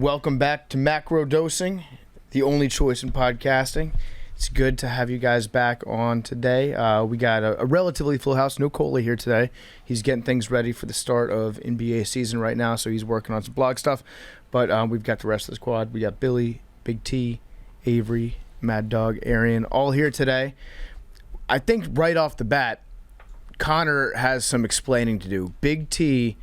welcome back to Macrodosing, the only choice in podcasting. It's good to have you guys back on today. We got a relatively full house. No Coley here today. He's getting things ready for the start of NBA season right now, so he's working on some blog stuff. But we've got the rest of the squad. We got Billy, Big T, Avery, Mad Dog, Arian, all here today. I think right off the bat, Connor has some explaining to do. Big T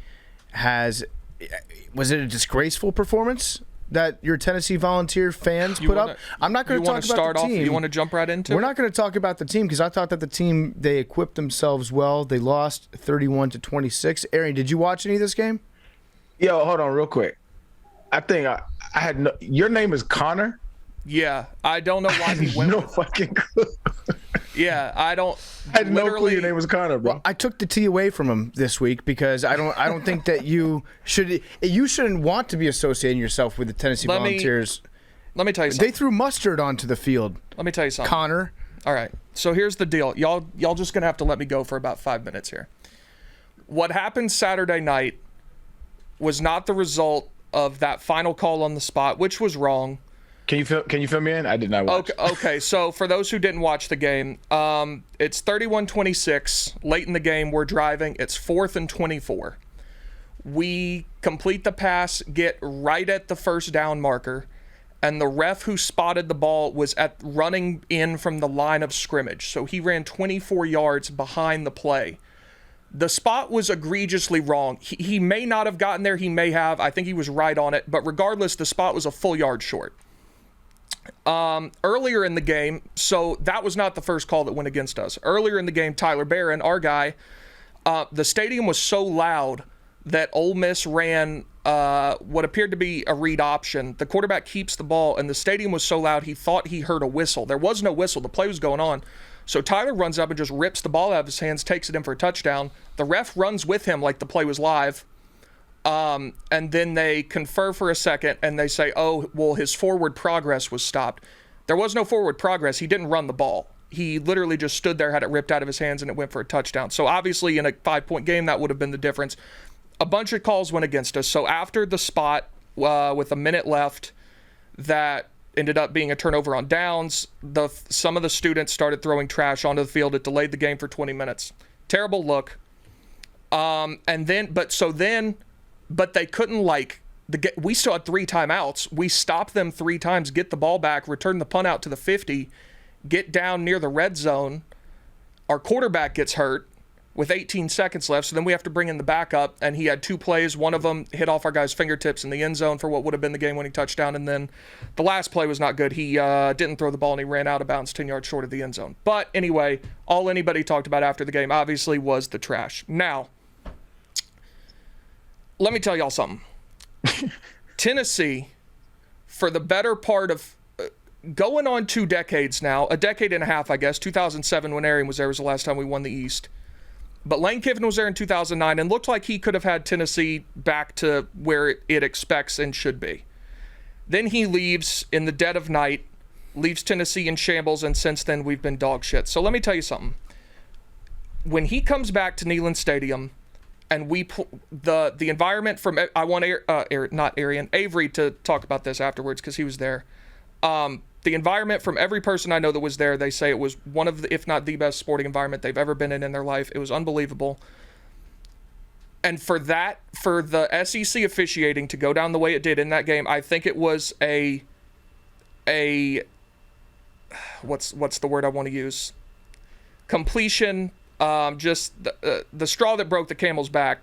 was it a disgraceful performance that your Tennessee Volunteer fans put up? I'm not going to talk about the team. You want to jump right into it? We're not going to talk about the team because I thought that the team, they equipped themselves well. They lost 31-26. Arian, did you watch any of this game? Yo, hold on real quick. I think I had no. Your name is Connor? Yeah, I don't know why he went. No fucking clue. Yeah, I had no clue your name was Connor, bro. Well, I took the T away from him this week because I don't think that you shouldn't want to be associating yourself with the Tennessee Volunteers. Let me tell you something. They threw mustard onto the field. Let me tell you something. Connor. All right. So here's the deal. Y'all just gonna have to let me go for about 5 minutes here. What happened Saturday night was not the result of that final call on the spot, which was wrong. Can you fill me in? I did not watch. Okay. So for those who didn't watch the game, it's 31-26. Late in the game, we're driving. It's 4th and 24. We complete the pass, get right at the first down marker, and the ref who spotted the ball was running in from the line of scrimmage. So he ran 24 yards behind the play. The spot was egregiously wrong. He may not have gotten there. He may have. I think he was right on it. But regardless, the spot was a full yard short. Earlier in the game, so that was not the first call that went against us. Earlier in the game, Tyler Barron, our guy, the stadium was so loud that Ole Miss ran what appeared to be a read option. The quarterback keeps the ball, and the stadium was so loud he thought he heard a whistle. There was no whistle. The play was going on. So Tyler runs up and just rips the ball out of his hands, takes it in for a touchdown. The ref runs with him like the play was live. And then they confer for a second, and they say, oh, well, his forward progress was stopped. There was no forward progress. He didn't run the ball. He literally just stood there, had it ripped out of his hands, and it went for a touchdown. So obviously in a 5-point game, that would have been the difference. A bunch of calls went against us. So after the spot with a minute left that ended up being a turnover on downs, some of the students started throwing trash onto the field. It delayed the game for 20 minutes. Terrible look. But they couldn't we still had 3 timeouts. We stopped them 3 times, get the ball back, return the punt out to the 50, get down near the red zone. Our quarterback gets hurt with 18 seconds left, so then we have to bring in the backup, and he had 2 plays. One of them hit off our guy's fingertips in the end zone for what would have been the game-winning touchdown, and then the last play was not good. He didn't throw the ball, and he ran out of bounds 10 yards short of the end zone. But anyway, all anybody talked about after the game obviously was the trash. Now, let me tell y'all something. Tennessee, for the better part of going on 2 decades now, a decade and a half, I guess, 2007 when Arian was there was the last time we won the East. But Lane Kiffin was there in 2009 and looked like he could have had Tennessee back to where it expects and should be. Then he leaves in the dead of night, leaves Tennessee in shambles, and since then we've been dog shit. So let me tell you something. When he comes back to Neyland Stadium, and the environment from I want Avery to talk about this afterwards because he was there. The environment from every person I know that was there, they say it was one of the, if not the best sporting environment they've ever been in their life. It was unbelievable. And for the SEC officiating to go down the way it did in that game, I think it was a what's the word I want to use? Completion. Just the straw that broke the camel's back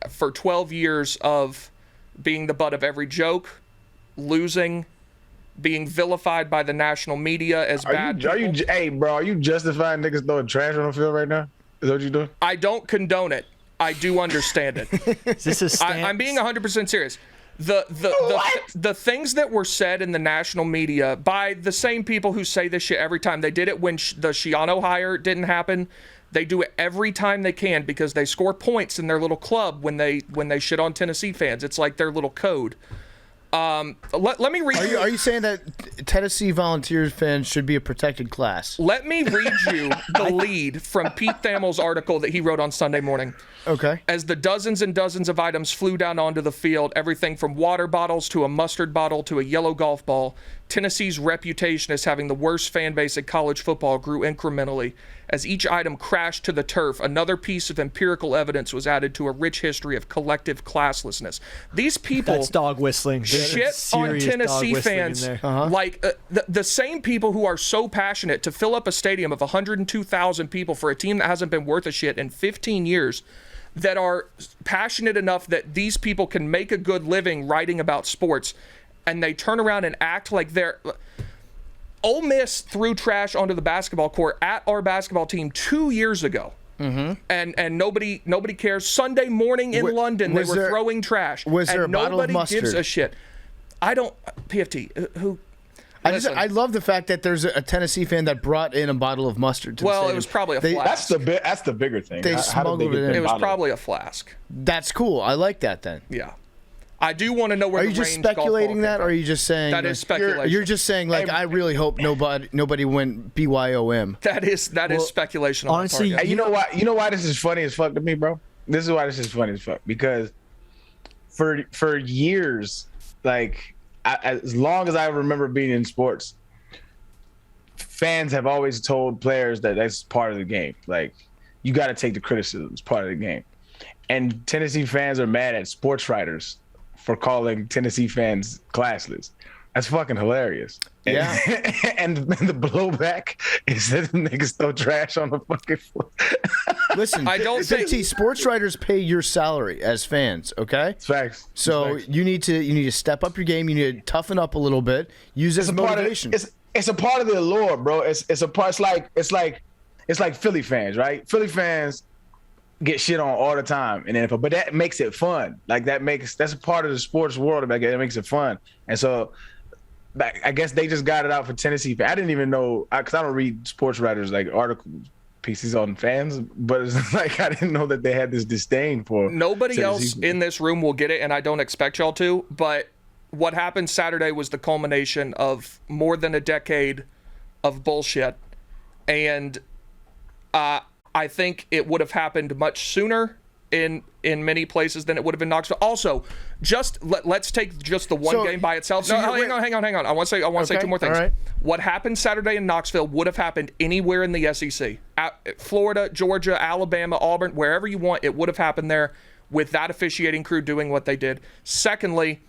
for 12 years of being the butt of every joke, losing, being vilified by the national media as bad people. Hey, bro, are you justifying niggas throwing trash on the field right now? Is that what you're doing? I don't condone it. I do understand it. Is this a stance? I'm being 100% serious. The things that were said in the national media by the same people who say this shit every time. They did it when the Schiano hire didn't happen. They do it every time they can because they score points in their little club when they shit on Tennessee fans. It's like their little code. Let me read you. Are you saying that Tennessee Volunteers fans should be a protected class? Let me read you the lead from Pete Thamel's article that he wrote on Sunday morning. Okay. As the dozens and dozens of items flew down onto the field, everything from water bottles to a mustard bottle to a yellow golf ball, Tennessee's reputation as having the worst fan base in college football grew incrementally. As each item crashed to the turf, another piece of empirical evidence was added to a rich history of collective classlessness. These people That's dog whistling. shit on Tennessee fans like the same people who are so passionate to fill up a stadium of 102,000 people for a team that hasn't been worth a shit in 15 years, that are passionate enough that these people can make a good living writing about sports, and they turn around and act like they're... Ole Miss threw trash onto the basketball court at our basketball team 2 years ago. Mm-hmm. And nobody cares. Sunday morning in London, they were throwing trash. Was there a bottle of mustard? Nobody gives a shit. I don't... PFT, who... I love the fact that there's a Tennessee fan that brought in a bottle of mustard to the stadium. It was probably a flask. That's the bigger thing. They smuggled it in. It was probably a flask. That's cool. I like that then. Yeah. I do want to know where Are you just speculating that, or are you just saying... That is speculation. You're just saying, like, I really hope nobody went BYOM. That is speculation. Honestly, you know why this is funny as fuck to me, bro? This is why this is funny as fuck. Because for years, like, as long as I remember being in sports, fans have always told players that that's part of the game. Like, you got to take the criticism. It's part of the game. And Tennessee fans are mad at sports writers for calling Tennessee fans classless. That's fucking hilarious. Yeah. And the blowback is that niggas throw trash on the fucking floor. Listen, I don't think sports writers pay your salary as fans, okay? It's facts. So It's facts. you need to step up your game. You need to toughen up a little bit. Use it as motivation. It's a part of the allure, bro. It's a part. It's like Philly fans, right? Philly fans get shit on all the time in the NFL, but that makes it fun. Like that's a part of the sports world. That makes it fun. And so, I guess they just got it out for Tennessee. I didn't even know, because I don't read sports writers like article pieces on fans, but it's like I didn't know that they had this disdain for. Nobody Tennessee else in this room will get it, and I don't expect y'all to. But what happened Saturday was the culmination of more than a decade of bullshit, and I think it would have happened much sooner in many places than it would have in Knoxville. Also, let's take just the one game by itself. No, hang on. I want to say two more things. Right. What happened Saturday in Knoxville would have happened anywhere in the SEC. Florida, Georgia, Alabama, Auburn, wherever you want, it would have happened there with that officiating crew doing what they did. Secondly,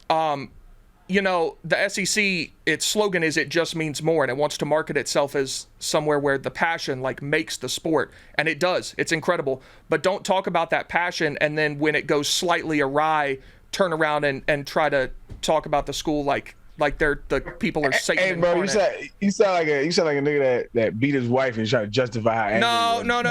the SEC, its slogan is "It just means more," and it wants to market itself as somewhere where the passion makes the sport, and it does. It's incredible. But don't talk about that passion, and then when it goes slightly awry, turn around and try to talk about the school like they're the people are Satan. Hey, bro, you sound like a nigga that beat his wife and trying to justify how No, none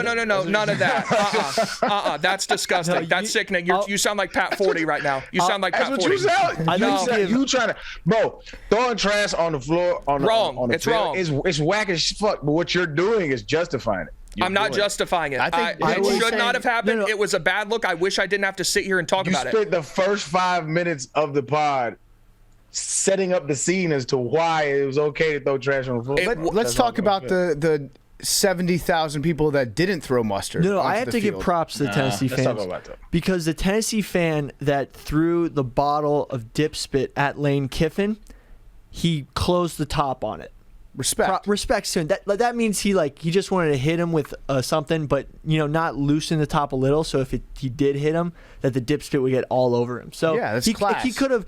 of that. That's disgusting. No, that's sickening. You sound like Pat 40 right now. You sound like Pat 40. That's what you sound. You trying to, bro, throwing trash on the floor on the It's field wrong. It's whack as fuck. But what you're doing is justifying it. I'm not justifying it. I think it should not have happened. It was a bad look. I wish I didn't have to sit here and talk about it. You spent the first 5 minutes of the pod setting up the scene as to why it was okay to throw trash on the floor. Let's talk about the 70,000 people that didn't throw mustard. No, I have onto to the give field. props to the Tennessee let's fans. talk about that. Because the Tennessee fan that threw the bottle of dip spit at Lane Kiffin, he closed the top on it. Respects to him. That means he just wanted to hit him with something, but not loosen the top a little. So if he did hit him, that the dip spit would get all over him. So yeah, that's class. He could have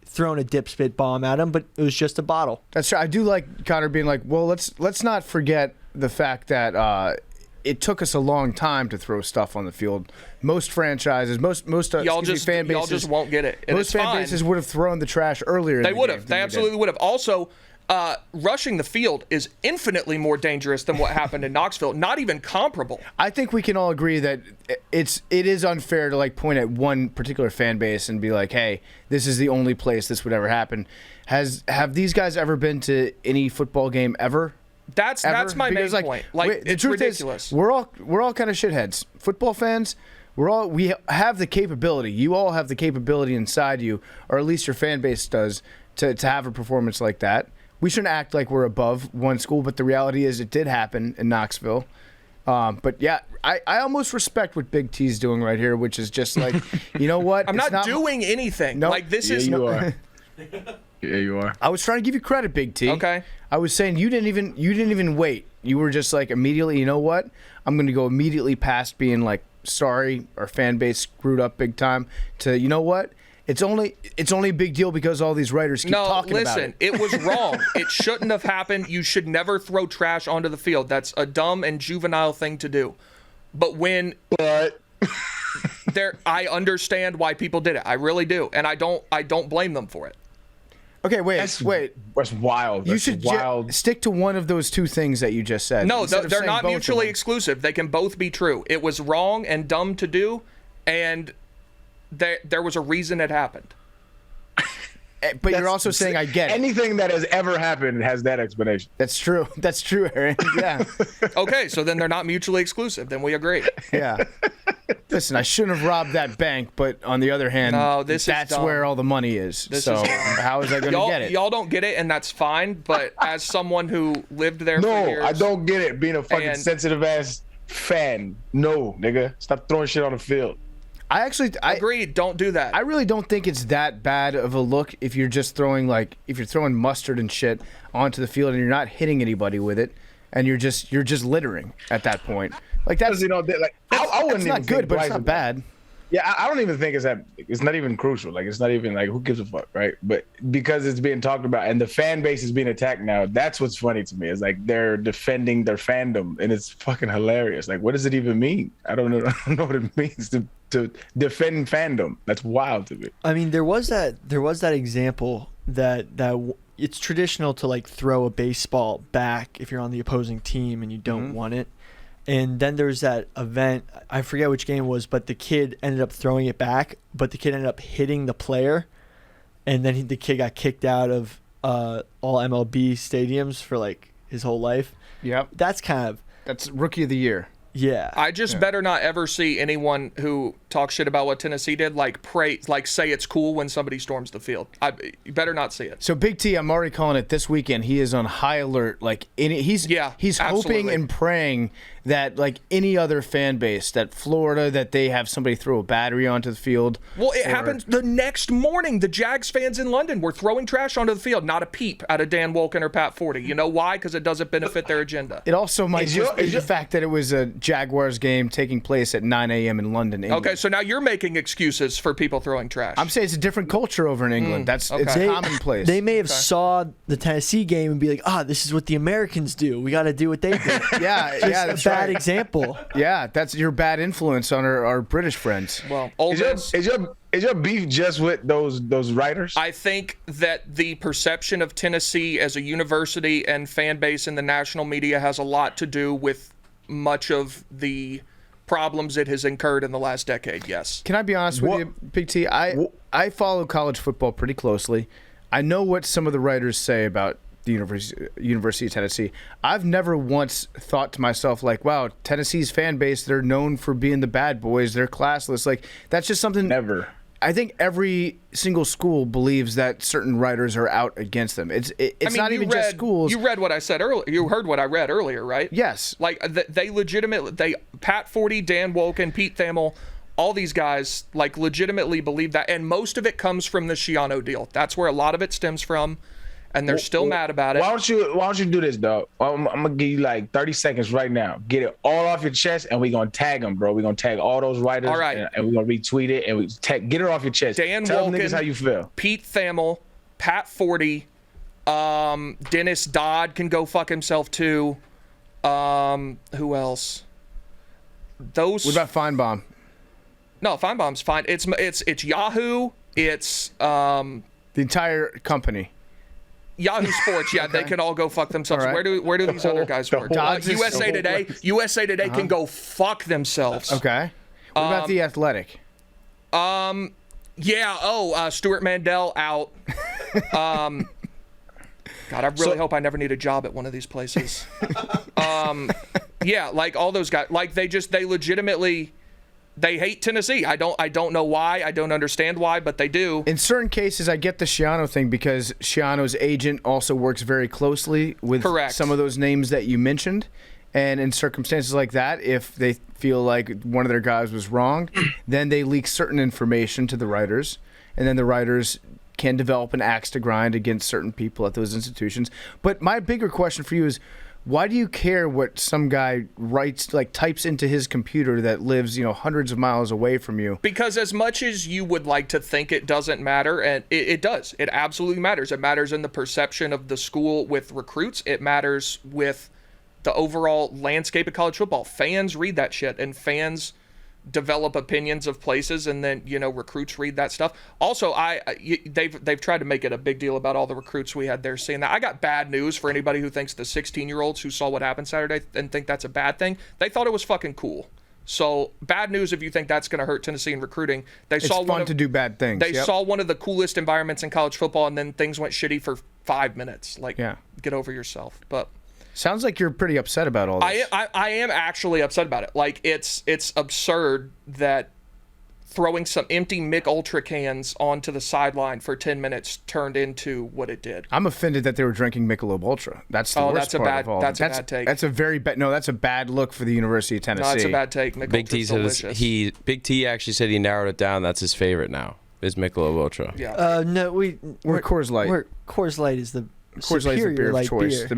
thrown a dip spit bomb at him, but it was just a bottle. That's true. I do like Connor being like, well, let's not forget the fact that it took us a long time to throw stuff on the field. Most franchises, most y'all fan bases, y'all just won't get it. And most fan bases would have thrown the trash earlier. They would have. They absolutely would have. Also, rushing the field is infinitely more dangerous than what happened in Knoxville. Not even comparable. I think we can all agree that it is unfair to point at one particular fan base and be like, "Hey, this is the only place this would ever happen." Have these guys ever been to any football game ever? That's my main point. The It's truth ridiculous. is, we're all kind of shitheads. Football fans, we have the capability. You all have the capability inside you, or at least your fan base does, to have a performance like that. We shouldn't act like we're above one school, but the reality is it did happen in Knoxville. But yeah, I almost respect what Big T's doing right here, which is just like, you know what? I'm not doing anything. Nope. Like this Yeah, is. you are. Yeah, you are. I was trying to give you credit, Big T. Okay. I was saying you didn't even wait. You were just like immediately, you know what? I'm going to go immediately past being like, sorry, our fan base screwed up big time, to, you know what? It's only a big deal because all these writers keep talking about it. No, listen, it was wrong. It shouldn't have happened. You should never throw trash onto the field. That's a dumb and juvenile thing to do. But I understand why people did it. I really do, and I don't blame them for it. Okay, wait. That's wild. You That's should wild. stick to one of those two things that you just said. No, instead of they're saying not both of mutually them. exclusive. They can both be true. It was wrong and dumb to do, and there was a reason it happened. But you're also saying I get it. Anything that has ever happened has that explanation. That's true. That's true, Arian. Yeah. Okay, so then they're not mutually exclusive. Then we agree. Yeah. Listen, I shouldn't have robbed that bank, but on the other hand, No, that's where all the money is. So how is I going to get it? Y'all don't get it, and that's fine. But as someone who lived there for years, I don't get it. Being a fucking sensitive ass fan. No, nigga. Stop throwing shit on the field. I agreed. Don't do that. I really don't think it's that bad of a look if you're just throwing mustard and shit onto the field and you're not hitting anybody with it, and you're just littering at that point. Like that's, I wouldn't it's even not good, think but it's twice not about bad. it. Yeah, I don't even think it's not even crucial. Like, it's not even like, who gives a fuck, right? But because it's being talked about and the fan base is being attacked now, that's what's funny to me. Is like they're defending their fandom, and it's fucking hilarious. Like, what does it even mean? I don't know. I don't know what it means to defend fandom. That's wild to me. I mean, there was that example that it's traditional to like throw a baseball back if you're on the opposing team and you don't want it. And then there's that event, I forget which game it was, but the kid ended up throwing it back, but the kid ended up hitting the player, and then the kid got kicked out of all MLB stadiums for like his whole life. Yep. That's rookie of the year. Yeah. I just better not ever see anyone who talks shit about what Tennessee did say it's cool when somebody storms the field. You better not see it. So Big T, I'm already calling it this weekend. He is on high alert. Like he's hoping absolutely. and praying that like any other fan base, that Florida, that they have somebody throw a battery onto the field. Well, it happened the next morning. The Jags fans in London were throwing trash onto the field, not a peep out of Dan Wolken or Pat Forty. You know why? Because it doesn't benefit their agenda. It also might be the fact that it was a Jaguars game taking place at 9 a.m. in London, England. Okay, so now you're making excuses for people throwing trash. I'm saying it's a different culture over in England. It's commonplace. They may have saw the Tennessee game and be like, this is what the Americans do. We got to do what they do. That's a bad example. Yeah, that's your bad influence on our British friends. Well, is your beef just with those writers? I think that the perception of Tennessee as a university and fan base in the national media has a lot to do with much of the problems it has incurred in the last decade. Yes. Can I be honest with you, Big T? I follow college football pretty closely. I know what some of the writers say about the University of Tennessee. I've never once thought to myself like, wow, Tennessee's fan base, they're known for being the bad boys, they're classless. Like, that's just something. Never. I think every single school believes that certain writers are out against them. It's not even just schools. You read what I said earlier. You heard what I read earlier, right? Yes. Like they legitimately, Pat Forty, Dan Wolken, Pete Thamel, all these guys like legitimately believe that, and most of it comes from the Schiano deal. That's where a lot of it stems from. And they're still mad about it. Why don't you do this, dog? I'm gonna give you like 30 seconds right now. Get it all off your chest, and we're gonna tag them, bro. We're gonna tag all those writers, all right, and we're gonna retweet it, and get it off your chest. Dan Tell Wolken, them niggas how you feel. Pete Thamel, Pat Forty, Dennis Dodd can go fuck himself too. Who else? Those. What about Feinbaum? No, Feinbaum's fine. It's Yahoo. It's the entire company. Yahoo Sports, yeah, they can all go fuck themselves. Right. Where do these other guys work? USA Today. USA Today can go fuck themselves. Okay. What about The Athletic? Yeah. Stuart Mandel out. God, I really hope I never need a job at one of these places. Yeah, like all those guys, like they legitimately They hate Tennessee. I don't know why. I don't understand why, but they do. In certain cases, I get the Schiano thing because Schiano's agent also works very closely with some of those names that you mentioned. And in circumstances like that, if they feel like one of their guys was wrong, then they leak certain information to the writers, and then the writers can develop an axe to grind against certain people at those institutions. But my bigger question for you is, why do you care what some guy writes, like types into his computer that lives, hundreds of miles away from you? Because as much as you would like to think it doesn't matter, and it does. It absolutely matters. It matters in the perception of the school with recruits. It matters with the overall landscape of college football. Fans read that shit, and fans develop opinions of places, and then recruits read that stuff. Also, they've tried to make it a big deal about all the recruits we had there seeing that. I got bad news for anybody who thinks the 16-year-olds who saw what happened Saturday and think that's a bad thing. They thought it was fucking cool. So bad news if you think that's going to hurt Tennessee in recruiting. It's fun to do bad things. They saw one of the coolest environments in college football, and then things went shitty for 5 minutes. Get over yourself. But sounds like you're pretty upset about all this. I am actually upset about it. Like, it's absurd that throwing some empty Mick Ultra cans onto the sideline for 10 minutes turned into what it did. I'm offended that they were drinking Michelob Ultra. That's the worst part of all. That's a bad take. That's a very bad. No, that's a bad look for the University of Tennessee. No, that's a bad take. Big T said Big T actually said he narrowed it down. That's his favorite now. Is Michelob Ultra. Yeah. No, we're Coors Light. Coors Light is the Coors Light is the beer of choice.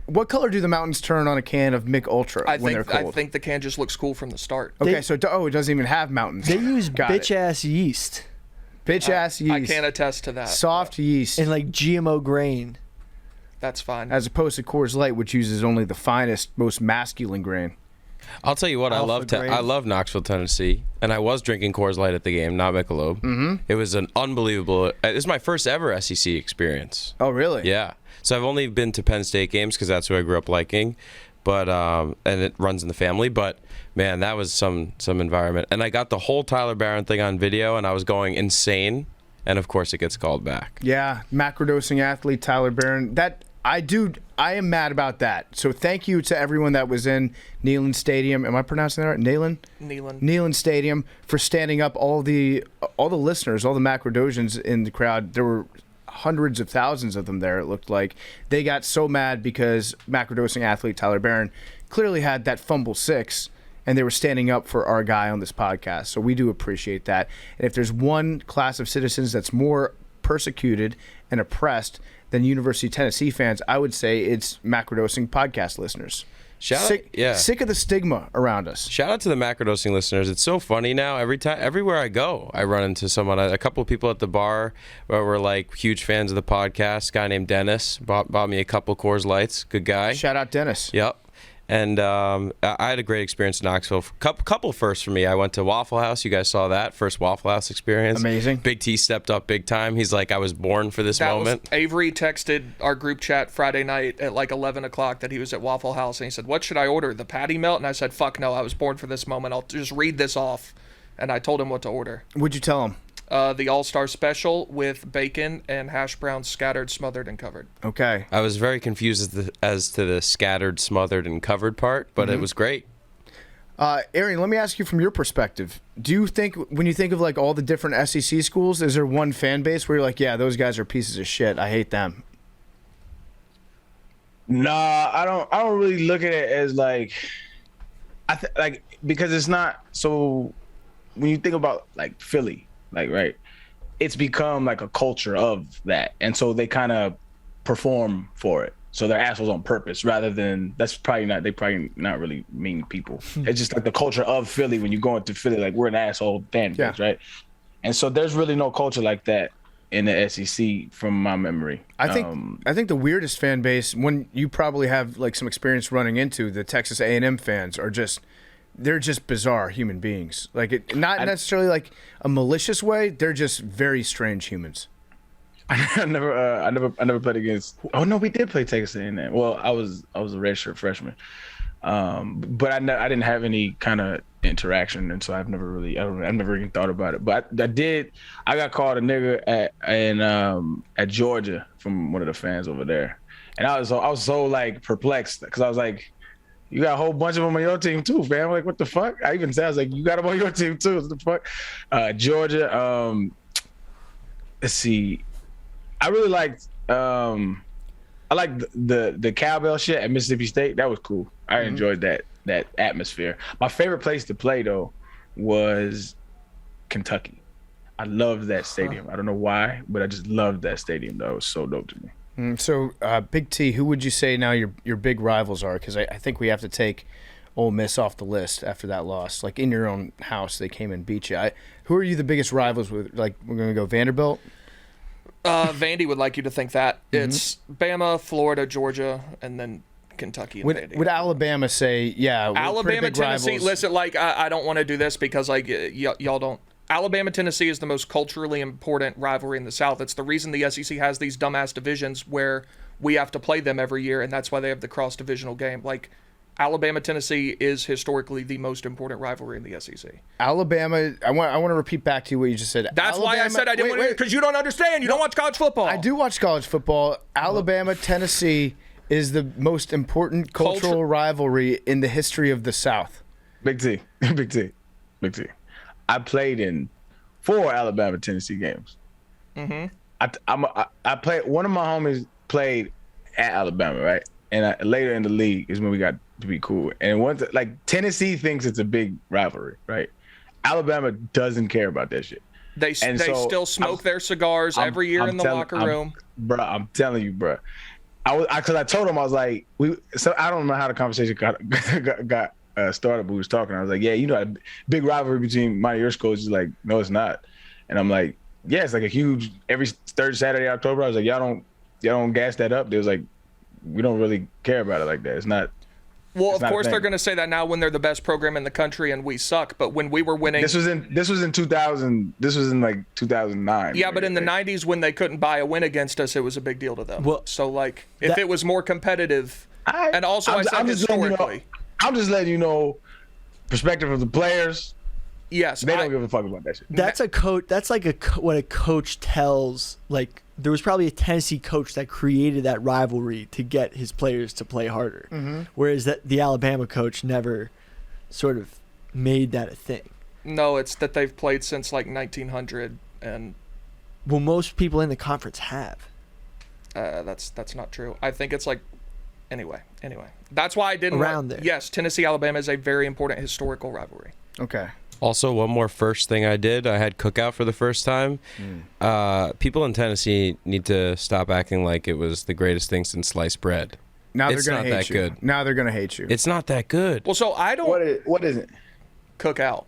What color do the mountains turn on a can of Mick Ultra when they're cold? I think the can just looks cool from the start. Okay, it doesn't even have mountains. They use bitch-ass yeast. Bitch-ass yeast. I can attest to that. Soft yeast. And GMO grain. That's fine. As opposed to Coors Light, which uses only the finest, most masculine grain. I'll tell you what, I love Knoxville, Tennessee, and I was drinking Coors Light at the game, not Michelob. Mm-hmm. It was an unbelievable. It was my first ever SEC experience. Oh, really? Yeah. So I've only been to Penn State games because that's who I grew up liking, but and it runs in the family. But man, that was some environment, and I got the whole Tyler Barron thing on video, and I was going insane. And of course, it gets called back. Yeah, macrodosing athlete Tyler Barron. I am mad about that. So thank you to everyone that was in Neyland Stadium. Am I pronouncing that right? Neyland Stadium for standing up. All the listeners, all the macrodosians in the crowd. There were hundreds of thousands of them there. It looked like they got so mad because macrodosing athlete Tyler Barron clearly had that fumble 6, and they were standing up for our guy on this podcast. So we do appreciate that. And if there's one class of citizens that's more persecuted and oppressed than University of Tennessee fans, I would say it's macrodosing podcast listeners. Sick of the stigma around us. Shout out to the macrodosing listeners. It's so funny now. Everywhere I go, I run into someone. A couple of people at the bar where we're huge fans of the podcast. A guy named Dennis bought me a couple Coors Lights. Good guy. Shout out Dennis. Yep. And I had a great experience in Knoxville. Couple firsts for me. I went to Waffle House. You guys saw that first Waffle House experience. Amazing. Big T stepped up big time. He's like, I was born for this moment. Avery texted our group chat Friday night at 11 o'clock that he was at Waffle House, and he said, "What should I order? The patty melt?" And I said, "Fuck no, I was born for this moment. I'll just read this off." And I told him what to order. What'd you tell him? The All-Star Special with bacon and hash browns scattered, smothered, and covered. Okay. I was very confused as to the scattered, smothered, and covered part, but it was great. Arian, let me ask you from your perspective. Do you think, when you think of all the different SEC schools, is there one fan base where you're like, yeah, those guys are pieces of shit. I hate them? Nah, I don't really look at it as because it's not so. When you think about Philly. Right, it's become a culture of that, and so they kind of perform for it. So they're assholes on purpose, rather than they probably not really mean people. It's just the culture of Philly. When you go into Philly, we're an asshole fan base, right? And so there's really no culture like that in the SEC from my memory. I think the weirdest fan base, when you probably have some experience running into the Texas A&M fans, are they're just bizarre human beings. Not necessarily a malicious way. They're just very strange humans. I never played against. Oh no, we did play Texas A&M. Well, I was a redshirt freshman, but I didn't have any kind of interaction, and so I've never even thought about it. But I did. I got called a nigger at Georgia from one of the fans over there, and I was so perplexed because I was like, You got a whole bunch of them on your team too, fam. Like, what the fuck? I even said, I was like, you got them on your team too. What the fuck? Georgia. Let's see. I really liked. I liked the cowbell shit at Mississippi State. That was cool. I enjoyed that atmosphere. My favorite place to play though was Kentucky. I loved that stadium. I don't know why, but I just loved that stadium. That was so dope to me. So, Big T, who would you say now your big rivals are? Because I think we have to take Ole Miss off the list after that loss. Like, in your own house, they came and beat you. Who are you the biggest rivals with? Like, we're going to go Vanderbilt? Vandy would like you to think that. It's Bama, Florida, Georgia, and then Kentucky and Vandy. Would Alabama say, yeah, Alabama, Tennessee, rivals. listen, like, I don't want to do this because, like, y'all don't. Alabama, Tennessee is the most culturally important rivalry in the South. It's the reason the SEC has these dumbass divisions where we have to play them every year, and that's why they have the cross-divisional game. Like, Alabama, Tennessee is historically the most important rivalry in the SEC. Alabama, I want to repeat back to you what you just said. That's Alabama, why I said I didn't want to, because you don't understand. You don't watch college football. I do watch college football. Alabama, Tennessee is the most important cultural rivalry in the history of the South. Big T. Big T. Big T. I played in 4 Alabama Tennessee games. I played. One of my homies played at Alabama, right? And later in the league is when we got to be cool. And once, like, Tennessee thinks it's a big rivalry, right? Alabama doesn't care about that shit. They still smoke their cigars every year in the locker room. Bro, I'm telling you, bro. Because I told him, I was like, so I don't know how the conversation got started, but we was talking. I was like, yeah, you know, a big rivalry between mine and your schools. He's like, no, it's not. And I'm like, yeah, it's like a huge, every third Saturday, October. I was like, y'all don't gas that up. They was like, we don't really care about it like that. It's not. Well, of course they're going to say that now when they're the best program in the country and we suck. But when we were winning, this was in 2000. This was in like 2009. Yeah, but in the 90s when they couldn't buy a win against us, it was a big deal to them. Well, so like if it was more competitive, and also I said historically, I'm just letting you know, perspective of the players. Yes, they don't give a fuck about that shit. That's a coach. That's like what a coach tells. Like, there was probably a Tennessee coach that created that rivalry to get his players to play harder, whereas the Alabama coach never sort of made that a thing. No, it's that they've played since like 1900, and well, most people in the conference have. That's not true. I think it's like anyway. That's why I didn't around there. Yes, Tennessee Alabama is a very important historical rivalry. Okay. Also, one more first thing I did. I had cookout for the first time. People in Tennessee need to stop acting like it was the greatest thing since sliced bread. Now it's they're going to not hate that you. good. Now they're going to hate you. It's not that good. Well, so I don't. What is it? Cookout.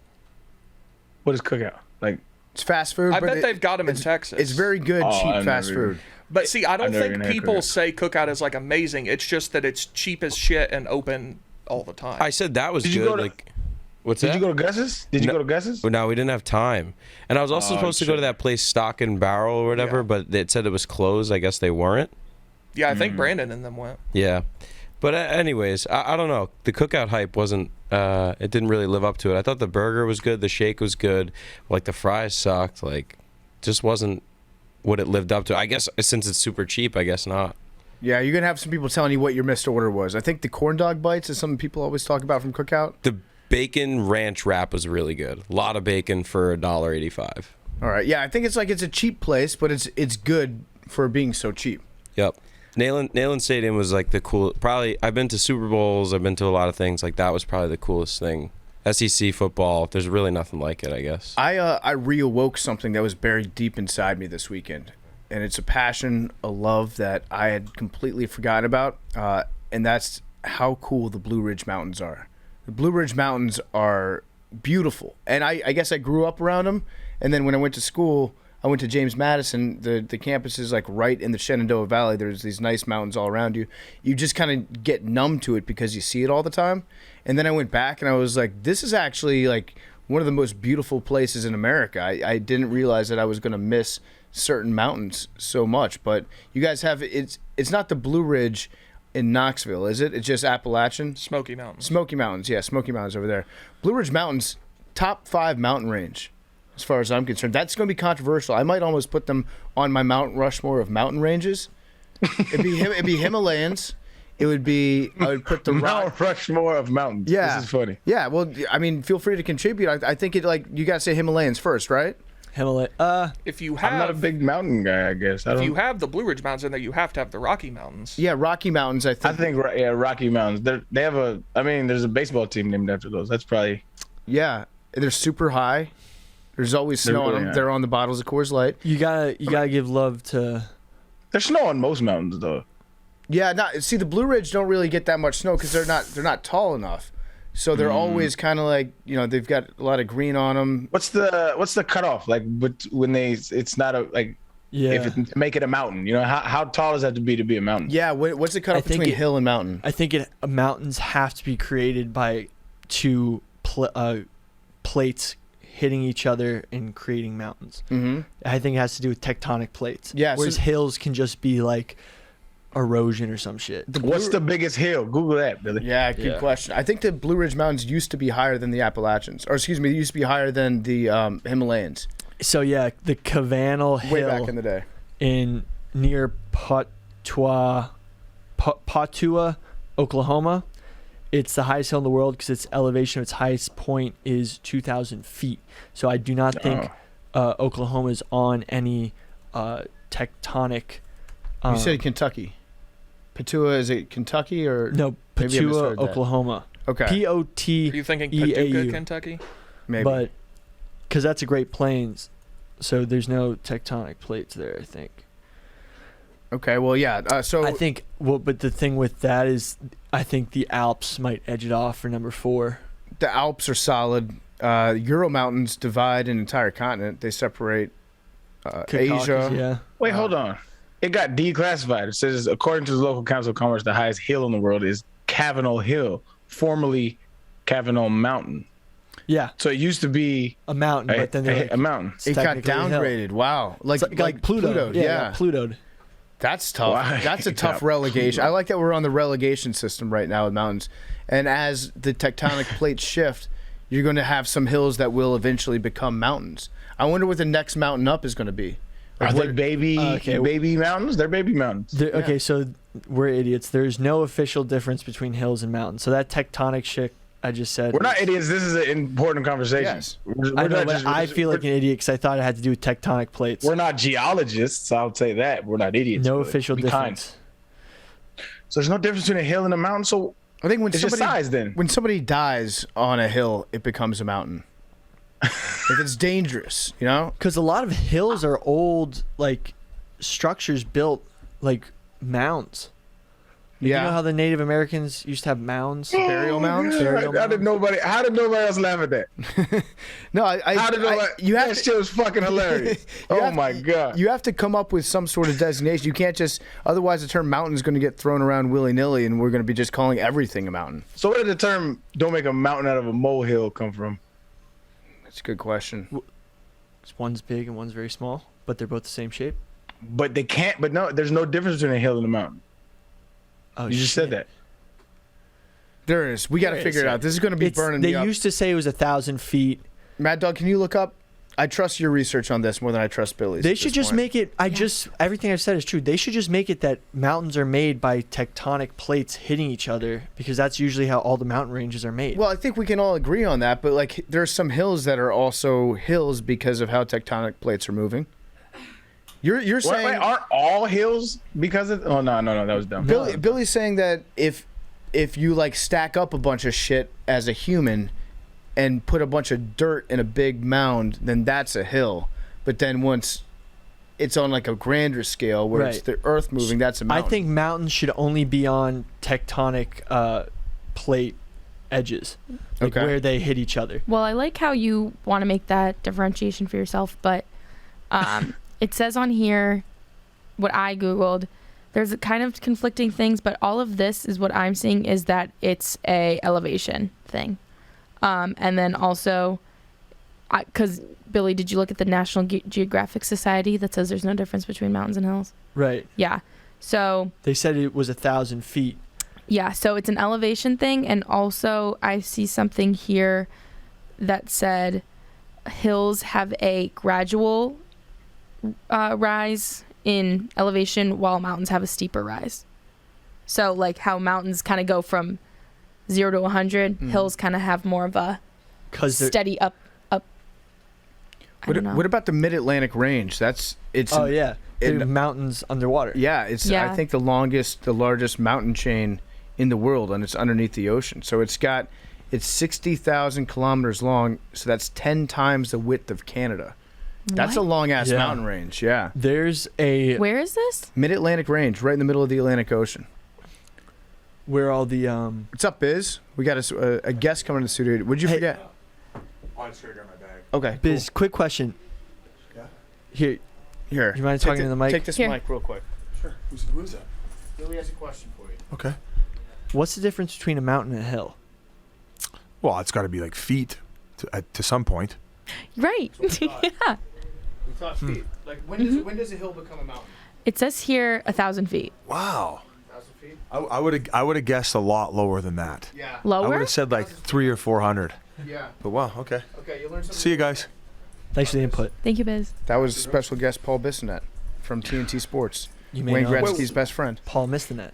What is cookout? Like, it's fast food. I bet they've got them in Texas. It's very good, cheap fast food. But see, I don't think people say cookout is like amazing. It's just that it's cheap as shit and open all the time. I said that was good. What's that? Did you go to Gus's? Go to Gus's? No, we didn't have time. And I was also supposed to go to that place, Stock and Barrel or whatever, but it said it was closed. I guess they weren't. Yeah, I think Brandon and them went. Yeah. But anyways, I don't know. The cookout hype wasn't, it didn't really live up to it. I thought the burger was good. The shake was good. Like, the fries sucked. Like, just wasn't what it lived up to. I guess since it's super cheap, I guess not. Yeah, you're going to have some people telling you what your missed order was. I think the corn dog bites is something people always talk about from cookout. The bacon ranch wrap was really good. A lot of bacon for $1.85. All right. Yeah, I think it's a cheap place, but it's good for being so cheap. Yep. Neyland Stadium was like the cool. Probably I've been to Super Bowls. I've been to a lot of things. Like, that was probably the coolest thing. SEC football. There's really nothing like it, I guess. I reawoke something that was buried deep inside me this weekend, and it's a passion, a love that I had completely forgotten about, and that's how cool the Blue Ridge Mountains are. The Blue Ridge Mountains are beautiful, and I guess I grew up around them, and then when I went to school, I went to James Madison. The campus is like right in the Shenandoah Valley. There's these nice mountains all around you. You just kind of get numb to it because you see it all the time. And then I went back and I was like, this is actually like one of the most beautiful places in America. I didn't realize that I was going to miss certain mountains so much. But you guys have it's not the Blue Ridge in Knoxville, is it? It's just Appalachian? Smoky Mountains. Smoky Mountains, yeah. Smoky Mountains over there. Blue Ridge Mountains, top 5 mountain range. As far as I'm concerned, that's going to be controversial. I might almost put them on my Mount Rushmore of mountain ranges. It'd be Himalayans, it would be I would put the Mount Rushmore of mountains. Yeah, This is funny. Yeah, well, I mean, feel free to contribute. I think it like you gotta say Himalayas first, right? Himalaya. If you have, I'm not a big mountain guy, I guess. if you have the Blue Ridge Mountains in there, you have to have the Rocky Mountains. Yeah, Rocky Mountains. I think. Rocky Mountains. They have a. I mean, there's a baseball team named after those. That's probably. Yeah, they're super high. There's always snow on them. High. They're on the bottles of Coors Light. You gotta give love to. There's snow on most mountains, though. Yeah, see, the Blue Ridge don't really get that much snow because they're not tall enough. So they're always kind of like, they've got a lot of green on them. What's the cutoff like? But when it's not a like. Yeah. If it, make it a mountain, how tall does that to be a mountain? Yeah, what's the cutoff between hill and mountain? I think mountains have to be created by two plates hitting each other and creating mountains. Mm-hmm. I think it has to do with tectonic plates. Yeah, whereas hills can just be like erosion or some shit. What's the biggest hill? Google that, Billy. Yeah, good question. I think the Blue Ridge Mountains used to be higher than the Appalachians, or excuse me, they used to be higher than the Himalayas. So yeah, the Cavanal Hill, way back in the day, near Patua, Oklahoma. It's the highest hill in the world because its elevation of its highest point is 2,000 feet. So I do not think Oklahoma is on any tectonic. You said Kentucky. Patua, is it Kentucky or no? Patua, Oklahoma. Okay. P-O-T. Are you thinking Paducah, E-A-U. Kentucky? Maybe. But because that's a Great Plains, so there's no tectonic plates there, I think. Okay, well, yeah. So I think, but the thing with that is, I think the Alps might edge it off for number 4. the Alps are solid. Ural Mountains divide an entire continent. They separate Asia. Yeah. Wait, hold on. It got declassified. It says, according to the local council of commerce, the highest hill in the world is Cavanal Hill, formerly Cavanal Mountain. Yeah. So it used to be a mountain, but then a mountain. It got downgraded. Wow. Like Pluto. Yeah. Plutoed. That's tough. Why? That's a tough relegation. I like that we're on the relegation system right now with mountains. And as the tectonic plates shift, you're going to have some hills that will eventually become mountains. I wonder what the next mountain up is going to be. Are they baby mountains? They're baby mountains. Okay, so we're idiots. There's no official difference between hills and mountains. So that tectonic shit I just said. We're not idiots. This is an important conversation. Yes. I know, but I feel like an idiot because I thought it had to do with tectonic plates. We're not geologists. I'll say that. We're not idiots. No official difference. So there's no difference between a hill and a mountain. So I think when it's just size then. When somebody dies on a hill, it becomes a mountain. If it's dangerous, you know? Because a lot of hills are old, like, structures built like mounds. You know how the Native Americans used to have mounds? Burial mounds? How did nobody else laugh at that? No, that shit was fucking hilarious. My God. You have to come up with some sort of designation. You can't just, otherwise the term mountain is going to get thrown around willy-nilly and we're going to be just calling everything a mountain. So where did the term don't make a mountain out of a molehill come from? That's a good question. One's big and one's very small, but they're both the same shape. But they can't, there's no difference between a hill and a mountain. Oh, you just said that. There is. We got to figure it out. This is going to be burning me up. They used to say it was 1,000 feet. Mad Dog, can you look up? I trust your research on this more than I trust Billy's. They should just make it. Everything I've said is true. They should just make it that mountains are made by tectonic plates hitting each other because that's usually how all the mountain ranges are made. Well, I think we can all agree on that, but like there are some hills that are also hills because of how tectonic plates are moving. You're saying aren't all hills because of? Oh no, that was dumb. Billy's saying that if you like stack up a bunch of shit as a human and put a bunch of dirt in a big mound, then that's a hill. But then once it's on like a grander scale where it's the earth moving, that's a mountain. I think mountains should only be on tectonic plate edges, where they hit each other. Well, I like how you want to make that differentiation for yourself, but it says on here, what I Googled, there's kind of conflicting things, but all of this is what I'm seeing is that it's a elevation thing. And then also, because Billy, did you look at the National Geographic Society that says there's no difference between mountains and hills? Right. Yeah. So they said it was 1,000 feet. Yeah. So it's an elevation thing. And also I see something here that said hills have a gradual rise in elevation while mountains have a steeper rise. So like how mountains kind of go from 0 to 100, hills kind of have more of a steady up. What about the Mid-Atlantic Range? Oh yeah, the mountains underwater. Yeah, I think the largest mountain chain in the world, and it's underneath the ocean. So it's 60,000 kilometers long. So that's 10 times the width of Canada. That's a long ass mountain range. Yeah. Where is this? Mid-Atlantic Range, right in the middle of the Atlantic Ocean. Where all the What's up, Biz? We got a guest coming to the studio. What'd you forget? I just figured out my bag. Okay. Biz, cool. quick question. Here. You mind talking to the mic? Take this mic real quick. Sure. Who is that? Billy has a question for you. Okay. What's the difference between a mountain and a hill? Well, it's got to be like feet to some point. Right. Yeah. We thought feet. Like when does a hill become a mountain? It says here 1,000 feet. Wow. 1,000 feet. I would have guessed a lot lower than that. Yeah. I Lower? would have said like 300 or 400. Yeah. But wow. Okay. Okay, you learned something. See you guys. Thanks for the input. Thank you, Biz. That was special guest Paul Bissonette from TNT Sports. You may Wayne know Gretzky's best friend. Paul missed the net.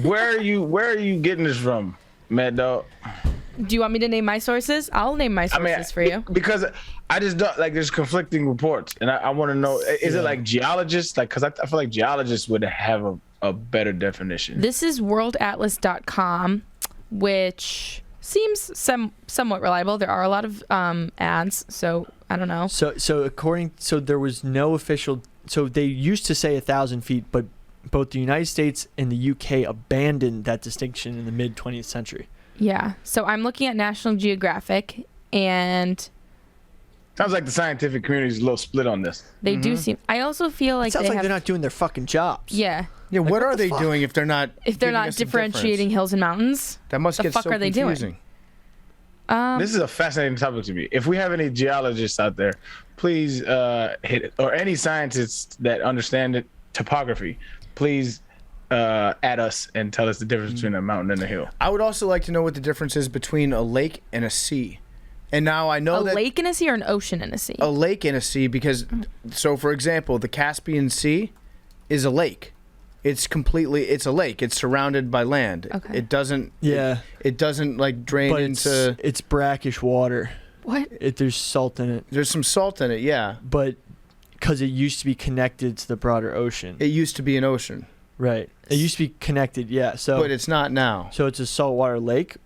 Where are you getting this from, Mad Dog? Do you want me to name my sources? I'll name my sources for you. Because I just don't like. There's conflicting reports, and I want to know: is it like geologists? Like, because I feel like geologists would have a better definition. This is worldatlas.com, which seems somewhat reliable. There are a lot of ads, so I don't know. So there was no official. So they used to say 1,000 feet, but both the United States and the UK abandoned that distinction in the mid 20th century. Yeah. So I'm looking at National Geographic, and Sounds like the scientific community is a little split on this. they do seem. I also feel like It sounds they like have, they're not doing their fucking jobs. Yeah. Yeah, what are what the they fuck? doing if they're not giving us a differentiating difference? hills and mountains? That must the get fuck so are they doing? confusing. This is a fascinating topic to me. If we have any geologists out there, please hit it, or any scientists that understand it, topography, please add us and tell us the difference between a mountain and a hill. I would also like to know what the difference is between a lake and a sea. And now I know A that lake and a sea or an ocean and a sea? a lake and a sea, because so for example, the Caspian Sea is a lake. It's a lake. It's surrounded by land. Okay. It doesn't Yeah. it doesn't like drain But into it's brackish water. What? There's salt in it, there's some salt in it, yeah. but because it used to be connected to the broader ocean. It used to be an ocean, Right. It used to be connected, yeah. So but it's not now. so it's a saltwater lake.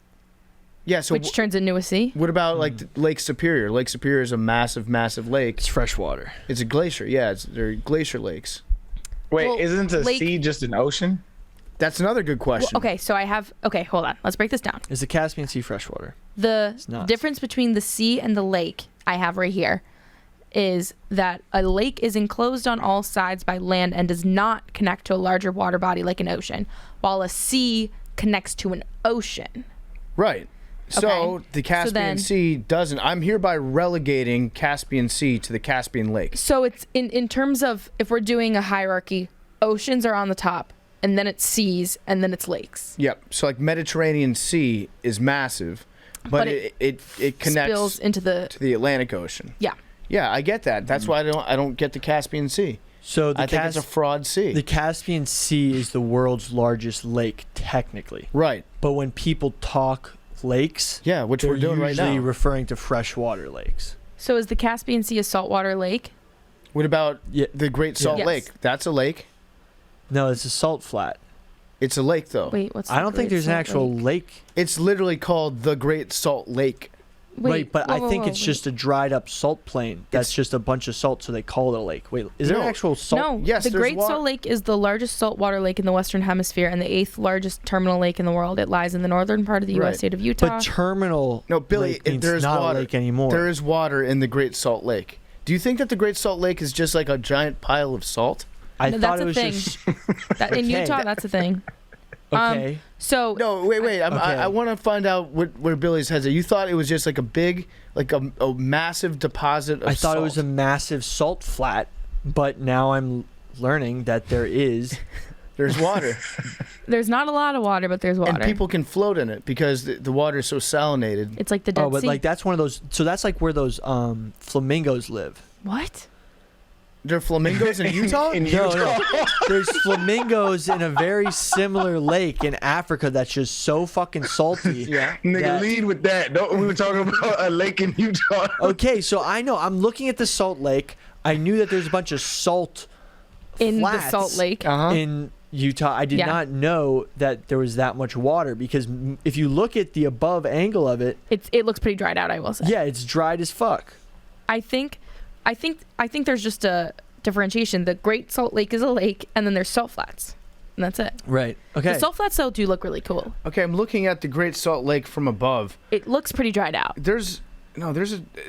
Yeah, so Which turns into a sea? what about like Lake Superior? Lake Superior is a massive, massive lake. It's freshwater. It's a glacier. Yeah, they're glacier lakes. Wait, Well, isn't a lake- sea just an ocean? That's another good question. Okay, so hold on. Let's break this down. Is the Caspian Sea freshwater? The not. difference between the sea and the lake I have right here is that a lake is enclosed on all sides by land and does not connect to a larger water body like an ocean, while a sea connects to an ocean. Right. So Okay. the Caspian then- Sea doesn't. I'm hereby relegating Caspian Sea to the Caspian Lake. So it's in terms of, if we're doing a hierarchy, oceans are on the top, and then it's seas, and then it's lakes. Yep. So like Mediterranean Sea is massive, but it connects Spills into the to the Atlantic Ocean. yeah. Yeah, I get that. That's why I don't get the Caspian Sea. So I think it's a fraud sea. the Caspian Sea is the world's largest lake, technically. Right. But when people talk lakes, Yeah, which they're we're doing right usually now. referring to freshwater lakes. So is the Caspian Sea a saltwater lake? What about Yeah. the Great Salt Yes. Lake? That's a lake. No, it's a salt flat. It's a lake though. Wait, what's? I the don't think Great there's an Salt actual Lake? lake. It's literally called the Great Salt Lake. Wait, right, but whoa, I whoa, think whoa, it's wait. just a dried up salt plain. That's just a bunch of salt, so they call it a lake. Wait, is there No. an actual salt? No, Yes, the there's Great water. Salt Lake is the largest saltwater lake in the Western Hemisphere and the 8th largest terminal lake in the world. It lies in the northern part of the U.S. Right. state of Utah. But terminal No, Billy, lake means there is not water. a lake anymore. There is water in the Great Salt Lake. Do you think that the Great Salt Lake is just like a giant pile of salt? I No, thought that's it a was thing. just In Okay. Utah, that's a thing. okay. So No, wait. Okay. I want to find out where Billy's head's at. You thought it was just like a big, like a massive deposit of I thought it was a salt. massive salt flat, but now I'm learning that there is. There's water. there's not a lot of water, but there's water. And people can float in it because the water is so salinated. It's like the Dead Oh, but Sea. like that's one of those. So that's like where those flamingos live. What? There are flamingos in Utah? No. There's flamingos in a very similar lake in Africa that's just so fucking salty. Yeah. Nigga, lead with that. We were talking about a lake in Utah. Okay, so I know. I'm looking at the salt lake. I knew that there's a bunch of salt In flats the Salt Lake. in Utah. I did Yeah. not know that there was that much water because if you look at the above angle of it, It looks pretty dried out, I will say. yeah, it's dried as fuck. I think there's just a differentiation. The Great Salt Lake is a lake, and then there's salt flats, and that's it. Right. Okay. The salt flats though do look really cool. Okay, I'm looking at the Great Salt Lake from above. It looks pretty dried out. There's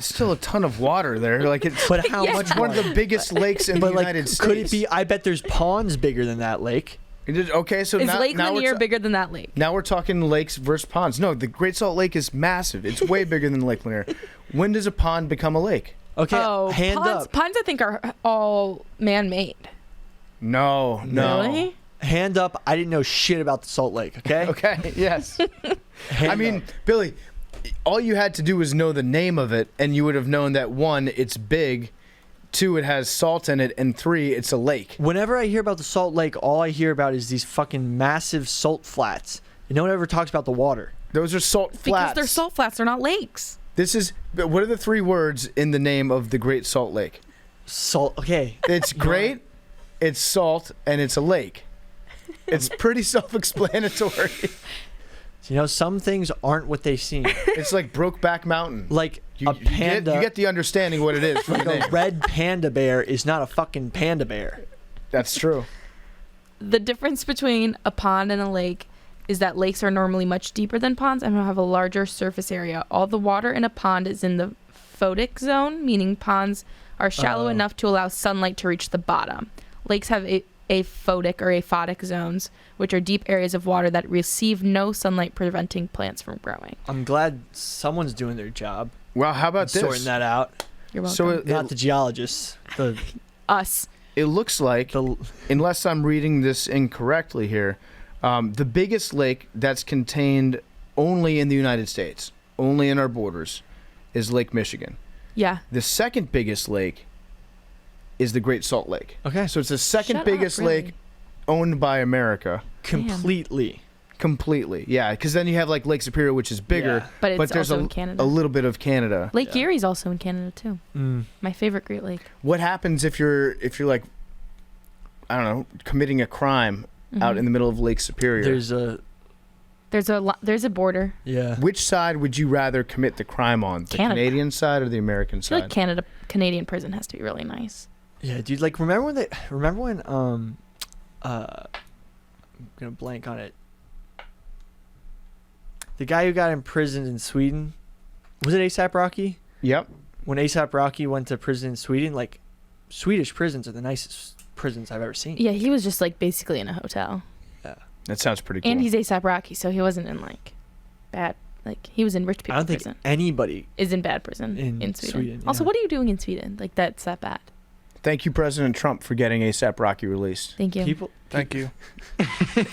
still a ton of water there. Like it's But how Yeah. much? one of the biggest lakes in the But like, United States. could it be? I bet there's ponds bigger than that lake. Okay, so Is now, Lake now Lanier we're bigger than that lake? now we're talking lakes versus ponds. No, the Great Salt Lake is massive. It's way bigger than Lake Lanier. When does a pond become a lake? Okay. Hand ponds, up. Ponds I think are all man-made. No. Really? Hand up. I didn't know shit about the Salt Lake. Okay. Okay, yes. Hand I mean, up. Billy, all you had to do was know the name of it, and you would have known that 1, it's big, 2, it has salt in it, and 3, it's a lake. Whenever I hear about the Salt Lake, all I hear about is these fucking massive salt flats. And no one ever talks about the water. Those are salt flats. Because they're salt flats, they're not lakes. What are the 3 words in the name of the Great Salt Lake? Salt. Okay. It's great, it's salt, and it's a lake. It's pretty self-explanatory. You know, some things aren't what they seem. It's like Brokeback Mountain. Like You a panda. get the understanding what it is from like the a name. red panda bear is not a fucking panda bear. That's true. The difference between a pond and a lake is that lakes are normally much deeper than ponds and have a larger surface area. All the water in a pond is in the photic zone, meaning ponds are shallow enough to allow sunlight to reach the bottom. Lakes have aphotic or aphotic zones, which are deep areas of water that receive no sunlight, preventing plants from growing. I'm glad someone's doing their job. Well, how about this? Sorting that out. You're welcome. So Not the geologists. The Us. it looks like, unless I'm reading this incorrectly here, the biggest lake that's contained only in the United States, only in our borders, is Lake Michigan. Yeah. The second biggest lake is the Great Salt Lake. Okay. So it's the second Shut up, biggest really? lake owned by America. completely. Completely. Yeah, because then you have like Lake Superior, which is bigger, Yeah. But it's there's also a, in Canada. a little bit of Canada. Lake Erie's also in Canada too. Mm. My favorite Great Lake. What happens if you're like, I don't know, committing a crime out in the middle of Lake Superior? There's There's a border. yeah. Which side would you rather commit the crime on? The Canada. Canadian side or the American I feel side? like Canadian prison has to be really nice. Yeah, dude. Like, remember when I'm gonna blank on it. The guy who got imprisoned in Sweden, was it A$AP Rocky? Yep. When A$AP Rocky went to prison in Sweden, like, Swedish prisons are the nicest prisons I've ever seen. Yeah, he was just like basically in a hotel. That sounds pretty cool. And he's A$AP Rocky, so he wasn't in like bad. Like he was in rich I people don't think prison. anybody. Is in bad prison in Sweden. Sweden, Also, yeah. what are you doing in Sweden? Like that's that bad. Thank you, President Trump, for getting A$AP Rocky released. Thank you. People. Thank you.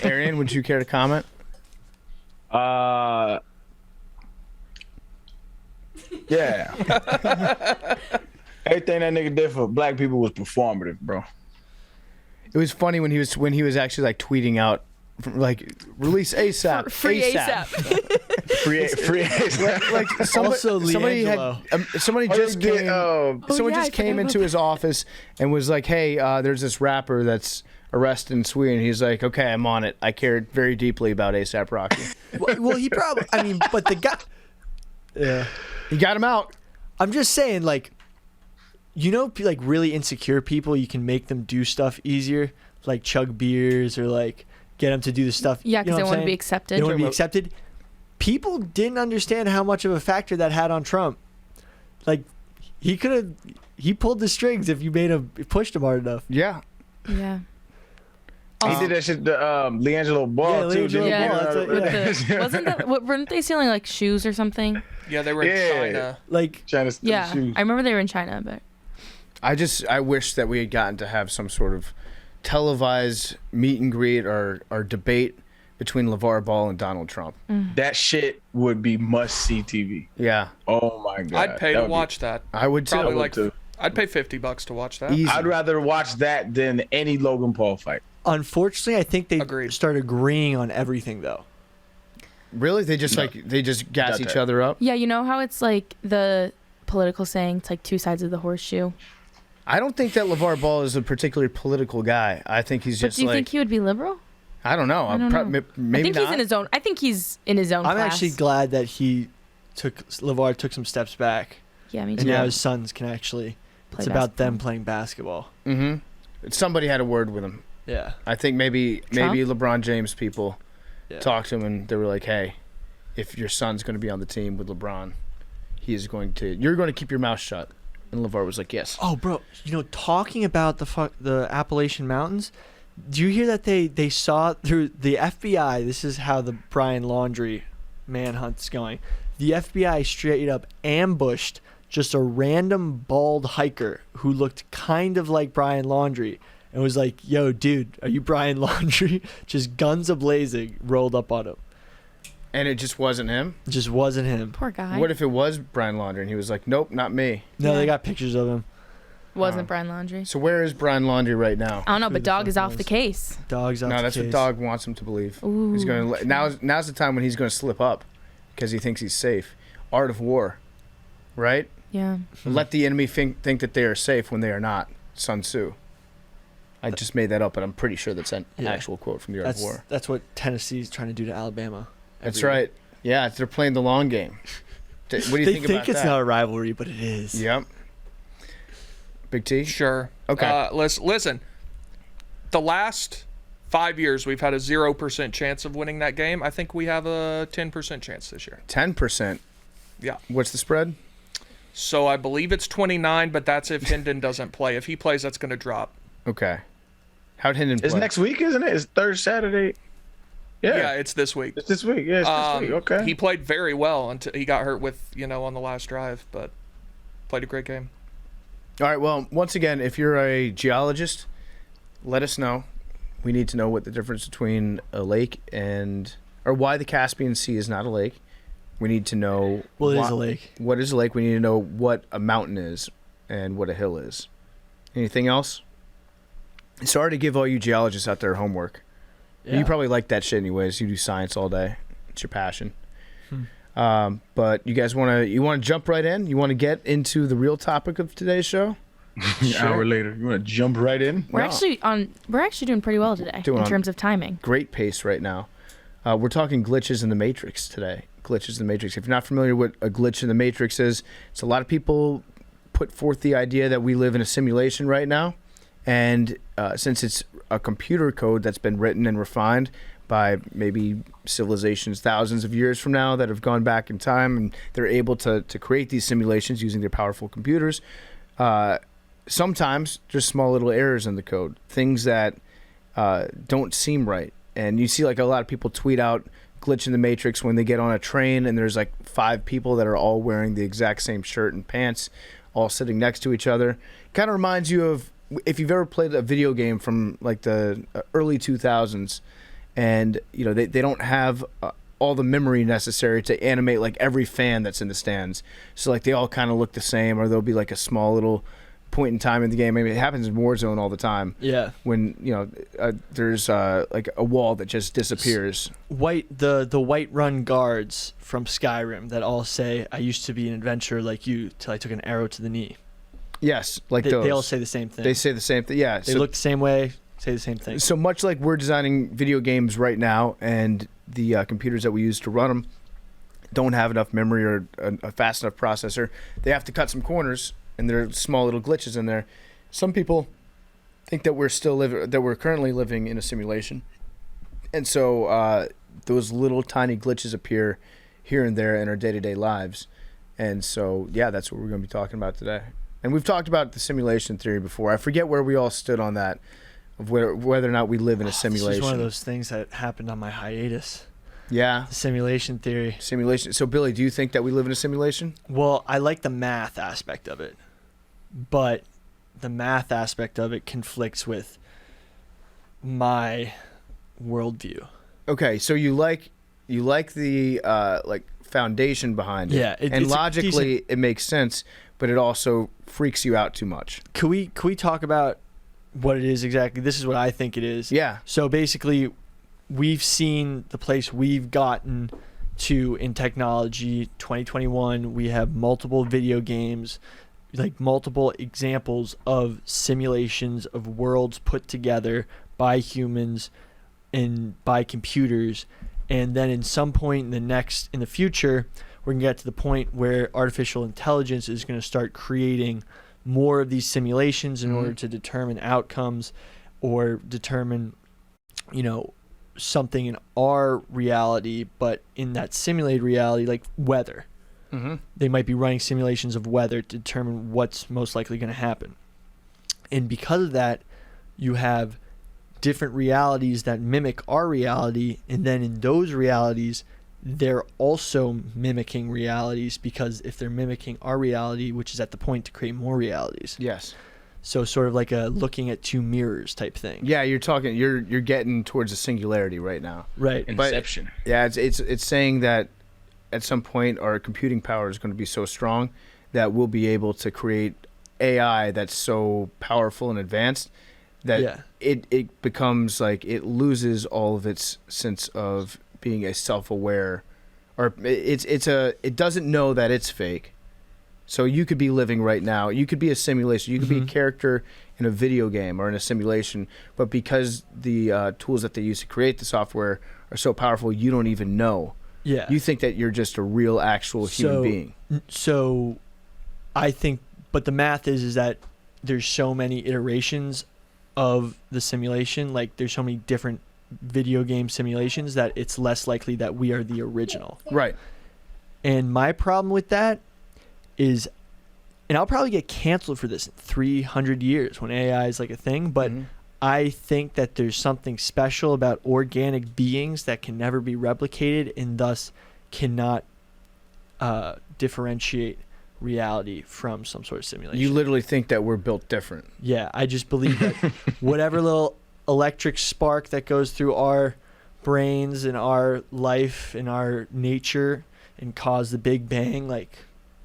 Arian, would you care to comment? Yeah. Everything that nigga did for black people was performative, bro. It was funny when he was actually like tweeting out, like, release ASAP, Free ASAP. Free Like somebody Leangelo. had somebody just came. Someone yeah, I just came forgot into his office and was like, "Hey, there's this rapper that's arrested in Sweden." He's like, "Okay, I'm on it. I cared very deeply about A$AP Rocky." Well, he probably. I mean, but the guy. Yeah. He got him out. I'm just saying, like, you know, like really insecure people, you can make them do stuff easier, like chug beers or like get them to do the stuff. Yeah, you because know they what want I'm to be saying? accepted. They want to be accepted. People didn't understand how much of a factor that had on Trump. Like, he pulled the strings if you pushed him hard enough. Yeah. Yeah. He did that shit to Leangelo Ball Yeah, too. Leangelo didn't he? Yeah, Ball, that's what- with the, wasn't that? Weren't they stealing like shoes or something? Yeah, they were in Yeah. China. Like, Trying to steal Yeah, shoes. I remember they were in China, but I wish that we had gotten to have some sort of televised meet and greet or debate between LeVar Ball and Donald Trump. That shit would be must see TV. Yeah, Oh my god. I'd pay That to would be- watch that. I would too. Probably would like too. I'd pay $50 to watch that. Easy. I'd rather watch that than any Logan Paul fight. Unfortunately, I think they Agreed. start agreeing on everything though. Really? They just gas Not each that. other up? Yeah, you know how it's like the political saying, it's like two sides of the horseshoe. I don't think that LeVar Ball is a particularly political guy. I think he's But just do you like, think he would be liberal? I don't know. I don't know. Maybe I think not. he's in his own. I think he's in his own I'm class. actually glad that LeVar took some steps back, Yeah, me and too. now his sons can actually. Play It's about them basketball. playing basketball. Mm-hmm. Somebody had a word with him. Yeah. I think maybe Trump? LeBron James people Yeah. talked to him and they were like, "Hey, if your son's going to be on the team with LeBron, you're going to keep your mouth shut." And LeVar was like, "Yes." Oh, bro, talking about the Appalachian Mountains, do you hear that they saw through the FBI? This is how the Brian Laundrie manhunt's going. The FBI straight up ambushed just a random bald hiker who looked kind of like Brian Laundrie and was like, "Yo, dude, are you Brian Laundrie?" Just guns a-blazing, rolled up on him. And it just wasn't him? It just wasn't him. Poor guy. What if it was Brian Laundrie and he was like, "Nope, not me." No, Yeah. they got pictures of him. Wasn't Brian Laundrie? So where is Brian Laundrie right now? I don't know, Who but the Dog fuck is off knows? the case. Dog's out No, the that's what case. Dog wants him to believe. Ooh. He's going to now's the time when he's going to slip up because he thinks he's safe. Art of war, right? Yeah. Let the enemy think that they are safe when they are not. Sun Tzu. I just made that up, but I'm pretty sure that's an Yeah. actual quote from the Art of War. That's what Tennessee's trying to do to Alabama. That's every year. right. Yeah, they're playing the long game. What do you They think think about it's that? not a rivalry, but it is. Yep. Big T? Sure. Okay. Listen. The last 5 years, we've had a 0% chance of winning that game. I think we have a 10% chance this year. 10%. Yeah. What's the spread? So I believe it's 29, but that's if Hendon doesn't play. If he plays, that's going to drop. Okay. How'd Hendon It's play? next week, isn't it? It's third Saturday. Yeah, Yeah, it's this week. it's this week. Yeah, it's this week. Okay. He played very well until he got hurt with, on the last drive, but played a great game. All right, well, once again, if you're a geologist, let us know. We need to know what the difference between a lake or why the Caspian Sea is not a lake. We need to know Well, it is a lake. What is a lake? We need to know what a mountain is and what a hill is. Anything else? Sorry to give all you geologists out there homework. Yeah. You probably like that shit anyways. You do science all day. It's your passion. But you guys want to jump right in? You want to get into the real topic of today's show? An hour later, you want to jump right in? We're No. actually doing pretty well today Doing in on- terms of timing. Great pace right now. We're talking glitches in the Matrix today. Glitches in the Matrix. If you're not familiar with what a glitch in the Matrix is, it's a lot of people put forth the idea that we live in a simulation right now. And since it's a computer code that's been written and refined by maybe civilizations thousands of years from now that have gone back in time and they're able to create these simulations using their powerful computers, sometimes there's small little errors in the code, things that don't seem right. And you see like a lot of people tweet out glitch in the Matrix when they get on a train and there's like 5 people that are all wearing the exact same shirt and pants, all sitting next to each other. Kind of reminds you of if you've ever played a video game from like the early 2000s and they don't have all the memory necessary to animate like every fan that's in the stands. So like they all kind of look the same, or there'll be like a small little point in time in the game. Maybe it happens in Warzone all the time. Yeah. When there's like a wall that just disappears. The White Run guards from Skyrim that all say, "I used to be an adventurer like you till I took an arrow to the knee." Yes, like They, those. they all say the same thing. They say the same thing. Yeah. They look the same way, say the same thing. So much like we're designing video games right now, and the computers that we use to run them don't have enough memory or a fast enough processor, they have to cut some corners, and there are small little glitches in there. Some people think that we're currently living in a simulation, and so those little tiny glitches appear here and there in our day-to-day lives. And so, yeah, that's what we're going to be talking about today. And we've talked about the simulation theory before. I forget where we all stood on that, of whether or not we live in a simulation. This is one of those things that happened on my hiatus. Yeah. The simulation theory. Simulation. So, Billy, do you think that we live in a simulation? Well, I like the math aspect of it, but the math aspect of it conflicts with my worldview. Okay, so you like the like foundation behind it. Yeah, and it's a logically it makes sense, but it also freaks you out too much. Can we talk about what it is exactly? This is what I think it is. Yeah. So basically, we've seen the place we've gotten to in technology. 2021, we have multiple video games, like multiple examples of simulations of worlds put together by humans and by computers. And then in some point in the future, we're going to get to the point where artificial intelligence is going to start creating more of these simulations in order to determine outcomes or determine, something in our reality, but in that simulated reality, like weather. They might be running simulations of weather to determine what's most likely going to happen. And because of that, you have different realities that mimic our reality, and then in those realities, they're also mimicking realities, because if they're mimicking our reality, which is at the point to create more realities. Yes. So sort of like a looking at two mirrors type thing. Yeah, you're getting towards a singularity right now. Right. Inception. But, yeah, it's saying that at some point our computing power is going to be so strong that we'll be able to create AI that's so powerful and advanced that it becomes like it loses all of its sense of being a self-aware, or it doesn't know that it's fake. So you could be living right now. You could be a simulation. You could be a character in a video game or in a simulation. But because the tools that they use to create the software are so powerful, you don't even know. Yeah. You think that you're just a real, actual human being. So I think, but the math is that there's so many iterations of the simulation. Like there's so many different video game simulations that it's less likely that we are the original. Right. And my problem with that is, and I'll probably get canceled for this in 300 years when AI is like a thing, but I think that there's something special about organic beings that can never be replicated and thus cannot differentiate reality from some sort of simulation. You literally think that we're built different. Yeah, I just believe that whatever little electric spark that goes through our brains and our life and our nature and cause the Big Bang, like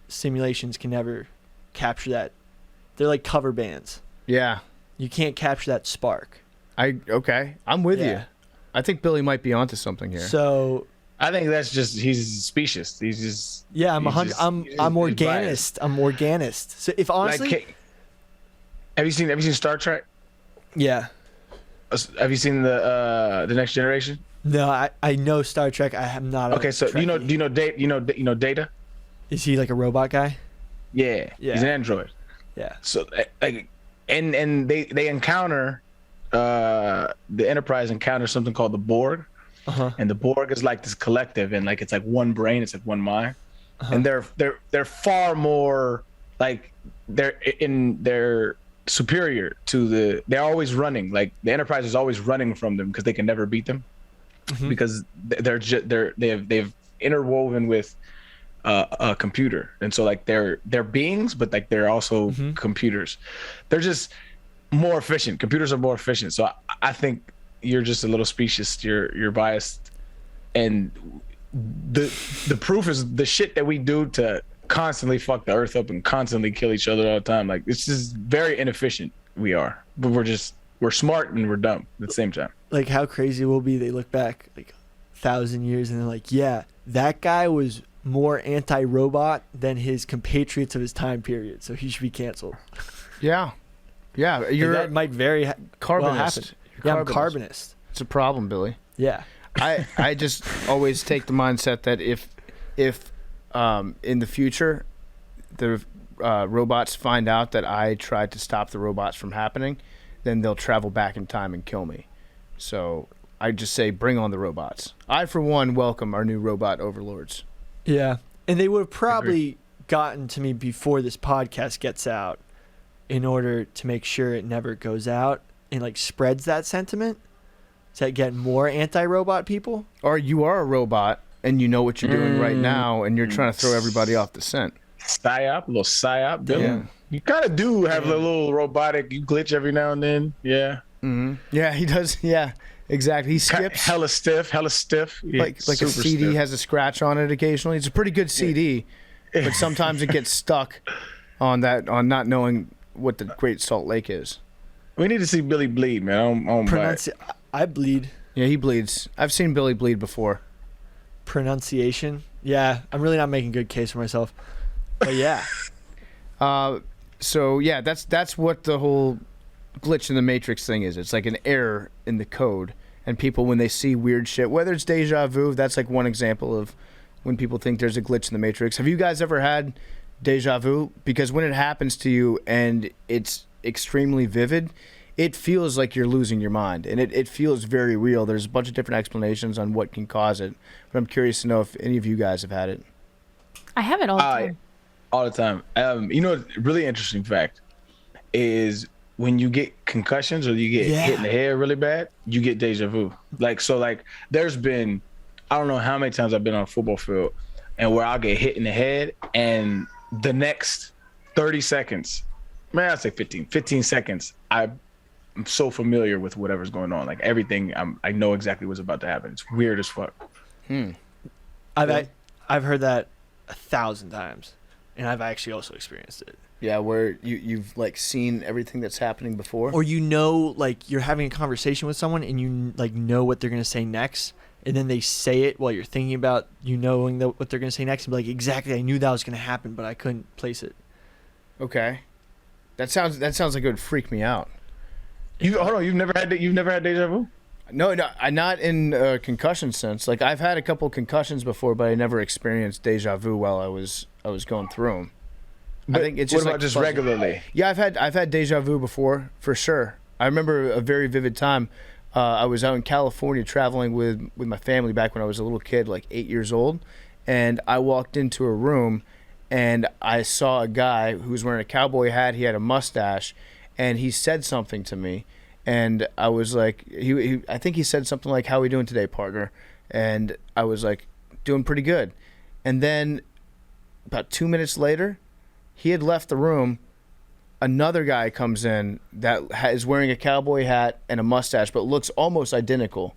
simulations can never capture that. They're like cover bands. Yeah. You can't capture that spark. Okay. I'm with you. I think Billy might be onto something here. So I think that's just he's specious. He's just I'm organist. I'm organist. So if honestly, like, have you seen Star Trek? Yeah. Have you seen the Next Generation? No, I know Star Trek. I am not. Okay, so do you know Data? Is he like a robot guy? Yeah. He's an android. Yeah. So like, and they encounter the Enterprise encounters something called the Borg, and the Borg is like this collective, and like it's like one brain, it's like one mind, and they're far more like they're superior to they're always running, like the Enterprise is always running from them because they can never beat them, because they've interwoven with a computer, and so like they're beings, but like they're also computers. They're just more efficient. Computers are more efficient. So I think you're just a little specious. You're biased, and the proof is the shit that we do to constantly fuck the earth up and constantly kill each other all the time. Like it's just very inefficient. We are, but we're smart and we're dumb at the same time. Like how crazy will be? They look back like 1,000 years and they're like, yeah, that guy was more anti-robot than his compatriots of his time period, so he should be canceled. Yeah. That might very carbonist. well happen. Yeah, I'm carbonist. It's a problem, Billy. Yeah. I just always take the mindset that if in the future the robots find out that I tried to stop the robots from happening, then they'll travel back in time and kill me. So I just say, bring on the robots. I, for one, welcome our new robot overlords. Yeah. And they would have probably gotten to me before this podcast gets out in order to make sure it never goes out and like spreads that sentiment to get more anti-robot people. Or you are a robot and you know what you're doing right now and you're trying to throw everybody off the scent. A little psyop, Billy. Yeah. You kind of do have a little robotic. You glitch every now and then. Yeah. Yeah, he does. Yeah, exactly. He skips. Hella stiff. Yeah, like a CD stiff. has a scratch on it occasionally. It's a pretty good CD, but sometimes it gets stuck. on not knowing what the Great Salt Lake is. We need to see Billy bleed, man. I don't buy it. I bleed. Yeah, he bleeds. I've seen Billy bleed before. Pronunciation. Yeah, I'm really not making a good case for myself. But yeah. So yeah, that's what the whole glitch in the Matrix thing is. It's like an error in the code, and people, when they see weird shit, whether it's deja vu, that's like one example of when people think there's a glitch in the Matrix. Have you guys ever had deja vu? Because when it happens to you and it's extremely vivid, it feels like you're losing your mind, and it feels very real. There's a bunch of different explanations on what can cause it, but I'm curious to know if any of you guys have had it. I have it all the time. All the time. You know, a really interesting fact is when you get concussions or you get hit in the head really bad, you get deja vu. Like there's been, I don't know how many times I've been on a football field and where I'll get hit in the head and the next 30 seconds, man, I'd say 15 seconds, I'm so familiar with whatever's going on. Like everything, I know exactly what's about to happen. It's weird as fuck. I've heard that 1,000 times, and I've actually also experienced it. Yeah, where you've like seen everything that's happening before, or you know, like you're having a conversation with someone and you like know what they're gonna say next, and then they say it while you're thinking about knowing what they're gonna say next, and be like, exactly, I knew that was gonna happen, but I couldn't place it. Okay, that sounds like it would freak me out. Hold on, you've never had deja vu? No, not in a concussion sense. Like I've had a couple concussions before, but I never experienced deja vu while I was going through them. But I think it's what just about like just fuzzy. regularly? Yeah, I've had deja vu before for sure. I remember a very vivid time. I was out in California traveling with my family back when I was a little kid, like 8 years old, and I walked into a room and I saw a guy who was wearing a cowboy hat. He had a mustache, and he said something to me, and I was like, I think he said something like, "How we doing today, partner?" And I was like, "Doing pretty good." And then about 2 minutes later, he had left the room. Another guy comes in that is wearing a cowboy hat and a mustache, but looks almost identical,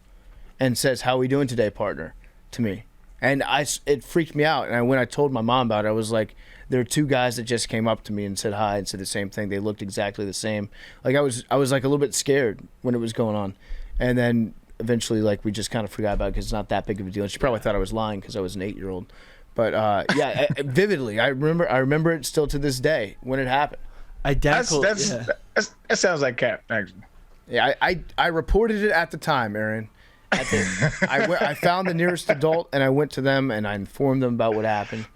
and says, "How we doing today, partner?" to me. And it freaked me out. And when I told my mom about it, I was like, there are two guys that just came up to me and said hi and said the same thing. They looked exactly the same. Like I was like a little bit scared when it was going on. And then eventually, like, we just kind of forgot about it because it's not that big of a deal. And she probably thought I was lying because I was an 8-year-old. But yeah, vividly, I remember it still to this day when it happened. Identical. That sounds like cap, actually. Yeah, I reported it at the time, Arian. I found the nearest adult and I went to them and I informed them about what happened.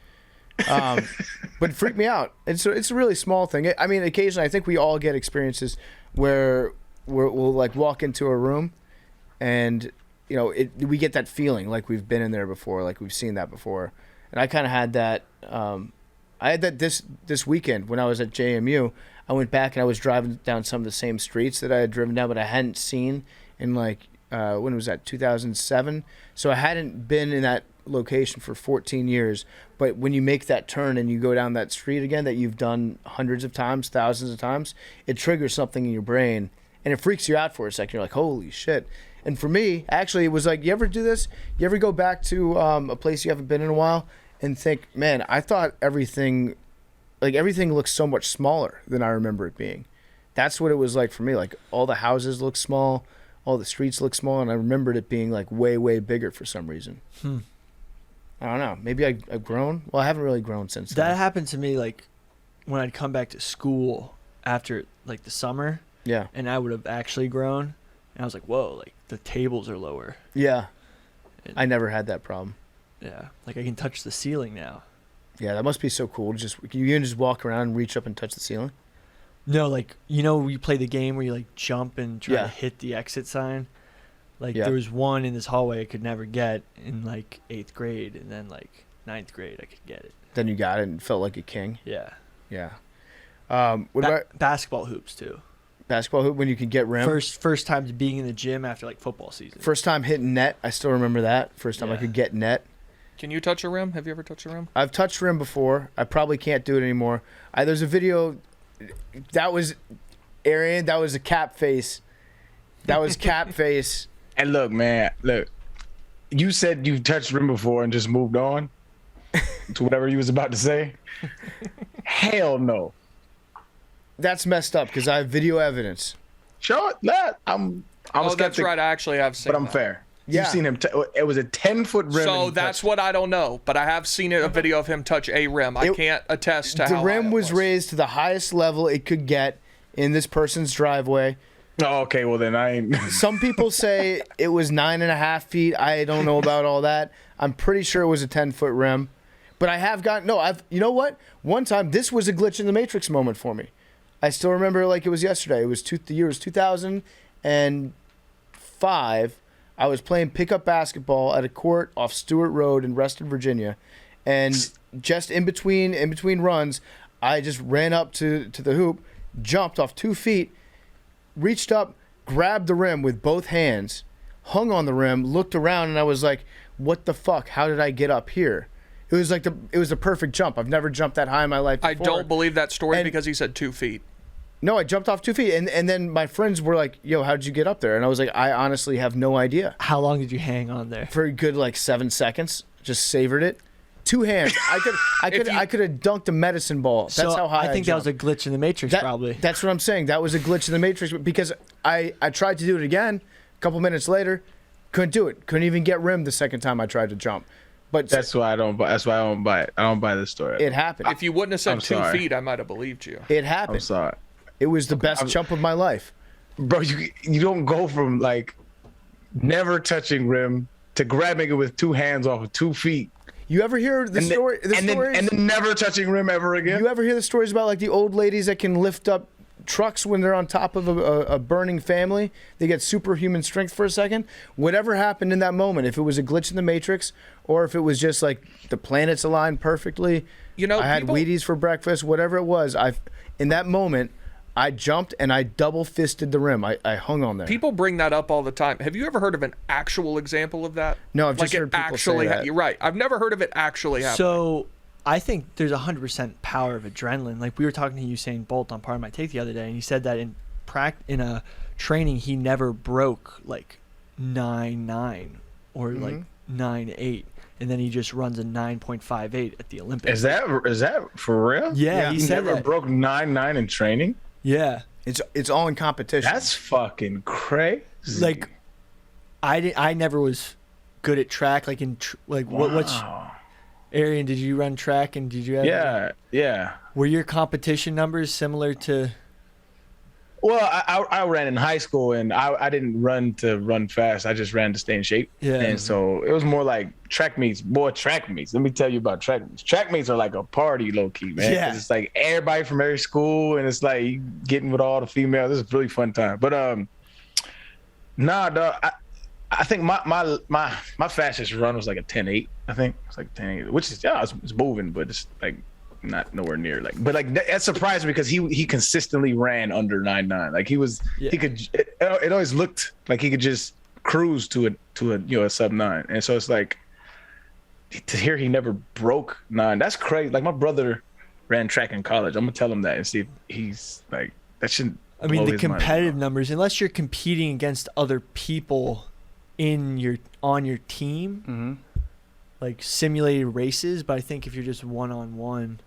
But it freaked me out. It's a really small thing. I mean, occasionally I think we all get experiences where we'll like walk into a room and you know we get that feeling like we've been in there before, like we've seen that before. And I kind of had that. I had that this weekend when I was at JMU. I went back and I was driving down some of the same streets that I had driven down, but I hadn't seen in like when was that, 2007? So I hadn't been in that location for 14 years. But when you make that turn and you go down that street again that you've done hundreds of times, thousands of times, it triggers something in your brain and it freaks you out for a second. You're like, holy shit. And for me, actually, it was like, you ever do this? You ever go back to a place you haven't been in a while and think, man, I thought everything looks so much smaller than I remember it being. That's what it was like for me. Like all the houses look small, all the streets look small, and I remembered it being like way, way bigger for some reason. I don't know. Maybe I've grown. Well, I haven't really grown since then. That happened to me like when I'd come back to school after like the summer. Yeah. And I would have actually grown. And I was like, whoa, like the tables are lower. Yeah. I never had that problem. Yeah. Like I can touch the ceiling now. Yeah, that must be so cool. You can just walk around and reach up and touch the ceiling? No, like, you know, you play the game where you like jump and try to hit the exit sign. Like there was one in this hallway I could never get in like 8th grade, and then like 9th grade I could get it. Then you got it and felt like a king. Yeah. Yeah. What about basketball hoops too? Basketball hoop when you could get rim. First time being in the gym after like football season. First time hitting net. I still remember that. First time I could get net. Can you touch a rim? Have you ever touched a rim? I've touched rim before. I probably can't do it anymore. There's a video. That was Arian. That was a cap face. That was cap face. And look, man, you said you touched rim before and just moved on. to whatever you was about to say. Hell no. That's messed up because I have video evidence. Show it. That I'm a that's skeptic, right. I actually have seen but I'm that. fair. Yeah. You've seen him. It was a 10-foot rim. So and that's touched what I don't know, but I have seen a video of him touch a rim. I can't attest to The how rim high it was raised to the highest level it could get in this person's driveway. Oh, okay. Well, then I ain't. Some people say it was 9.5 feet. I don't know about all that. I'm pretty sure it was a 10-foot rim. But I have gotten, you know what? One time, this was a glitch in the Matrix moment for me. I still remember it like it was yesterday. It was the year was 2005. I was playing pickup basketball at a court off Stewart Road in Reston, Virginia. And just in between runs, I just ran up to the hoop, jumped off 2 feet, reached up, grabbed the rim with both hands, hung on the rim, looked around, and I was like, what the fuck? How did I get up here? It was like it was a perfect jump. I've never jumped that high in my life before. I don't believe that story And- because he said 2 feet. No, I jumped off 2 feet, and then my friends were like, yo, how'd you get up there? And I was like, I honestly have no idea. How long did you hang on there? For a good 7 seconds, just savored it. 2 hands. I could have dunked a medicine ball. That's So how high I think that was a jumped. glitch in the Matrix, probably. That's what I'm saying. That was a glitch in the Matrix because I tried to do it again a couple minutes later, couldn't do it. Couldn't even get rimmed the second time I tried to jump. But That's why I don't buy it. I don't buy this story. it happened. If you wouldn't have said I'm 2 sorry. feet, I might have believed you. It I'm happened. sorry, It was the best jump of my life. bro. You don't go from never touching rim to grabbing it with 2 hands off of 2 feet. You ever hear the story? and then never touching rim ever again. You ever hear the stories about the old ladies that can lift up trucks when they're on top of a burning family? They get superhuman strength for a second. Whatever happened in that moment, if it was a glitch in the Matrix or if it was just the planets aligned perfectly, I had Wheaties for breakfast, whatever it was, in that moment, I jumped and I double fisted the rim. I hung on there. People bring that up all the time. Have you ever heard of an actual example of that? No, I've just heard people say that. You're right. I've never heard of it actually happening. So I think there's 100% power of adrenaline. We were talking to Usain Bolt on Part of My Take the other day, and he said that in a training he never broke 9.9 or 9.8, and then he just runs a 9.58 at the Olympics. Is that for real? Yeah, he He said never that. broke 9.9 in training. Yeah, It's all in competition. That's fucking crazy. I never was good at track. What's Arian? Did you run track and did you have? Yeah. Were your competition numbers similar to? Well, I ran in high school, and I didn't run to run fast. I just ran to stay in shape. Yeah. And so it was more like track meets. Boy, track meets. Let me tell you about track meets. Track meets are like a party, low key, man. Yeah. 'Cause it's everybody from every school, and it's you getting with all the females. This is a really fun time. But nah, dog. I think my fastest run was a 10.8. I think it's 10.8, which is it's moving, but it's not nowhere near but that surprised me because he consistently ran under 9.9. He could. It always looked like he could just cruise to a sub 9, and so it's to hear he never broke 9. That's crazy. My brother ran track in college. I'm gonna tell him that and see if he's that shouldn't. I mean, blow the his mind. competitive numbers, unless you're competing against other people on your team, simulated races. But I think if you're just one-on-one,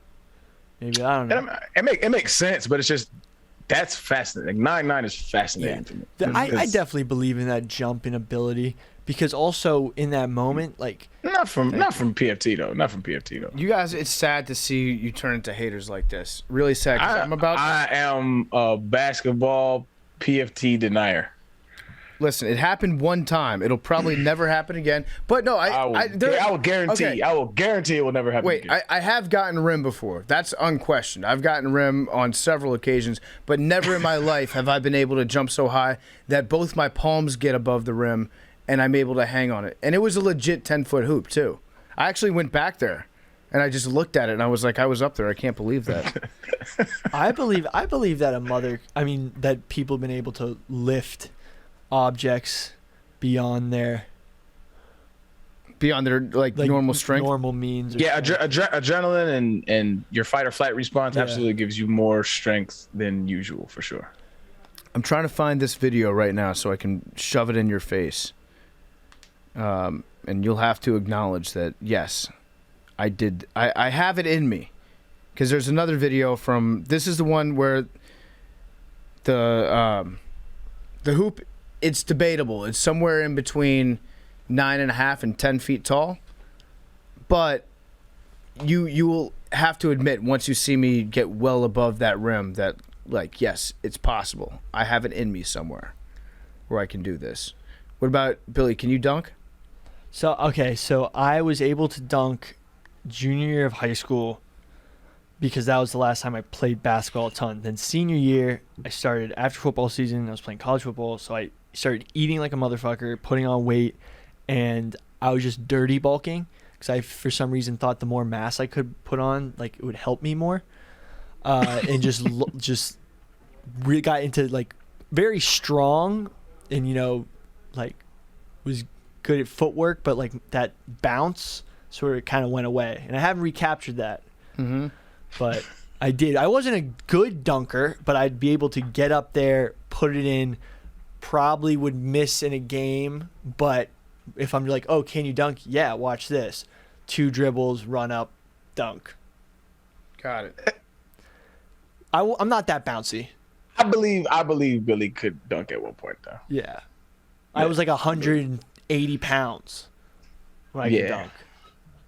maybe I don't know. And it makes sense, but it's just that's fascinating. 9.9 is fascinating to me. I definitely believe in that jumping ability because also in that moment, not from PFT though. Not from PFT though. You guys, it's sad to see you turn into haters like this. Really sad. 'Cause I am a basketball PFT denier. Listen, it happened one time. It'll probably never happen again. But no, I will guarantee. Okay. I will guarantee it will never happen Wait, again. I have gotten rim before. That's unquestioned. I've gotten rim on several occasions, but never in my life have I been able to jump so high that both my palms get above the rim and I'm able to hang on it. And it was a legit 10-foot hoop too. I actually went back there and I just looked at it and I was like, I was up there. I can't believe that. I believe that that people have been able to lift objects beyond their normal strength. normal means. Yeah, adrenaline and your fight or flight response absolutely gives you more strength than usual for sure. I'm trying to find this video right now so I can shove it in your face. And you'll have to acknowledge that, yes, I have it in me. Because there's another video from, this is the one where the hoop, it's debatable. It's somewhere in between 9.5 and 10 feet tall. But you will have to admit, once you see me get well above that rim, that, like, yes, it's possible. I have it in me somewhere where I can do this. What about, Billy, can you dunk? So I was able to dunk junior year of high school because that was the last time I played basketball a ton. Then senior year, I started after football season. I was playing college football, so I started eating like a motherfucker, putting on weight, and I was just dirty bulking because I, for some reason, thought the more mass I could put on, like, it would help me more. And just really got into, like, very strong and, you know, like, was good at footwork, but, like, that bounce sort of kind of went away. And I haven't recaptured that. Mm-hmm. But I did. I wasn't a good dunker, but I'd be able to get up there, put it in, probably would miss in a game. But if I'm like, oh, can you dunk? Yeah, watch this. 2 dribbles, run up, dunk. Got it. I'm not that bouncy. I believe Billy could dunk at one point, though. Yeah. I was like 180 pounds when I could dunk.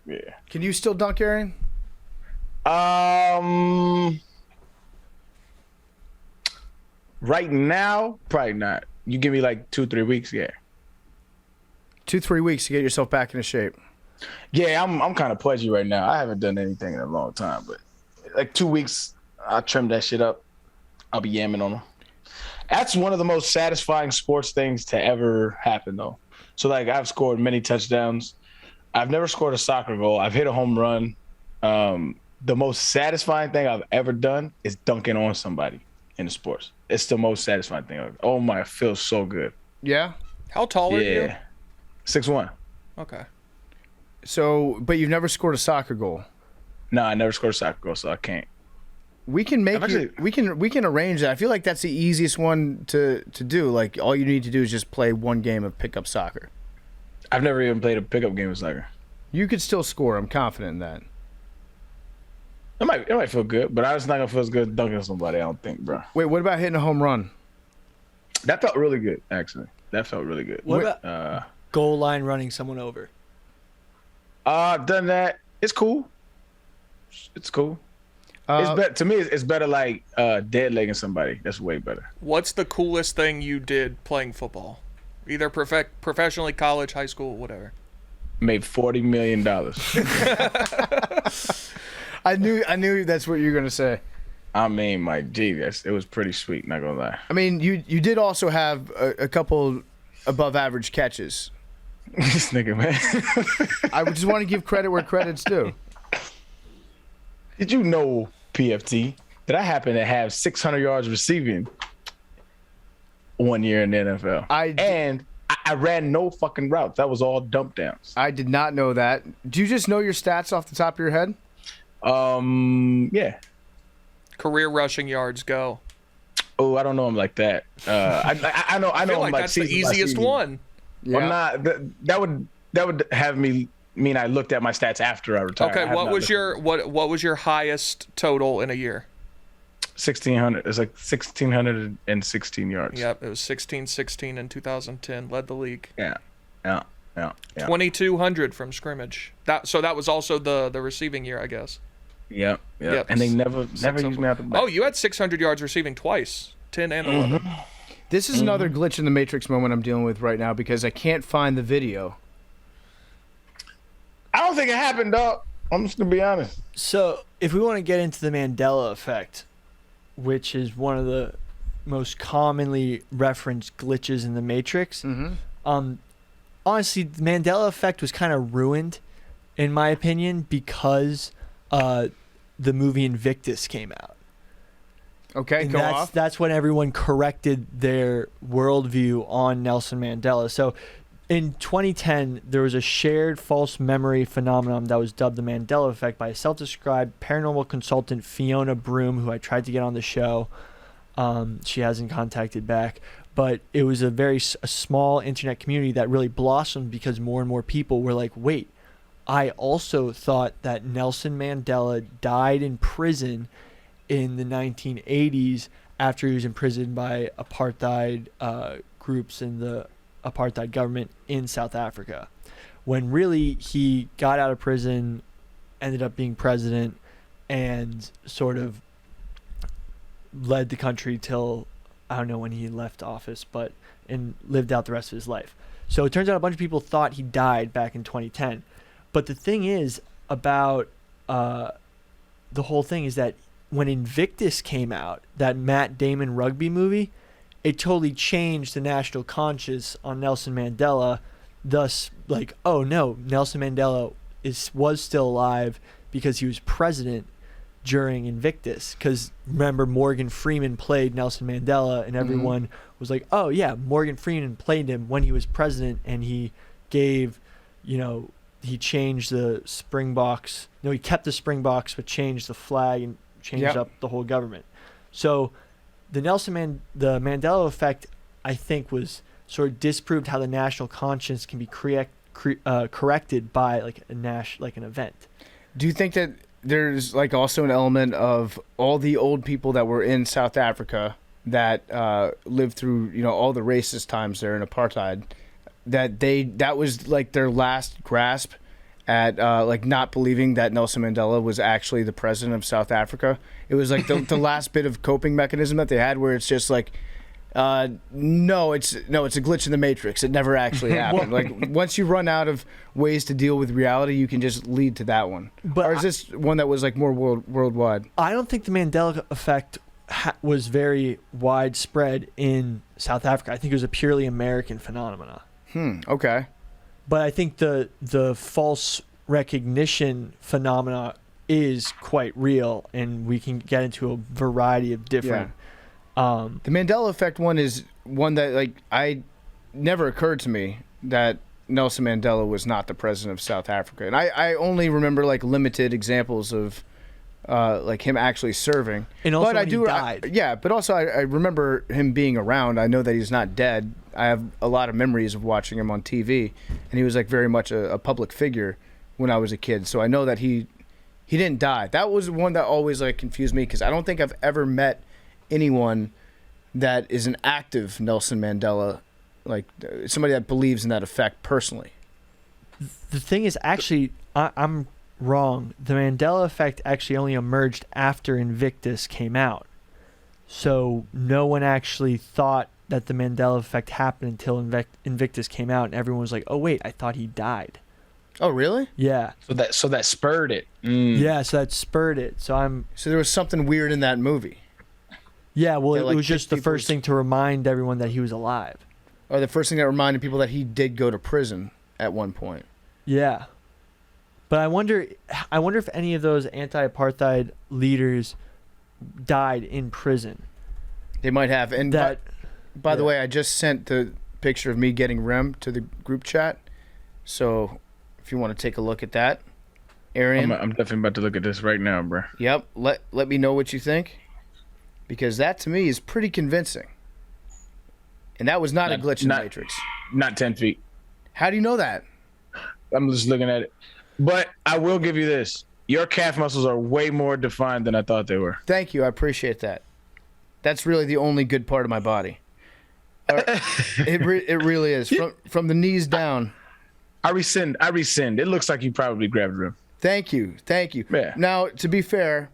Yeah. Can you still dunk, Arian? Right now, probably not. You give me like 2-3 weeks, yeah. 2-3 weeks to get yourself back into shape. Yeah, I'm kind of pudgy right now. I haven't done anything in a long time, but like 2 weeks, I'll trim that shit up. I'll be yamming on them. That's one of the most satisfying sports things to ever happen, though. So, like, I've scored many touchdowns. I've never scored a soccer goal. I've hit a home run. The most satisfying thing I've ever done is dunking on somebody in the sports. It's the most satisfying thing ever. Oh my, it feels so good. Yeah? How tall are you? 6'1". Okay. So, but you've never scored a soccer goal. No, I never scored a soccer goal, so I can't. We can make we can arrange that. I feel like that's the easiest one to do. Like, all you need to do is just play one game of pickup soccer. I've never even played a pickup game of soccer. You could still score. I'm confident in that. It might feel good, but I was not gonna feel as good dunking on somebody, I don't think, bro. Wait, what about hitting a home run? That felt really good, actually. That felt really good. What about goal line running someone over? I've done that. It's cool. It's cool. To me, it's better like dead legging somebody. That's way better. What's the coolest thing you did playing football? Either professionally, college, high school, whatever. Made $40 million. I knew that's what you were gonna say. I mean, my G, it was pretty sweet. Not gonna lie. I mean, you did also have a couple above average catches. This nigga, man. I just want to give credit where credit's due. Did you know, PFT, that I happen to have 600 yards receiving one year in the NFL? I ran no fucking routes. That was all dump downs. I did not know that. Do you just know your stats off the top of your head? Yeah. Career rushing yards, go. Oh, I don't know him like that. I know. I feel like that's the easiest one. Yeah. I'm not. That would have me mean I looked at my stats after I retired. Okay, what was your highest total in a year? 1,600. It's like 1,616 yards. Yep, it was 16-16 in 2010. Led the league. Yeah. 2,200 from scrimmage. That was also the receiving year, I guess. Yep. And they never used me out the back. Oh, you had 600 yards receiving twice, 10 and 11. Mm-hmm. This is another glitch in the Matrix moment I'm dealing with right now because I can't find the video. I don't think it happened, dog. I'm just gonna be honest. So, if we want to get into the Mandela effect, which is one of the most commonly referenced glitches in the Matrix, honestly, the Mandela effect was kind of ruined, in my opinion, because the movie Invictus came out. Okay, and go off. That's when everyone corrected their worldview on Nelson Mandela. So in 2010, there was a shared false memory phenomenon that was dubbed the Mandela effect by a self-described paranormal consultant, Fiona Broom, who I tried to get on the show. She hasn't contacted back. But it was a small internet community that really blossomed because more and more people were like, wait, I also thought that Nelson Mandela died in prison in the 1980s after he was imprisoned by apartheid groups in the apartheid government in South Africa, when really he got out of prison, ended up being president, and sort of led the country till, I don't know when he left office, and lived out the rest of his life. So it turns out a bunch of people thought he died back in 2010. But the thing is about the whole thing is that when Invictus came out, that Matt Damon rugby movie, it totally changed the national conscience on Nelson Mandela. Thus, like, oh no, Nelson Mandela was still alive because he was president during Invictus. Because remember, Morgan Freeman played Nelson Mandela, and everyone was like, oh yeah, Morgan Freeman played him when he was president, and he gave, he changed the Springboks. No, he kept the Springboks, but changed the flag and changed up the whole government. So the Mandela effect, I think, was sort of disproved how the national conscience can be corrected by like an event. Do you think that there's like also an element of all the old people that were in South Africa that lived through all the racist times there in apartheid, that was like their last grasp at like not believing that Nelson Mandela was actually the president of South Africa? It was like the last bit of coping mechanism that they had, where it's just like, no, it's a glitch in the Matrix. It never actually happened. Like once you run out of ways to deal with reality, you can just lead to that one. Or is this one that was like more worldwide? I don't think the Mandela effect was very widespread in South Africa. I think it was a purely American phenomenon. Okay. But I think the false recognition phenomena is quite real, and we can get into a variety of different. The Mandela effect one is one that like I never occurred to me that Nelson Mandela was not the president of South Africa, and I only remember like limited examples of like him actually serving. And also but when he died. But also I remember him being around. I know that he's not dead. I have a lot of memories of watching him on TV, and he was like very much a public figure when I was a kid. So I know that he didn't die. That was one that always like confused me, because I don't think I've ever met anyone that is an active Nelson Mandela, like somebody that believes in that effect personally. The thing is, actually, I'm wrong. The Mandela effect actually only emerged after Invictus came out. So no one actually thought that the Mandela effect happened until Invictus came out, and everyone was like, oh wait, I thought he died. Oh really? Yeah. So that spurred it. Yeah, so that spurred it. So there was something weird in that movie. Yeah, well, like, it was just the first thing to remind everyone that he was alive. Or the first thing that reminded people that he did go to prison at one point. Yeah. But I wonder if any of those anti-apartheid leaders died in prison. They might have. And by the way, I just sent the picture of me getting rimmed to the group chat. So if you want to take a look at that, Arian. I'm definitely about to look at this right now, bro. Yep. Let me know what you think, because that to me is pretty convincing. And that was not a glitch in the Matrix. Not 10 feet. How do you know that? I'm just looking at it. But I will give you this. Your calf muscles are way more defined than I thought they were. Thank you. I appreciate that. That's really the only good part of my body. It really is. From the knees down. I rescind. It looks like you probably grabbed the rim. Thank you. Yeah. Now, to be fair,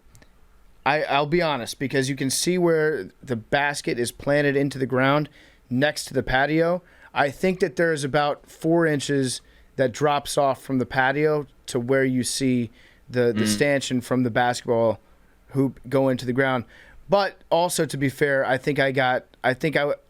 I'll be honest, because you can see where the basket is planted into the ground next to the patio. I think that there's about 4 inches that drops off from the patio to where you see the stanchion from the basketball hoop go into the ground. But also, to be fair, I think I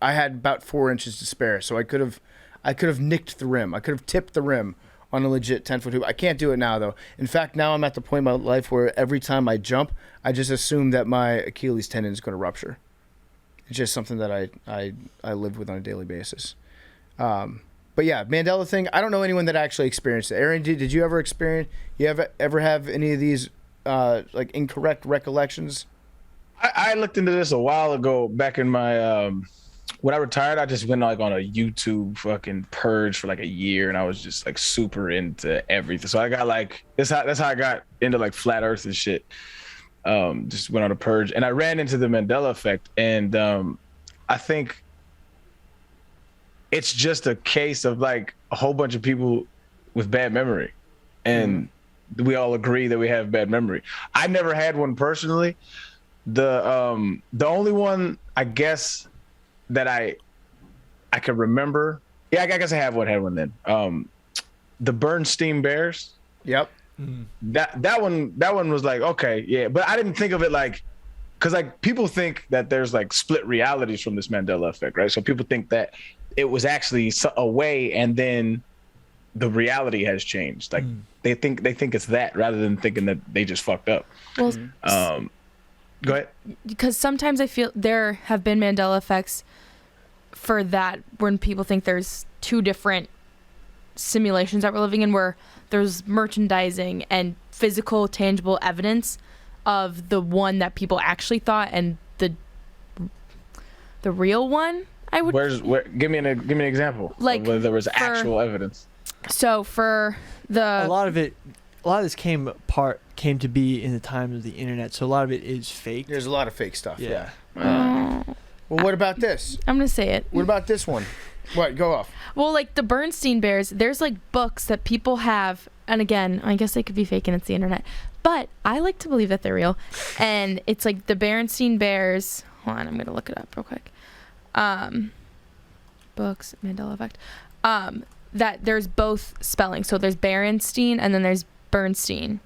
had about 4 inches to spare, so I could have nicked the rim. I could have tipped the rim on a legit 10-foot hoop. I can't do it now, though. In fact, now I'm at the point in my life where every time I jump, I just assume that my Achilles tendon is going to rupture. It's just something that I live with on a daily basis. But yeah, Mandela thing, I don't know anyone that actually experienced it. Arian, did you ever experience, ever have any of these like incorrect recollections? I looked into this a while ago, back in my when I retired, I just went like on a YouTube fucking purge for like a year, and I was just like super into everything. So I got like that's how I got into like flat Earth and shit. Just went on a purge, and I ran into the Mandela effect, and I think it's just a case of like a whole bunch of people with bad memory, and we all agree that we have bad memory. I never had one personally. The only one I guess that I could remember, I guess I had one then. The Bernstein Bears. Yep. That one was like, okay, yeah, but I didn't think of it like, because like people think that there's like split realities from this Mandela effect, right? So people think that it was actually a way, and then the reality has changed. Like they think it's that, rather than thinking that they just fucked up. Well, go ahead. Because sometimes I feel there have been Mandela effects for that, when people think there's two different simulations that we're living in, where there's merchandising and physical, tangible evidence of the one that people actually thought, and the real one. I would. Give me an example. Like, where there was actual evidence. So for a lot of this came to be in the time of the internet. So a lot of it is fake. There's a lot of fake stuff. Yeah. Well, what about this? I'm gonna say it. What about this one? What? Go off. Well, like the Bernstein Bears, there's like books that people have, and again, I guess they could be fake and it's the internet, but I like to believe that they're real. And it's like the Bernstein Bears. Hold on, I'm gonna look it up real quick. Books, Mandela effect. That there's both spelling. So there's Berenstein and then there's Bernstein.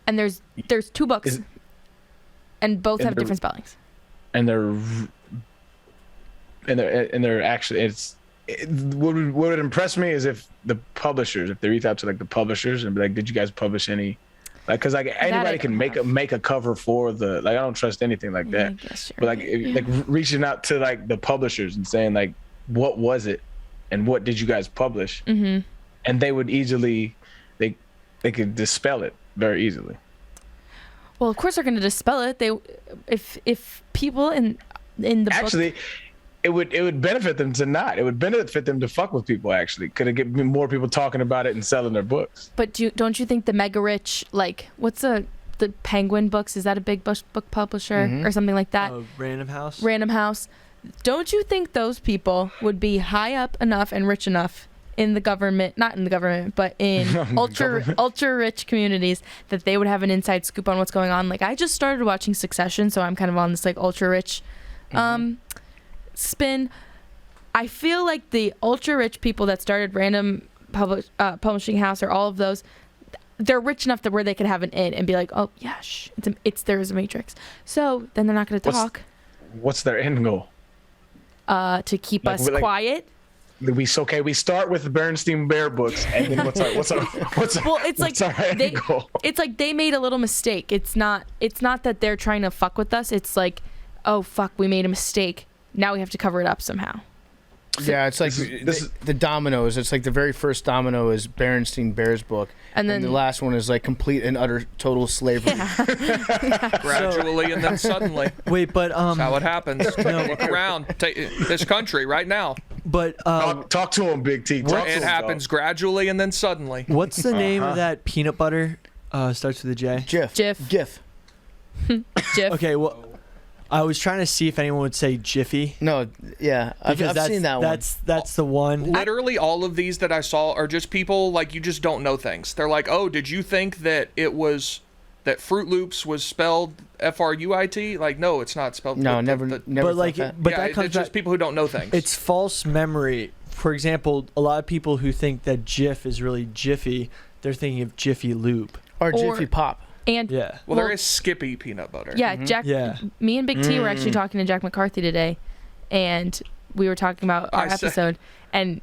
And there's two books, and both have different spellings. And they're actually what would impress me is if the publishers, if they reach out to like the publishers and be like, did you guys publish any, like, because like anybody can make a cover for the, like, I don't trust anything like that, but like like reaching out to like the publishers and saying like, what was it and what did you guys publish, and they would easily they could dispel it very easily. Well, of course they're going to dispel it. If people in the actually book, it would benefit them to not. It would benefit them to fuck with people. Actually, could it get more people talking about it and selling their books? But don't you think the mega rich, like what's the Penguin Books? Is that a big book publisher or something like that? Random House. Random House. Don't you think those people would be high up enough and rich enough in the government, not in the government, but in ultra rich communities, that they would have an inside scoop on what's going on? Like, I just started watching Succession, so I'm kind of on this like ultra rich spin. I feel like the ultra rich people that started Random Publishing House, or all of those, they're rich enough that where they could have an in and be like, oh yeah, there's a matrix. So then they're not going to talk. What's their end goal? To keep us quiet. We start with the Bernstein Bear books, and then what's our well, it's like it's like they made a little mistake. It's not that they're trying to fuck with us. It's like, oh fuck, we made a mistake. Now we have to cover it up somehow. Yeah, it's like the dominoes. It's like the very first domino is Bernstein Bear's book, and then the last one is like complete and utter total slavery. Gradually and then suddenly. Wait, but that's how it happens. Look around this country right now. But talk to him, Big T. It happens gradually and then suddenly. What's the name of that peanut butter? Starts with a J. Jif. Okay, well, I was trying to see if anyone would say Jiffy. No, yeah, I've seen that one. That's the one. Literally, all of these that I saw are just people like, you just don't know things. They're like, oh, did you think that that Fruit Loops was spelled Fruit? Like, no, it's not spelled. No, never. But like, that. But that comes it's just people who don't know things. It's false memory. For example, a lot of people who think that Jif is really Jiffy, they're thinking of Jiffy Lube or Jiffy Pop. And well, there is Skippy peanut butter. Yeah, Jack. Yeah. Me and Big T were actually talking to Jack McCarthy today, and we were talking about our episode. And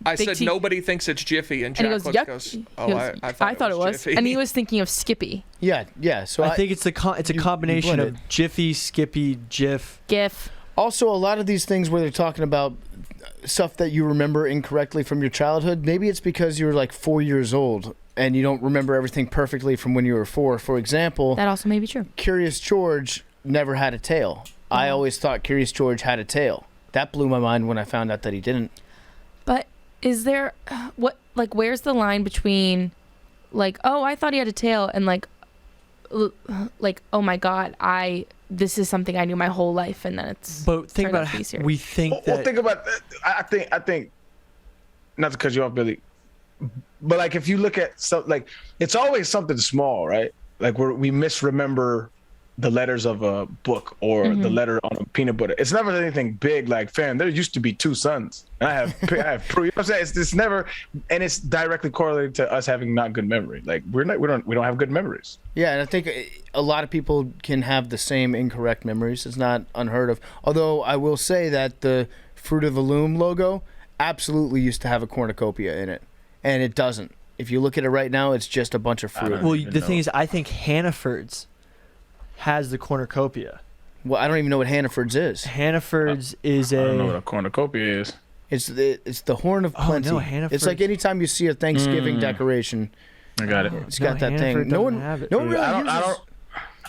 I said nobody thinks it's Jiffy, and Jack goes, "Yep." Goes, "Oh, I thought it was Jiffy." And he was thinking of Skippy. Yeah. So I think it's a combination of Jiffy, Skippy, Jif, GIF. Also, a lot of these things where they're talking about stuff that you remember incorrectly from your childhood, maybe it's because you were like 4 years old and you don't remember everything perfectly from when you were 4. For example, that also may be true. Curious George never had a tail. I always thought Curious George had a tail. That blew my mind when I found out that he didn't. But is there where's the line between like, oh, I thought he had a tail, and like oh my God, this is something I knew my whole life, and then it's. But think about how we think that. Well, think about. I think. Not to cut you off, Billy, but like if you look at it's always something small, right? Like we misremember the letters of a book or the letter on a peanut butter. It's never anything big. Like, fam, there used to be 2 suns. I have proof. You know what I'm saying? It's never, and it's directly correlated to us having not good memory. Like we don't have good memories. Yeah, and I think a lot of people can have the same incorrect memories. It's not unheard of. Although I will say that the Fruit of the Loom logo absolutely used to have a cornucopia in it, and it doesn't. If you look at it right now, it's just a bunch of fruit. Well, the thing is, I think Hannaford's has the cornucopia. Well, I don't even know what Hannaford's is. Hannaford's is I don't know what a cornucopia is. It's the Horn of Plenty. No, Hannaford's. It's like anytime you see a Thanksgiving decoration. I got it. It's got that thing. No one really uses.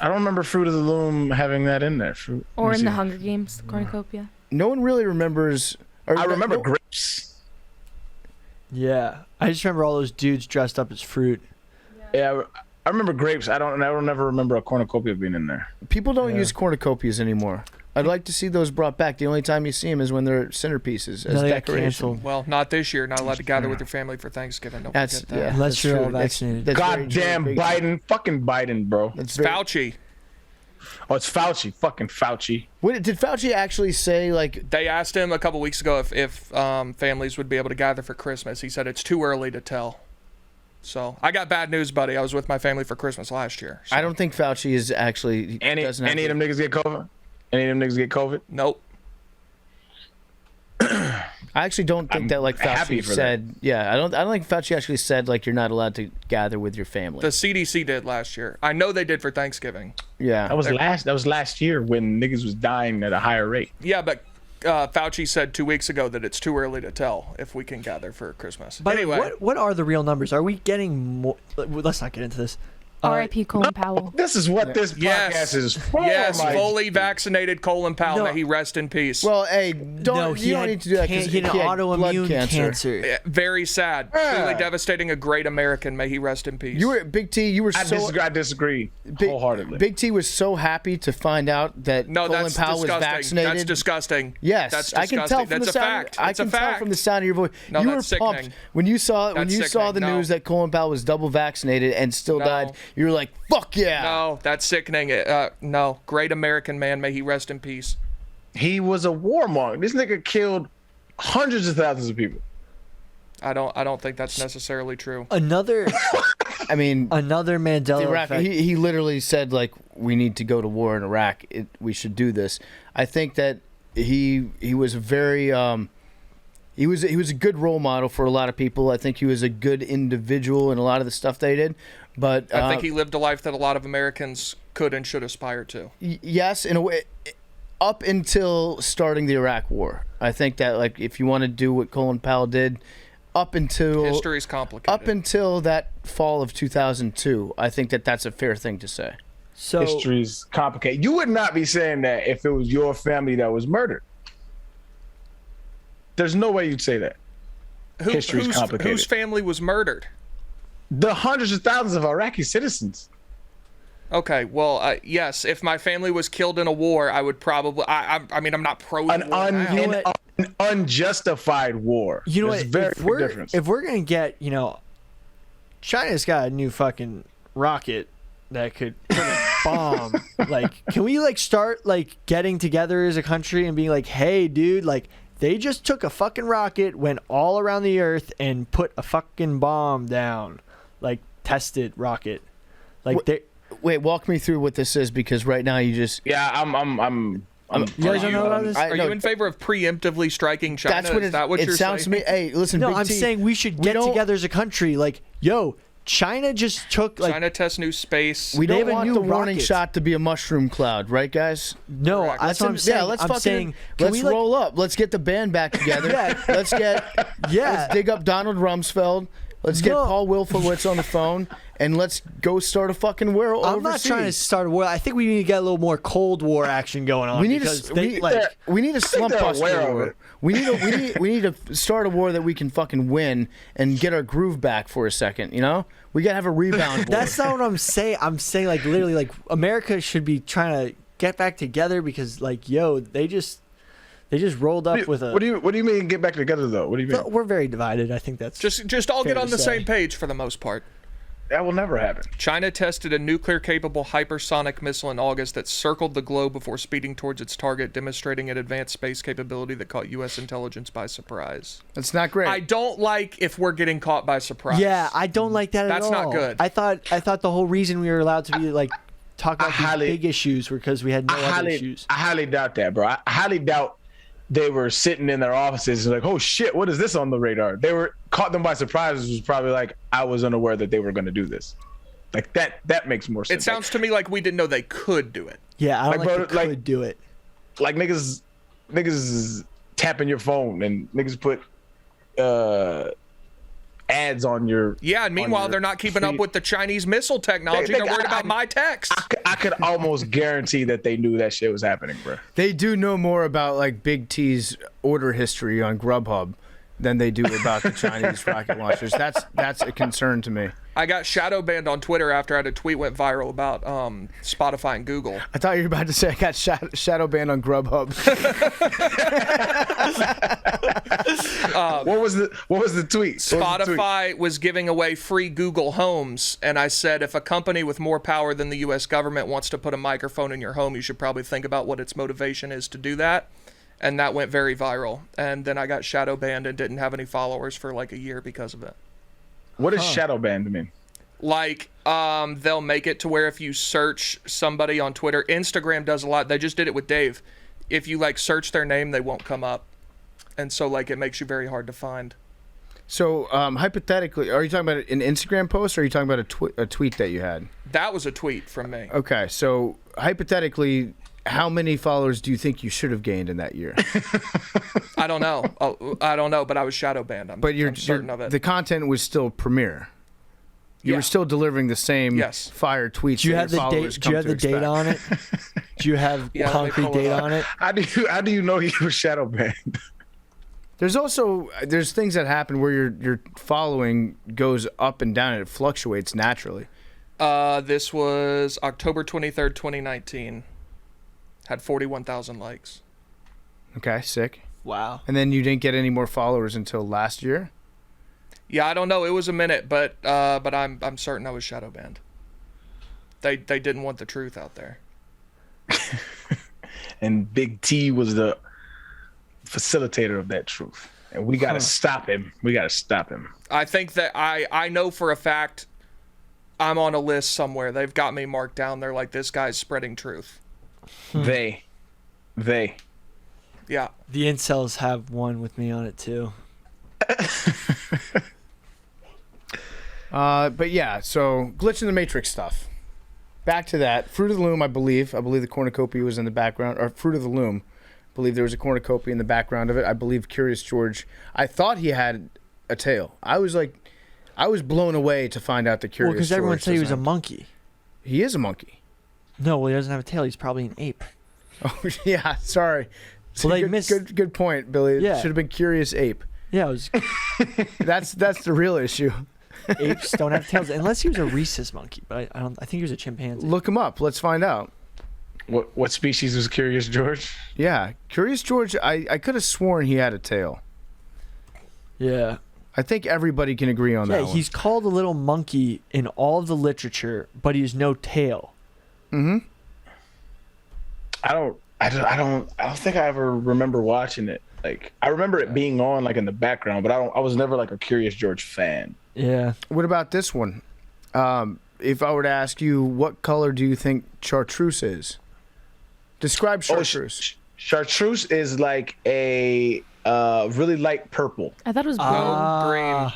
I don't remember Fruit of the Loom having that in there. Or in the Hunger Games cornucopia. No one really remembers. I remember grapes. Yeah, I just remember all those dudes dressed up as fruit. Yeah, I remember grapes. I don't never remember a cornucopia being in there. People don't use cornucopias anymore. I'd like to see those brought back. The only time you see them is when they're centerpieces as decoration. Well, not this year. Not allowed to gather with your family for Thanksgiving. Don't forget that. Yeah, unless you're all vaccinated. Goddamn Biden. Fucking Biden, bro. It's Fauci. Oh, it's Fauci. Fucking Fauci. Did Fauci actually say, like... They asked him a couple weeks ago if families would be able to gather for Christmas. He said it's too early to tell. So, I got bad news, buddy. I was with my family for Christmas last year. So. I don't think Fauci is actually... Any of them niggas get COVID? Any of them niggas get COVID? Nope. I actually don't think that, like, Fauci said... That. Yeah, I don't think Fauci actually said, like, you're not allowed to gather with your family. The CDC did last year. I know they did for Thanksgiving. Yeah. That was last year when niggas was dying at a higher rate. Yeah, but Fauci said 2 weeks ago that it's too early to tell if we can gather for Christmas. But anyway, what are the real numbers? Are we getting more? Let's not get into this. R.I.P. Colin Powell. This is what this podcast is for. Yes, fully vaccinated Colin Powell. May he rest in peace. Well, hey, you don't need to do that because he had autoimmune cancer. Very sad. Truly devastating. A great American. May he rest in peace. You were Big T. I disagree wholeheartedly. Big T was so happy to find out that Colin Powell was vaccinated. That's disgusting. Yes, that's I can tell from the sound. I can tell from the sound of your voice. No, you were that's pumped sickening. when you saw the news that Colin Powell was double vaccinated and still died. You were like, "Fuck yeah!" No, that's sickening. No, great American man. May he rest in peace. He was a warmonger. This nigga killed hundreds of thousands of people. I don't think that's necessarily true. Another Mandela Iraq, effect. He literally said, like, we need to go to war in Iraq. We should do this. I think that he was very he was a good role model for a lot of people. I think he was a good individual in a lot of the stuff they did. But I think he lived a life that a lot of Americans could and should aspire to. Yes, in a way, up until starting the Iraq War. I think that, like, if you want to do what Colin Powell did, up until history's complicated. Up until that fall of 2002, I think that that's a fair thing to say. So history's complicated. You would not be saying that if it was your family that was murdered. There's no way you'd say that. History's complicated. Whose family was murdered? The hundreds of thousands of Iraqi citizens. Okay, well, yes. If my family was killed in a war, I would probably. I mean, I'm not pro an unjustified war. You know what? If we're gonna get, China's got a new fucking rocket that could put a bomb. Like, can we start getting together as a country and being like, hey, dude, they just took a fucking rocket, went all around the earth, and put a fucking bomb down. Tested rocket. Wait, walk me through what this is, because right now you just... Yeah, I'm you guys don't know about this? Are you in favor of preemptively striking China? Is that what you're saying? It sounds to me... Hey, listen, no, Big I'm T, saying we should get together as a country. China just took... China tests new space. We don't want the warning shot to be a mushroom cloud, right, guys? No, that's what I'm saying. Yeah, let's roll up. Let's get the band back together. Let's dig up Donald Rumsfeld. Let's get Paul Wolfowitz on the phone, and let's go start a fucking war overseas. I'm not trying to start a war. I think we need to get a little more Cold War action going on. We need a slump buster war. We need to start a war that we can fucking win and get our groove back for a second. You know, we gotta have a rebound war. That's not what I'm saying. I'm saying like literally like America should be trying to get back together because like they just rolled up with a. What do you mean get back together though? What do you mean? We're very divided. I think that's just all get on the same page for the most part. That will never happen. China tested a nuclear-capable hypersonic missile in August that circled the globe before speeding towards its target, demonstrating an advanced space capability that caught U.S. intelligence by surprise. That's not great. I don't like if we're getting caught by surprise. Yeah, I don't like that at all. That's not good. I thought the whole reason we were allowed to be like talk about these big issues were because we had no other issues. I highly doubt that, bro. I highly doubt they were sitting in their offices and like, oh shit, what is this on the radar? They were caught them by surprise. Was probably like, I was unaware that they were going to do this. Like that makes more sense. It sounds to me like we didn't know they could do it. Yeah, I don't like they could do it. Like niggas is tapping your phone and niggas put ads on your. Yeah, and meanwhile they're not keeping up with the Chinese missile technology. They're worried about my text. I could almost guarantee that they knew that shit was happening, bro. They do know more about like Big T's order history on Grubhub than they do about the Chinese rocket launchers. That's a concern to me. I got shadow banned on Twitter after I had a tweet went viral about Spotify and Google. I thought you were about to say I got shadow banned on Grubhub. What was the tweet? Spotify was giving away free Google Homes, and I said if a company with more power than the U.S. government wants to put a microphone in your home, you should probably think about what its motivation is to do that. And that went very viral. And then I got shadow banned and didn't have any followers for like a year because of it. What does shadow banned mean? Like, they'll make it to where if you search somebody on Twitter, Instagram does a lot. They just did it with Dave. If you like search their name, they won't come up. And so like it makes you very hard to find. So hypothetically, are you talking about an Instagram post or are you talking about a tweet that you had? That was a tweet from me. Okay, so hypothetically, how many followers do you think you should have gained in that year? I don't know. I don't know, but I was shadow banned. I'm certain of it. The content was still premiere. You were still delivering the same fire tweets. Do you have the date? Do you have the date on it? Do you have concrete date on it? How do you know you were shadow banned? There's things that happen where your following goes up and down and it fluctuates naturally. This was October 23rd, 2019. Had 41,000 likes. Okay, sick. Wow. And then you didn't get any more followers until last year? Yeah, I don't know. It was a minute, but I'm certain I was shadow banned. They didn't want the truth out there. And Big T was the facilitator of that truth. And we got to stop him. I think that I know for a fact I'm on a list somewhere. They've got me marked down. They're like, this guy's spreading truth. They. Yeah. The incels have one with me on it too. But yeah, so glitch in the matrix stuff. Back to that. Fruit of the Loom, I believe the cornucopia was in the background, or Fruit of the Loom. I believe there was a cornucopia in the background of it. I believe Curious George, I thought he had a tail. I was blown away to find out that Curious George. Because everyone said he was a monkey. He is a monkey. No, well, he doesn't have a tail. He's probably an ape. Oh yeah, sorry. Well, they missed. Good point, Billy. Yeah. It should have been Curious Ape. Yeah, it was. That's the real issue. Apes don't have tails unless he was a rhesus monkey, but I think he was a chimpanzee. Look him up. Let's find out. What species was Curious George? Yeah, Curious George. I could have sworn he had a tail. Yeah. I think everybody can agree on that. Yeah, he's called a little monkey in all of the literature, but he has no tail. Mm-hmm. I don't think I ever remember watching it. Like, I remember it being on like in the background, but I was never like a Curious George fan. Yeah. What about this one? If I were to ask you, what color do you think chartreuse is? Describe chartreuse. Chartreuse is like a really light purple. I thought it was blue. Green.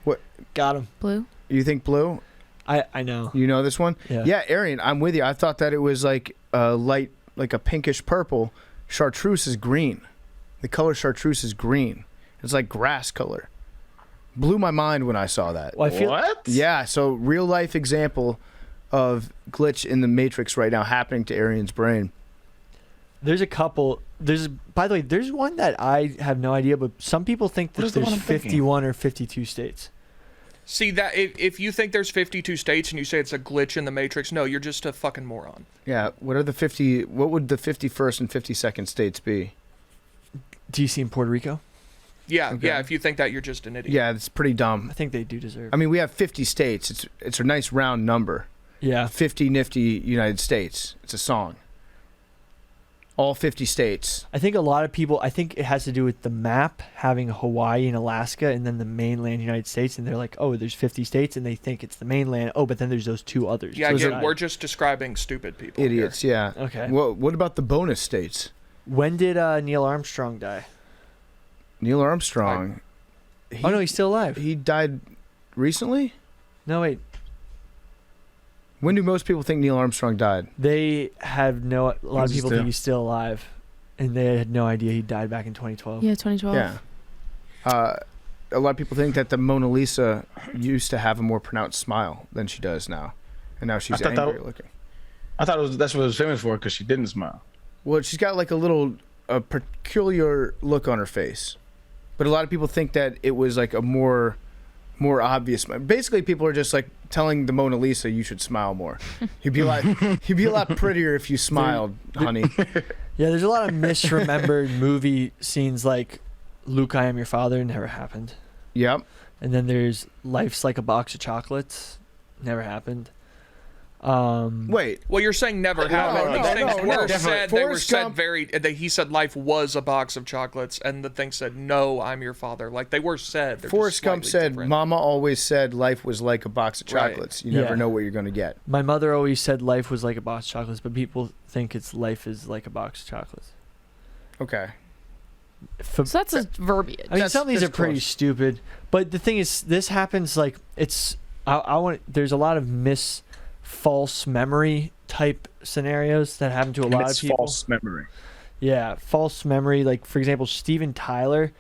What? Got him. Blue. You think blue? I know. You know this one? Yeah. Arian, I'm with you. I thought that it was like light, like a pinkish purple. Chartreuse is green. The color chartreuse is green. It's like grass color. Blew my mind when I saw that. Well, I feel What? Yeah, so real life example of glitch in the Matrix right now happening to Arian's brain. there's a couple. By the way, there's one that I have no idea, but some people think What that is the one there's I'm thinking? 51 or 52 states. See that if you think there's 52 states and you say it's a glitch in the Matrix, no, you're just a fucking moron. Yeah, what would the 51st and 52nd states be? DC and Puerto Rico. Yeah, Okay. yeah. If you think that, you're just an idiot. Yeah, it's pretty dumb. I think they do deserve. I mean, we have 50 states. It's a nice round number. Yeah. 50 nifty United States. It's a song. All 50 states. I think a lot of people. I think it has to do with the map having Hawaii and Alaska, and then the mainland United States, and they're like, oh, there's 50 states, and they think it's the mainland. Oh, but then there's those two others. Yeah, So again, it's we're just describing stupid people. here. Idiots, yeah. Okay. What about the bonus states? When did Neil Armstrong die? Neil Armstrong. Oh no, he's still alive. He died recently? No, wait. When do most people think Neil Armstrong died? They have no. A lot of Is he people still- think he's still alive, and they had no idea he died back in 2012. Yeah, 2012. Yeah. A lot of people think that the Mona Lisa used to have a more pronounced smile than she does now. And now she's I thought that- angry looking. I thought that's what it was famous for because she didn't smile. Well, she's got like a peculiar look on her face. But a lot of people think that it was like a more obvious. Basically, people are just like telling the Mona Lisa you should smile more. You'd be a lot prettier if you smiled, honey. Yeah, there's a lot of misremembered movie scenes like Luke, I Am Your Father never happened. Yep. And then there's Life's Like a Box of Chocolates, never happened. Wait. Well, you're saying never happened. no, These things no, were no. said. They were Forrest said Gump- very. He said life was a box of chocolates, and the thing said, "No, I'm your father." Like they were said. They're just Forrest Gump slightly said, different. "Mama always said life was like a box of Right. chocolates. You never Yeah. know what you're going to get." My mother always said life was like a box of chocolates, but people think it's life is like a box of chocolates. Okay. So that's just verbiage. I mean, some of these are that's pretty close. stupid, but the thing is, this happens like it's. I want. There's a lot of false memory type scenarios that happen to a lot of people. False memory. Yeah, false memory. Like for example, Steven Tyler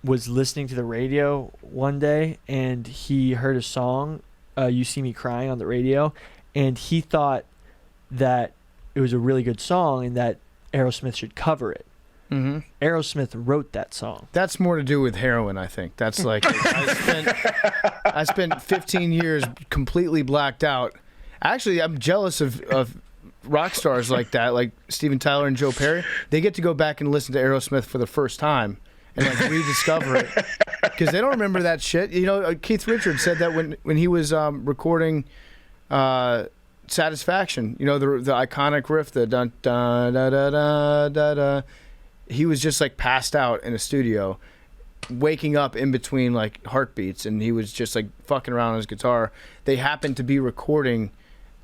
was listening to the radio one day and he heard a song, "You See Me Crying," on the radio, and he thought that it was a really good song and that Aerosmith should cover it. Mm-hmm. Aerosmith wrote that song. That's more to do with heroin, I think. That's like I spent 15 years completely blacked out. Actually, I'm jealous of rock stars like that, like Steven Tyler and Joe Perry. They get to go back and listen to Aerosmith for the first time and like rediscover it because they don't remember that shit. You know, Keith Richards said that when he was recording Satisfaction. You know, the iconic riff, the dun da da da da da da. He was just like passed out in a studio, waking up in between like heartbeats, and he was just like fucking around on his guitar. They happened to be recording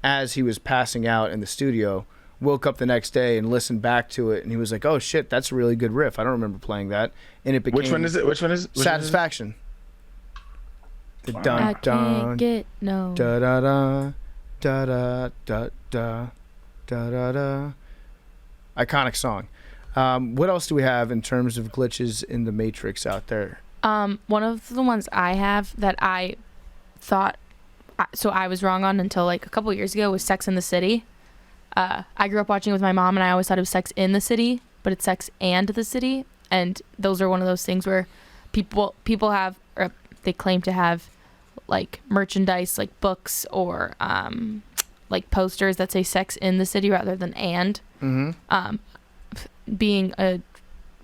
as he was passing out in the studio. Woke up the next day and listened back to it, and he was like, "Oh shit, that's a really good riff. I don't remember playing that." And it became Which one is it? Satisfaction. The Wow. dun I dun can't get no. da da da da da da da da da da. Iconic song. What else do we have in terms of glitches in the Matrix out there? One of the ones I have that I thought, so I was wrong on until like a couple years ago, was Sex in the City. I grew up watching it with my mom, and I always thought it was Sex in the City, but it's Sex and the City. And those are one of those things where people have, or they claim to have, like merchandise, like books or like posters that say Sex in the City rather than and. Mm-hmm. Being a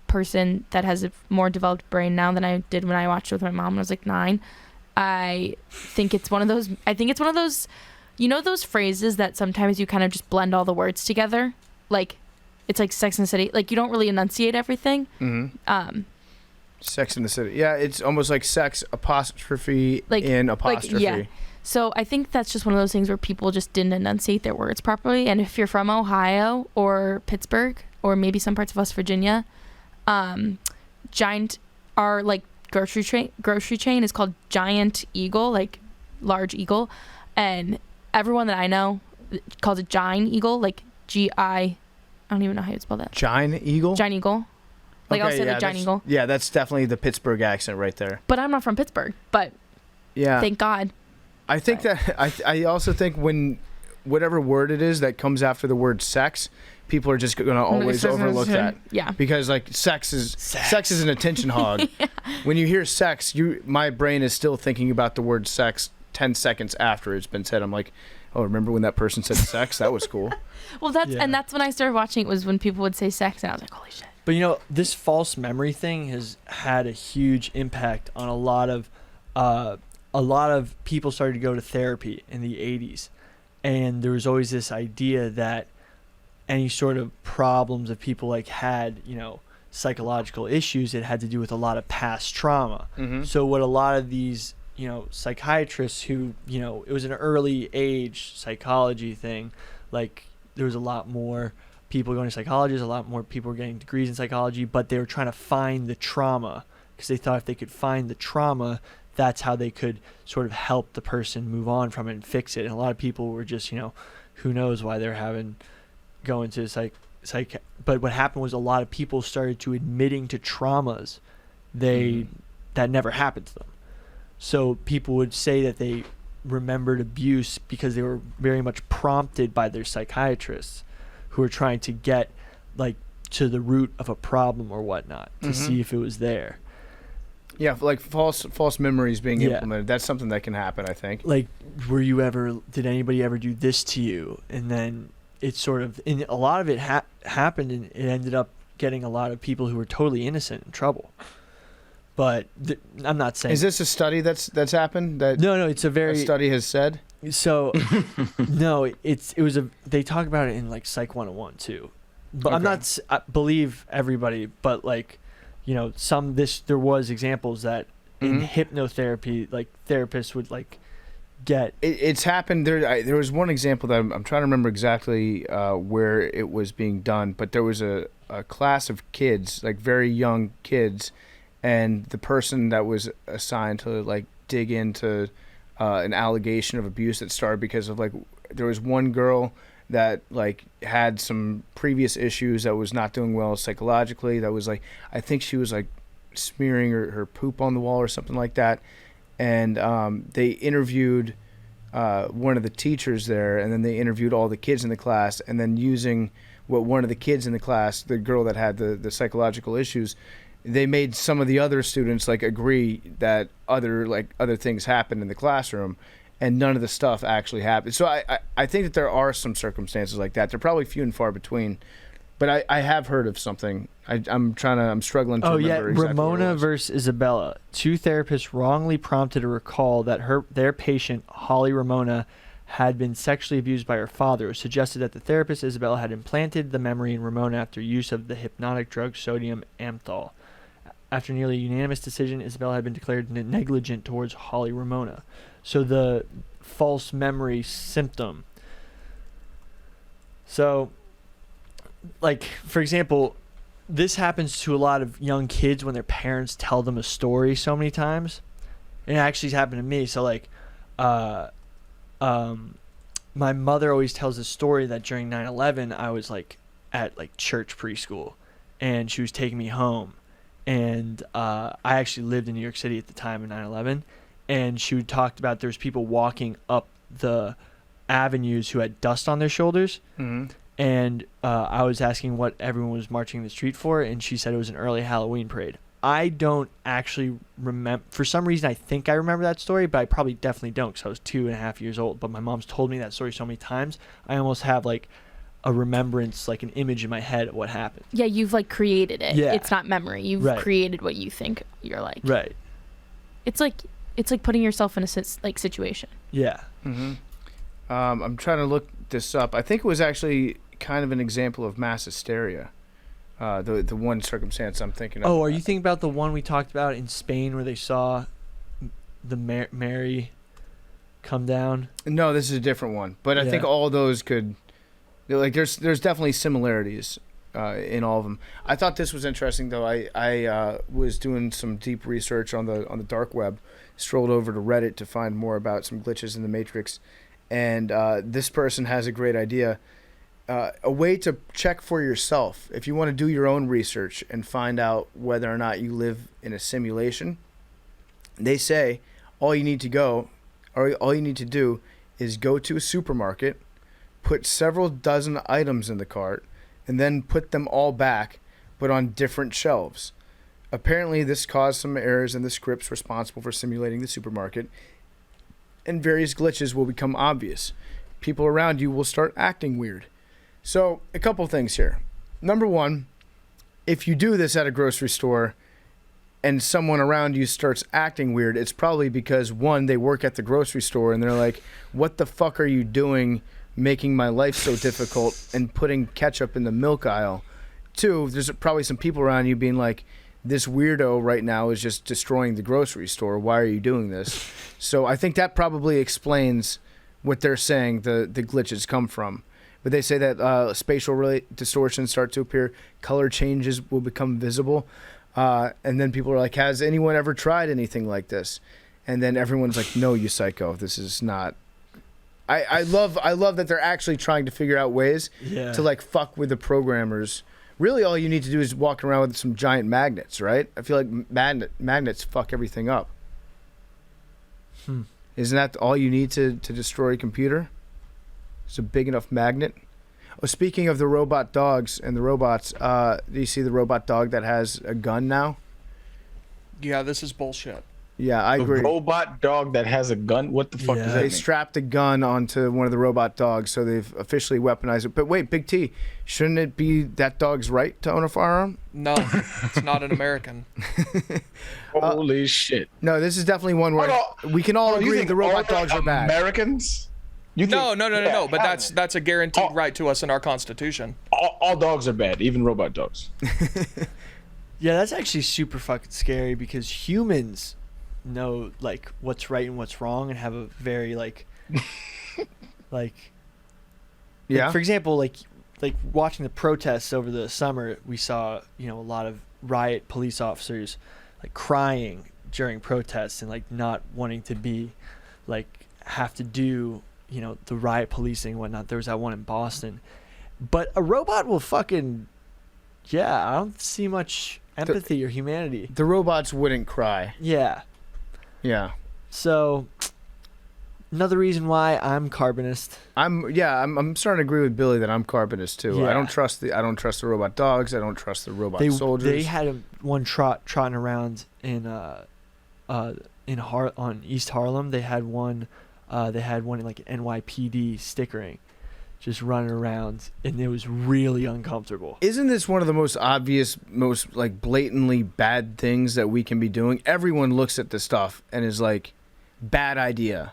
person that has a more developed brain now than I did when I watched it with my mom when I was like 9, I think it's one of those, you know, those phrases that sometimes you kind of just blend all the words together, like it's like Sex and the City, like you don't really enunciate everything. Mm-hmm. Sex in the City. Yeah, it's almost like sex apostrophe Like- in apostrophe. yeah. So I think that's just one of those things where people just didn't enunciate their words properly. And if you're from Ohio or Pittsburgh or maybe some parts of West Virginia, Giant, our like grocery chain is called Giant Eagle, like large eagle, and everyone that I know calls it Giant Eagle, like I don't even know how you spell that. Giant Eagle? Giant Eagle. Like I'll say like Giant Eagle. Yeah, that's definitely the Pittsburgh accent right there. But I'm not from Pittsburgh. But yeah, thank God. I think that I also think when whatever word it is that comes after the word sex, people are just going to always overlook that. Yeah. Because like sex is an attention hog. Yeah. When you hear sex, my brain is still thinking about the word sex 10 seconds after it's been said. I'm like, oh, remember when that person said sex? That was cool. Well, that's when I started watching. It was when people would say sex, and I was like, holy shit. But this false memory thing has had a huge impact on a lot of people started to go to therapy in the 80s. And there was always this idea that any sort of problems that people like had, psychological issues, it had to do with a lot of past trauma. Mm-hmm. So what a lot of these, psychiatrists who, it was an early age psychology thing, like there was a lot more people going to psychologists, a lot more people were getting degrees in psychology, but they were trying to find the trauma because they thought if they could find the trauma, that's how they could sort of help the person move on from it and fix it. And a lot of people were just, who knows why they're going to psych. But what happened was a lot of people started to admitting to traumas that never happened to them. So people would say that they remembered abuse because they were very much prompted by their psychiatrists who were trying to get like to the root of a problem or whatnot to see if it was there. Yeah, like false memories being implemented. That's something that can happen, I think. Like, did anybody ever do this to you? And then it's sort of, and a lot of it happened, and it ended up getting a lot of people who were totally innocent in trouble. But I'm not saying. Is this a study that's happened? No, it's a study has said. So, no, they talk about it in like Psych 101 too. But okay. I believe everybody, but like, there was examples that in hypnotherapy, like therapists would like get. It's happened. There was one example that I'm trying to remember exactly where it was being done, but there was a class of kids, like very young kids, and the person that was assigned to like dig into an allegation of abuse that started because of like there was one girl that like had some previous issues that was not doing well psychologically, that was like, I think she was like smearing her poop on the wall or something like that, and they interviewed one of the teachers there, and then they interviewed all the kids in the class, and then using what one of the kids in the class, the girl that had the psychological issues, they made some of the other students like agree that other things happened in the classroom, and none of the stuff actually happened. So I think that there are some circumstances like that. They're probably few and far between, but I have heard of something. I'm struggling to remember exactly Ramona versus Isabella. 2 therapists wrongly prompted a recall that their patient, Holly Ramona, had been sexually abused by her father. It was suggested that the therapist, Isabella, had implanted the memory in Ramona after use of the hypnotic drug sodium amytal. After nearly a unanimous decision, Isabella had been declared negligent towards Holly Ramona. So the false memory symptom. So, like, for example, this happens to a lot of young kids when their parents tell them a story so many times. And it actually happened to me. So, like, my mother always tells a story that during 9/11, I was, like, at, like, church preschool. And she was taking me home. And I actually lived in New York City at the time of 9/11, and she would talk about there's people walking up the avenues who had dust on their shoulders, and I was asking what everyone was marching the street for, and she said it was an early Halloween parade. I don't actually remember. For some reason, I think I remember that story, but I probably definitely don't because I was 2.5 years old. But my mom's told me that story so many times, I almost have like a remembrance, like an image in my head of what happened. Yeah, you've like created it. Yeah. It's not memory. You've created what you think you're like. Right. It's like putting yourself in a situation. Yeah. I'm trying to look this up. I think it was actually kind of an example of mass hysteria. The one circumstance I'm thinking of. Oh, are you thinking about the one we talked about in Spain where they saw the Mary come down? No, this is a different one. But I think all those could. Like there's definitely similarities in all of them. I thought this was interesting though. I was doing some deep research on the dark web, strolled over to Reddit to find more about some glitches in the Matrix, and this person has a great idea. a way to check for yourself. If you want to do your own research and find out whether or not you live in a simulation, they say all you need to do is go to a supermarket, put several dozen items in the cart, and then put them all back, but on different shelves. Apparently, this caused some errors in the scripts responsible for simulating the supermarket, and various glitches will become obvious. People around you will start acting weird. So, a couple things here. Number one, if you do this at a grocery store and someone around you starts acting weird, it's probably because, one, they work at the grocery store and they're like, what the fuck are you doing making my life so difficult and putting ketchup in the milk aisle? Two, there's probably some people around you being like, this weirdo right now is just destroying the grocery store. Why are you doing this? So I think that probably explains what they're saying the glitches come from. But they say that spatial distortions start to appear, color changes will become visible, and then people are like, has anyone ever tried anything like this? And then everyone's like, no, you psycho, this is not. I love that they're actually trying to figure out ways to like fuck with the programmers. Really, all you need to do is walk around with some giant magnets, right? I feel like magnets fuck everything up. Isn't that all you need to destroy a computer? It's a big enough magnet. Oh, speaking of the robot dogs and the robots, do you see the robot dog that has a gun now? Yeah, this is bullshit. Yeah, I agree. A robot dog that has a gun? What the fuck does that They mean? strapped a gun onto one of the robot dogs, so they've officially weaponized it. But wait, Big T, shouldn't it be that dog's right to own a firearm? No, it's not an American. Holy shit. No, this is definitely one where we can all agree the robot dogs are bad. Americans? No. But that's a guaranteed right to us in our Constitution. All dogs are bad, even robot dogs. Yeah, that's actually super fucking scary because humans know like what's right and what's wrong and have a very like for example, like watching the protests over the summer, we saw, a lot of riot police officers like crying during protests and like not wanting to be like have to do the riot policing and whatnot. There was that one in Boston, but a robot will fucking I don't see much empathy or humanity. The robots wouldn't cry. Yeah. So another reason why I'm carbonist. I'm starting to agree with Billy that I'm carbonist too. Yeah. I don't trust the robot dogs. I don't trust the robot soldiers. They had one trotting around on East Harlem. They had one in like NYPD stickering, just running around, and it was really uncomfortable. Isn't this one of the most obvious, most like blatantly bad things that we can be doing? Everyone looks at this stuff and is like, bad idea.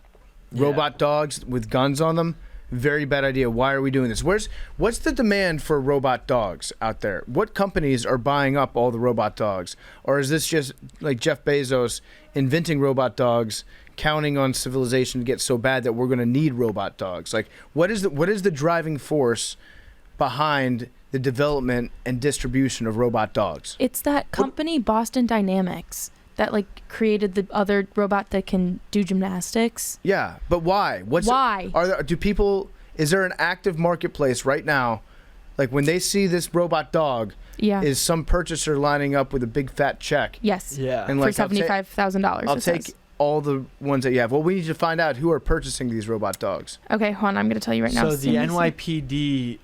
Yeah. Robot dogs with guns on them, very bad idea. Why are we doing this? What's the demand for robot dogs out there? What companies are buying up all the robot dogs? Or is this just like Jeff Bezos inventing robot dogs, counting on civilization to get so bad that we're going to need robot dogs? Like, what is the driving force behind the development and distribution of robot dogs? It's that company Boston Dynamics that like created the other robot that can do gymnastics. Yeah, but why? Why? Is there an active marketplace right now? Like when they see this robot dog, is some purchaser lining up with a big fat check? Yes. Yeah. And like, for $75,000. I'll take all the ones that you have. Well, we need to find out who are purchasing these robot dogs. Okay, hold on. I'm going to tell you right now. So the NYPD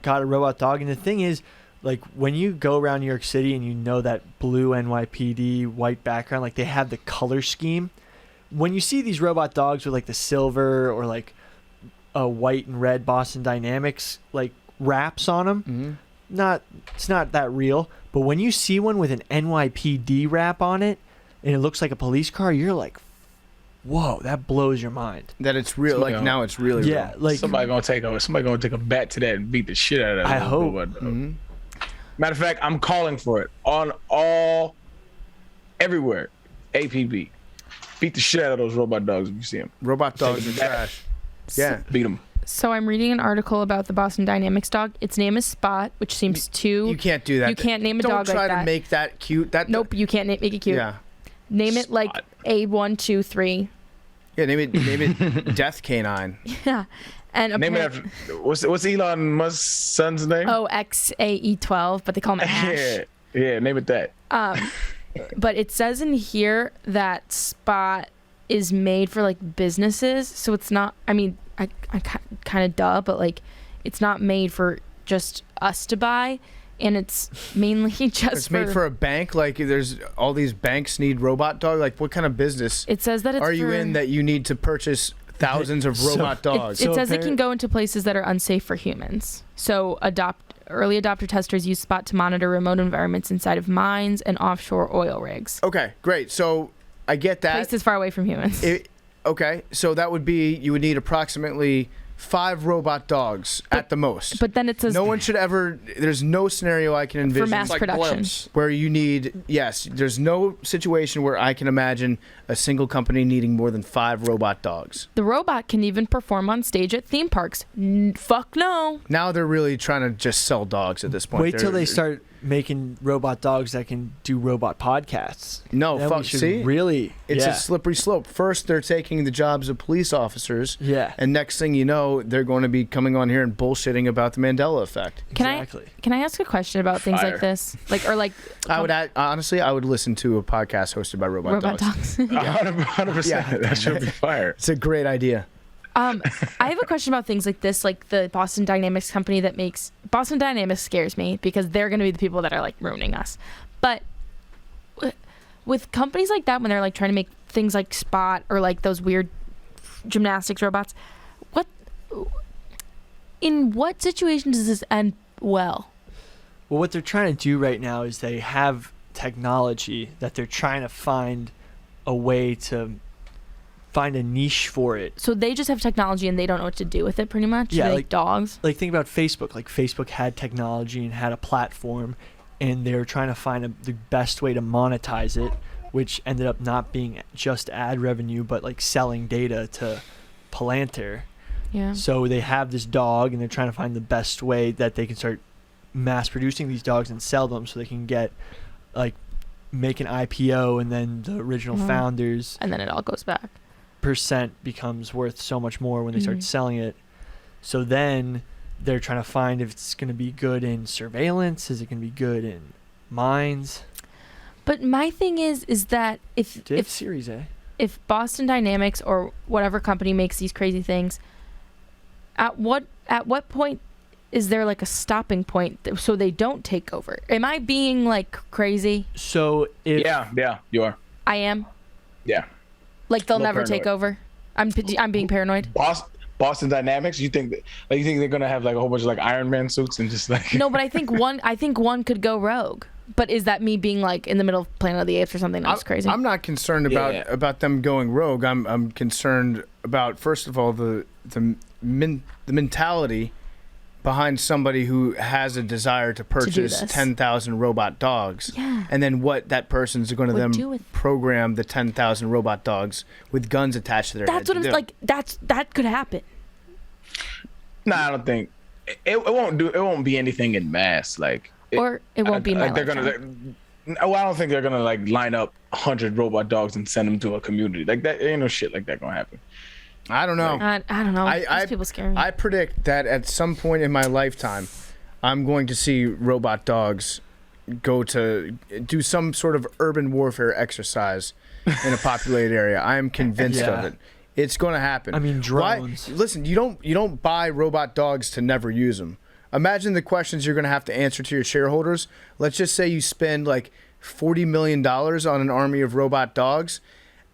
got a robot dog, and the thing is, like when you go around New York City and you know that blue NYPD white background, like they have the color scheme. When you see these robot dogs with like the silver or like a white and red Boston Dynamics like wraps on them, it's not that real. But when you see one with an NYPD wrap on it and it looks like a police car, you're like, whoa, that blows your mind. That it's real. Like now it's really real. Like somebody gonna take a bat to that and beat the shit out of that. I hope. Matter of fact, I'm calling for it on everywhere. APB. Beat the shit out of those robot dogs if you see them. Robot dogs are trash. Yeah. Beat them. So I'm reading an article about the Boston Dynamics dog. Its name is Spot, which seems too... You can't do that. You can't name a dog like that. Don't try to make that cute. Nope, you can't make it cute. Yeah. Name it like A123. Yeah, name it Death Canine. Yeah. And Name it after, what's Elon Musk's son's name? Oh, XAE12, but they call him Ash. Yeah, name it that. But it says in here that Spot is made for like businesses, so it's not. I mean, I kind of duh, but like, it's not made for just us to buy, and it's mainly just. It's made for a bank. Like, there's all these banks need robot dog. Like, what kind of business? It says that it's. Are you in that you need to purchase thousands of robot dogs? It says it can go into places that are unsafe for humans. So early adopter testers use Spot to monitor remote environments inside of mines and offshore oil rigs. Okay, great. So I get that. Places far away from humans. Okay, so that would be, you would need approximately 5 robot dogs at the most. But then it says no one should ever. There's no scenario I can envision for mass like production. blimps. where you need. Yes, there's no situation where I can imagine a single company needing more than 5 robot dogs. The robot can even perform on stage at theme parks. Fuck no. Now they're really trying to just sell dogs at this point. Wait till they start making robot dogs that can do robot podcasts. No, Then we fuck. should See, really, it's a slippery slope. First, they're taking the jobs of police officers. Yeah. And next thing you know, they're going to be coming on here and bullshitting about the Mandela effect. Exactly. Can I ask a question about things Fire. like this? I would honestly, I would listen to a podcast hosted by robot dogs. 100%. Yeah. That should be fire. It's a great idea. I have a question about things like this, like the Boston Dynamics company that makes Boston Dynamics scares me because they're going to be the people that are like ruining us. But with companies like that, when they're like trying to make things like Spot or like those weird gymnastics robots, in what situation does this end well? Well, what they're trying to do right now is they have technology that they're trying to find a way to find a niche for it. So they just have technology and they don't know what to do with it, pretty much. Yeah, like like dogs. Like, think about Facebook. Like, Facebook had technology and had a platform, and they were trying to find the best way to monetize it, which ended up not being just ad revenue, but like selling data to Palantir. Yeah. So they have this dog, and they're trying to find the best way that they can start mass producing these dogs and sell them, so they can get like make an IPO, and then the original founders And then it all goes back. percent becomes worth so much more when they start selling it. So then they're trying to find if it's going to be good in surveillance, is it going to be good in mines? But my thing is that if Series A. If Boston Dynamics or whatever company makes these crazy things, at what point is there like a stopping point so they don't take over? Am I being like crazy? So if Yeah, you are. I am. Yeah. Like they'll No, never take over. I'm being paranoid. Boston Dynamics. You think they're gonna have like a whole bunch of like Iron Man suits and just like No, but I think one could go rogue. But is that me being like in the middle of Planet of the Apes or something that's crazy? I'm not concerned about them going rogue. I'm concerned about, first of all, the mentality behind somebody who has a desire to purchase 10,000 robot dogs. Yeah. And then what that person's going to then program the 10,000 robot dogs with guns attached to their head. That's what I'm like. That could happen. No, I don't think it won't be anything in mass like. Or it won't be my they're lifetime. I don't think they're gonna like line up 100 robot dogs and send them to a community like that. Ain't no shit like that gonna happen. I don't know. I don't know. These people scare me. I predict that at some point in my lifetime, I'm going to see robot dogs go to do some sort of urban warfare exercise in a populated area. I am convinced of it. It's going to happen. I mean, drones. Listen, you don't buy robot dogs to never use them. Imagine the questions you're going to have to answer to your shareholders. Let's just say you spend like $40 million on an army of robot dogs.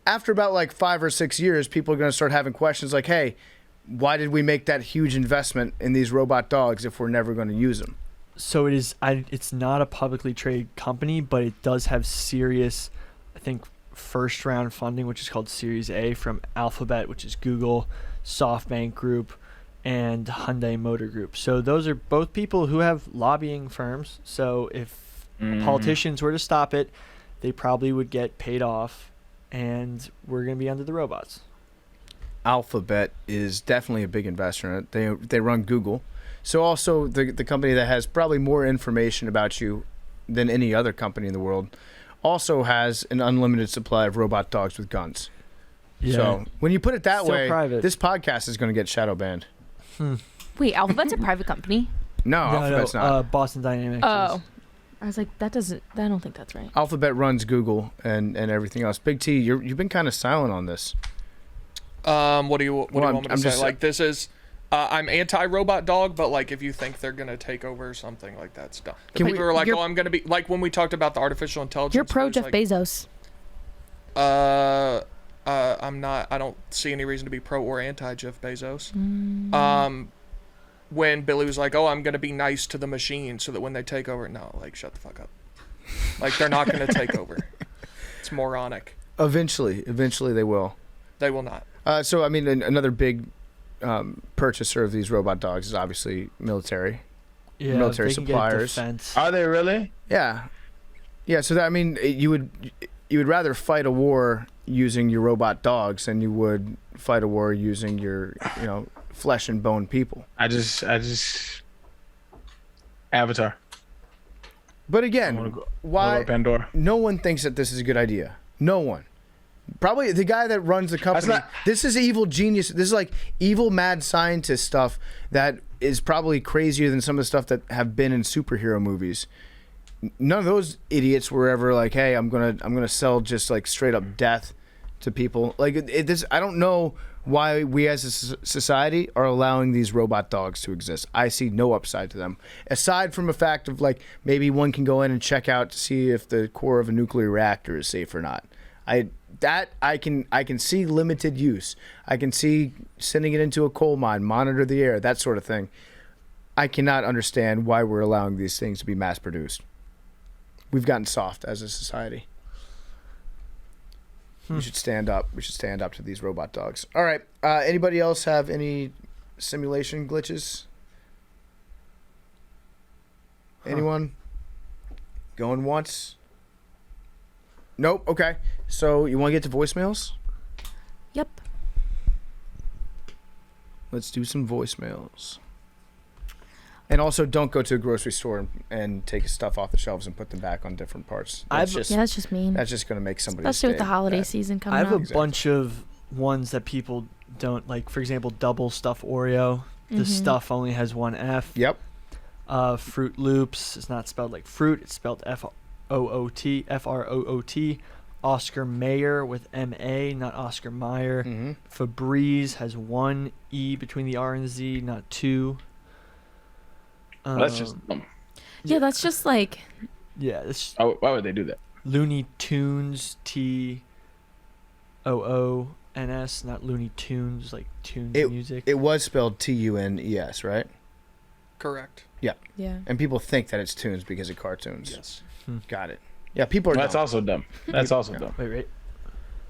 After about like 5 or 6 years, people are going to start having questions like, hey, why did we make that huge investment in these robot dogs if we're never going to use them? So it is. It's not a publicly traded company, but it does have serious, I think, first round funding, which is called Series A from Alphabet, which is Google, SoftBank Group, and Hyundai Motor Group. So those are both people who have lobbying firms. So if politicians were to stop it, they probably would get paid off, and we're going to be under the robots. Alphabet is definitely a big investor in it. They run Google. So also the company that has probably more information about you than any other company in the world also has an unlimited supply of robot dogs with guns. Yeah. So when you put it that Still way, private. this podcast is going to get shadow banned. Wait, Alphabet's a private company? No, Alphabet's not. Boston Dynamics. Oh. I was like, I don't think that's right. Alphabet runs Google and everything else. Big T, you've been kind of silent on this. What do you want me to say? Like, this is... I'm anti-robot dog, but like if you think they're gonna take over or something, like that's dumb. People are like, "Oh, I'm gonna be like," when we talked about the artificial intelligence. You're pro Jeff Bezos. I'm not. I don't see any reason to be pro or anti Jeff Bezos. When Billy was like, "Oh, I'm gonna be nice to the machine so that when they take over," no, like shut the fuck up. Like they're not gonna take over. It's moronic. Eventually they will. They will not. So I mean, another big purchaser of these robot dogs is obviously military. Yeah, military they can get suppliers. defense. Are they really? Yeah. So that, I mean, you would rather fight a war using your robot dogs than you would fight a war using your flesh and bone people. I just Avatar. But again, why Pandora? No one thinks that this is a good idea. No one. Probably the guy that runs the company. This is evil genius. This is like evil mad scientist stuff that is probably crazier than some of the stuff that have been in superhero movies. None of those idiots were ever like, "Hey, I'm gonna sell just like straight up death to people." Like this, I don't know why we as a society are allowing these robot dogs to exist. I see no upside to them, aside from the fact of like maybe one can go in and check out to see if the core of a nuclear reactor is safe or not. I can see limited use. I can see sending it into a coal mine, monitor the air, that sort of thing. I cannot understand why we're allowing these things to be mass produced. We've gotten soft as a society. We should stand up. We should stand up to these robot dogs. All right. Anybody else have any simulation glitches? Anyone? Going once? Nope. Okay. So you want to get to voicemails? Yep. Let's do some voicemails. And also, don't go to a grocery store and take stuff off the shelves and put them back on different parts. That's just mean. That's just going to make somebody. Especially with the holiday season coming up. I have a bunch of ones that people don't like. For example, double stuff Oreo. The stuff only has one F. Yep. Fruit Loops. It's not spelled like fruit. It's spelled F-O-O-T. F-R-O-O-T. Oscar Mayer with M-A, not Oscar Mayer. Febreze has one E between the R and the Z, not two. That's just dumb. Yeah, that's just like... Yeah. It's why would they do that? Looney Tunes, T-O-O-N-S, not Looney Tunes, like tunes music. It was spelled T-U-N-E-S, right? Correct. Yeah. Yeah. And people think that it's tunes because of cartoons. Yes. Got it. Yeah, people are That's dumb. also dumb. That's also dumb. Wait.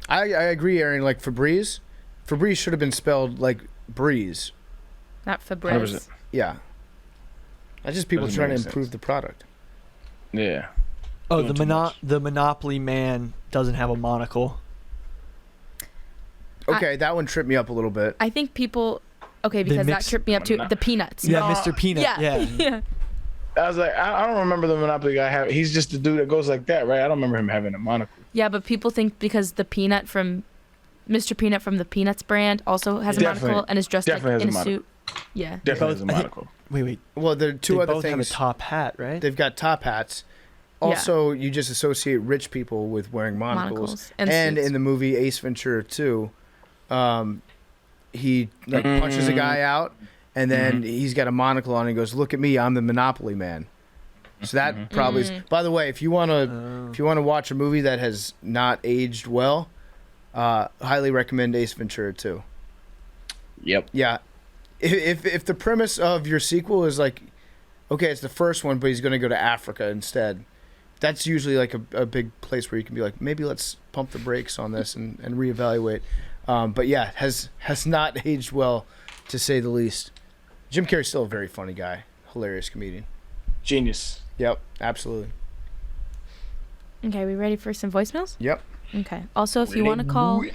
I agree, Arian. Like Febreze should have been spelled like breeze. Not Febreze. Yeah. That's just people Doesn't trying to make improve sense. the product. Yeah. Oh, Doing too much. the Monopoly man doesn't have a monocle. Okay, that one tripped me up a little bit. I think people... Okay, because that tripped me up too. The Peanuts. Yeah, Mr. Peanut. Yeah. Yeah. I was like, I don't remember the Monopoly guy. He's just the dude that goes like that, right? I don't remember him having a monocle. Yeah, but people think because the Peanut from... Mr. Peanut from the Peanuts brand also has a monocle and is dressed like in a suit. Yeah. Definitely has a monocle. Wait. Well, there are two They other both things. have a top hat, right? They've got top hats. Also, you just associate rich people with wearing monocles. And suits. in the movie Ace Ventura 2, he punches a guy out, and then he's got a monocle on. And he goes, "Look at me, I'm the Monopoly man." So that probably is. By the way, if you want to watch a movie that has not aged well, highly recommend Ace Ventura 2. Yep. Yeah. If the premise of your sequel is like, okay, it's the first one, but he's going to go to Africa instead, that's usually like a big place where you can be like, maybe let's pump the brakes on this and reevaluate. But yeah, has not aged well, to say the least. Jim Carrey's still a very funny guy, hilarious comedian. Genius. Yep, absolutely. Okay, we ready for some voicemails? Yep. Okay. Also, if you want to call,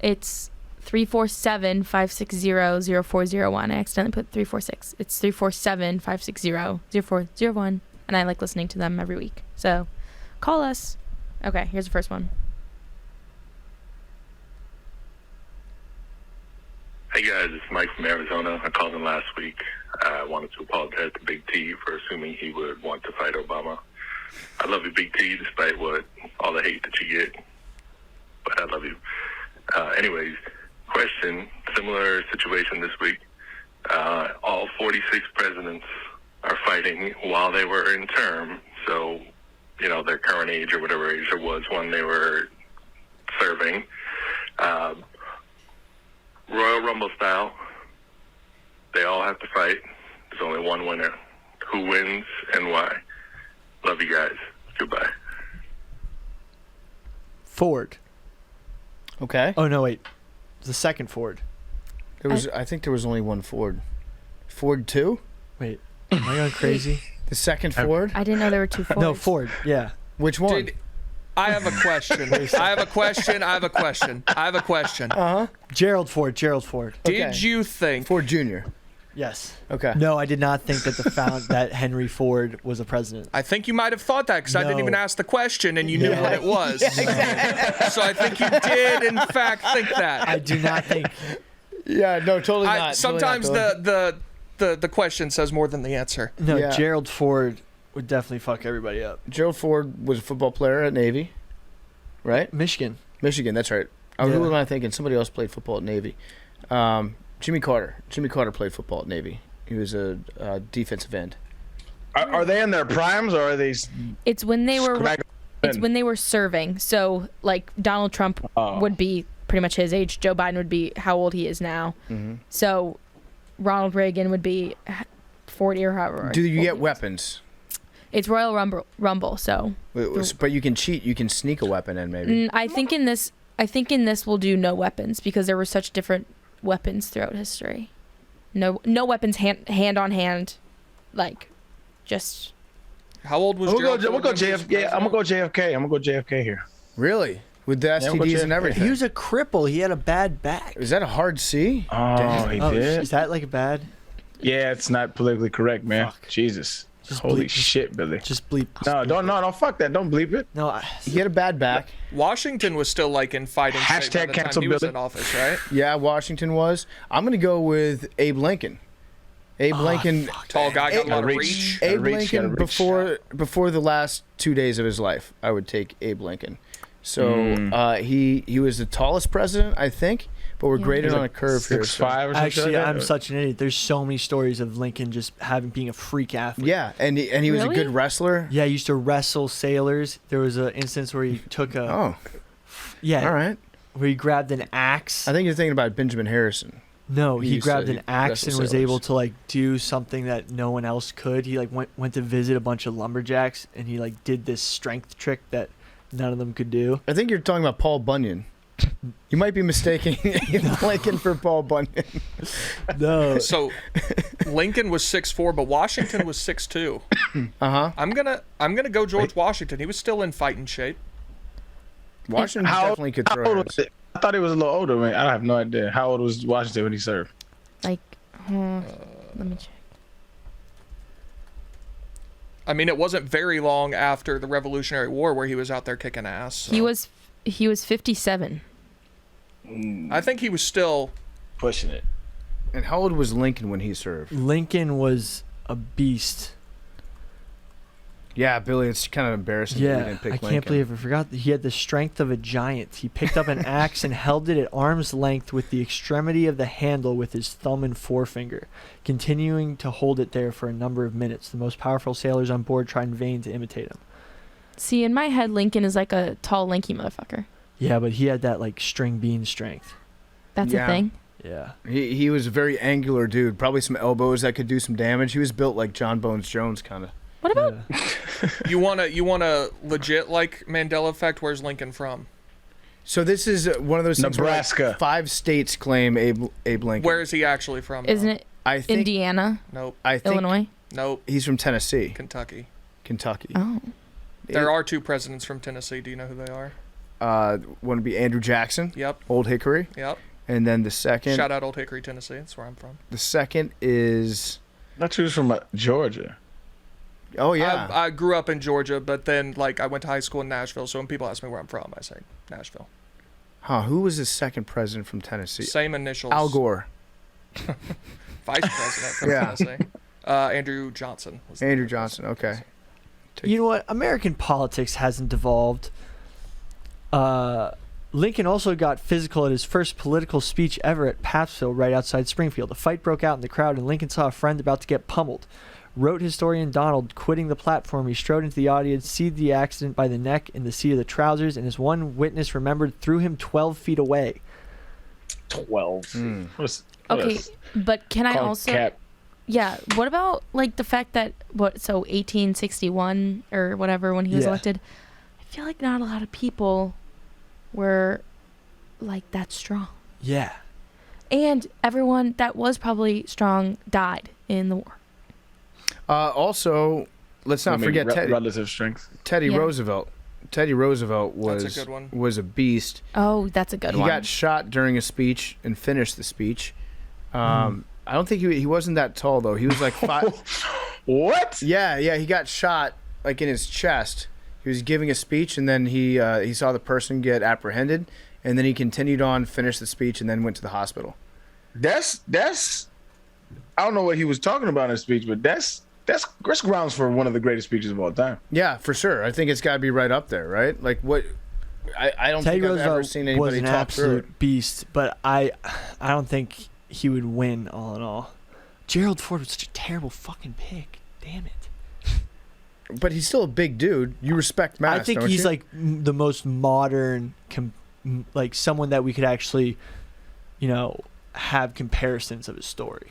it's 347-560-0401. I accidentally put 346. It's 347-560-0401. And I like listening to them every week. So call us. Okay, here's the first one. Hey guys, it's Mike from Arizona. I called in last week. I wanted to apologize to Big T for assuming he would want to fight Obama. I love you, Big T, despite all the hate that you get. But I love you. Anyways, question, similar situation this week. All 46 presidents are fighting while they were in term. So, their current age or whatever age there was when they were serving. Royal Rumble style. They all have to fight. There's only one winner. Who wins and why? Love you guys. Goodbye. Ford. Okay. Oh no, wait. The second Ford. I think there was only one Ford. Ford 2? Wait. Am I going crazy? The second Ford? I didn't know there were two Fords. No, Ford. Yeah. Which one? I have a question. I have a question. Gerald Ford. Did you think Ford Jr.? Yes. Okay. No, I did not think that that Henry Ford was a president. I think you might have thought that because I didn't No. even ask the question and you knew what it was. So I think you did, in fact, think that. I do not think. Yeah, no, totally not. Sometimes totally not, the question says more than the answer. No, Yeah. Gerald Ford would definitely fuck everybody up. Gerald Ford was a football player at Navy, right? Michigan. Michigan, that's right. Who am I thinking? Somebody else played football at Navy. Jimmy Carter. Jimmy Carter played football at Navy. He was a defensive end. Are they in their primes or are they? It's when they were serving. So like Donald Trump would be pretty much his age. Joe Biden would be how old he is now. Mm-hmm. So Ronald Reagan would be 40 or however. Do you get weapons? It's Royal Rumble. So. But you can cheat. You can sneak a weapon in, maybe. I think in this we'll do no weapons because there were such different weapons throughout history. No weapons hand on hand, like just. How old was Gerald? Gerald? We'll go JFK. I'm gonna go JFK. I'm gonna go JFK here. Really? With the STDs and everything. He was a cripple. He had a bad back. Is that a hard C? Oh, he did. Is that like a bad? Yeah, it's not politically correct, man. Fuck. Jesus. Just Holy bleep- shit, Billy. Just bleep. No, don't fuck that. Don't bleep it. No. He had a bad back. Washington was still like in fighting shape by Hashtag the time cancel he was Billy. in office, right? Yeah, Washington was. I'm going to go with Abe Lincoln. Abe Lincoln. Tall guy, got a lot of reach. Abe Gotta Lincoln reach. before the last 2 days of his life, I would take Abe Lincoln. So he was the tallest president, I think, but we're graded on a curve here. 6'5" or something. Actually, like that? I'm such an idiot. There's so many stories of Lincoln just being a freak athlete. Yeah, and he was a Really? good wrestler. Yeah, he used to wrestle sailors. There was an instance where he took a Oh, all right. where he grabbed an axe. I think you're thinking about Benjamin Harrison. No, He he used grabbed to an axe wrestle and was sailors. able to like do something that no one else could. He like went to visit a bunch of lumberjacks and he like did this strength trick that none of them could do. I think you're talking about Paul Bunyan. You might be mistaking Lincoln for Paul Bunyan. No. So Lincoln was 6'4", but Washington was 6'2". I'm gonna go George Washington. He was still in fighting shape. Washington definitely could how throw old hands. was it? I thought he was a little older, man. I have no idea. How old was Washington when he served? Like, let me check. I mean, it wasn't very long after the Revolutionary War where he was out there kicking ass. So. He was 57. I think he was still. Pushing it. And how old was Lincoln when he served? Lincoln was a beast. Yeah, Billy, it's kind of embarrassing that you Yeah, didn't pick I Lincoln. can't believe I forgot that he had the strength of a giant. He picked up an axe and held it at arm's length with the extremity of the handle with his thumb and forefinger, continuing to hold it there for a number of minutes. The most powerful sailors on board tried in vain to imitate him. See, in my head, Lincoln is like a tall, lanky motherfucker. Yeah, but he had that like string bean strength. That's Yeah. a thing. Yeah. He was a very angular dude. Probably some elbows that could do some damage. He was built like John Bones Jones, kind of. What about? You want a legit like Mandela effect? Where's Lincoln from? So this is one of those things where, like, Nebraska. 5 states claim Abe Lincoln. Where is he actually from? Isn't it I think, Indiana, Nope. I think Illinois? Nope. he's from Tennessee, Kentucky. Kentucky. Oh, There are 2 presidents from Tennessee. Do you know who they are? One would be Andrew Jackson, Yep. Old Hickory, Yep. and then the second. Shout out Old Hickory, Tennessee. That's where I'm from. The second is. I thought he was from Georgia. Oh yeah. I grew up in Georgia, but then like I went to high school in Nashville. So when people ask me where I'm from, I say Nashville. Huh? Who was the second president from Tennessee? Same initials. Al Gore. Vice president from Tennessee. Andrew Johnson. Andrew Johnson. Okay. You know what? American politics hasn't devolved. Lincoln also got physical at his first political speech ever at Pattsville, right outside Springfield. A fight broke out in the crowd, and Lincoln saw a friend about to get pummeled. Wrote historian Donald, quitting the platform, he strode into the audience, seized the accident by the neck in the seat of the trousers, and as one witness remembered, threw him 12 feet away. 12 feet. Okay, but can I also... Cap. Yeah, what about, like, the fact that, 1861 or whatever, when he was elected, I feel like not a lot of people were, like, that strong. Yeah. And everyone that was probably strong died in the war. Also, let's not forget relative strength. Teddy Roosevelt. Teddy Roosevelt was That's a good one. was a beast. Oh, that's a good one. He got shot during a speech and finished the speech. I don't think he wasn't that tall though. He was like 5. What? Yeah, he got shot like in his chest. He was giving a speech and then he saw the person get apprehended and then he continued on, finished the speech, and then went to the hospital. That's I don't know what he was talking about in his speech, but that's grounds for one of the greatest speeches of all time. Yeah, for sure. I think it's got to be right up there, right? Like what? I don't Teddy think I've ever Roosevelt seen anybody was an talk through it. absolute beast, but I don't think he would win all in all. Gerald Ford was such a terrible fucking pick. Damn it. But he's still a big dude. You respect Mass, I think don't he's you? like the most modern, like someone that we could actually, have comparisons of his story.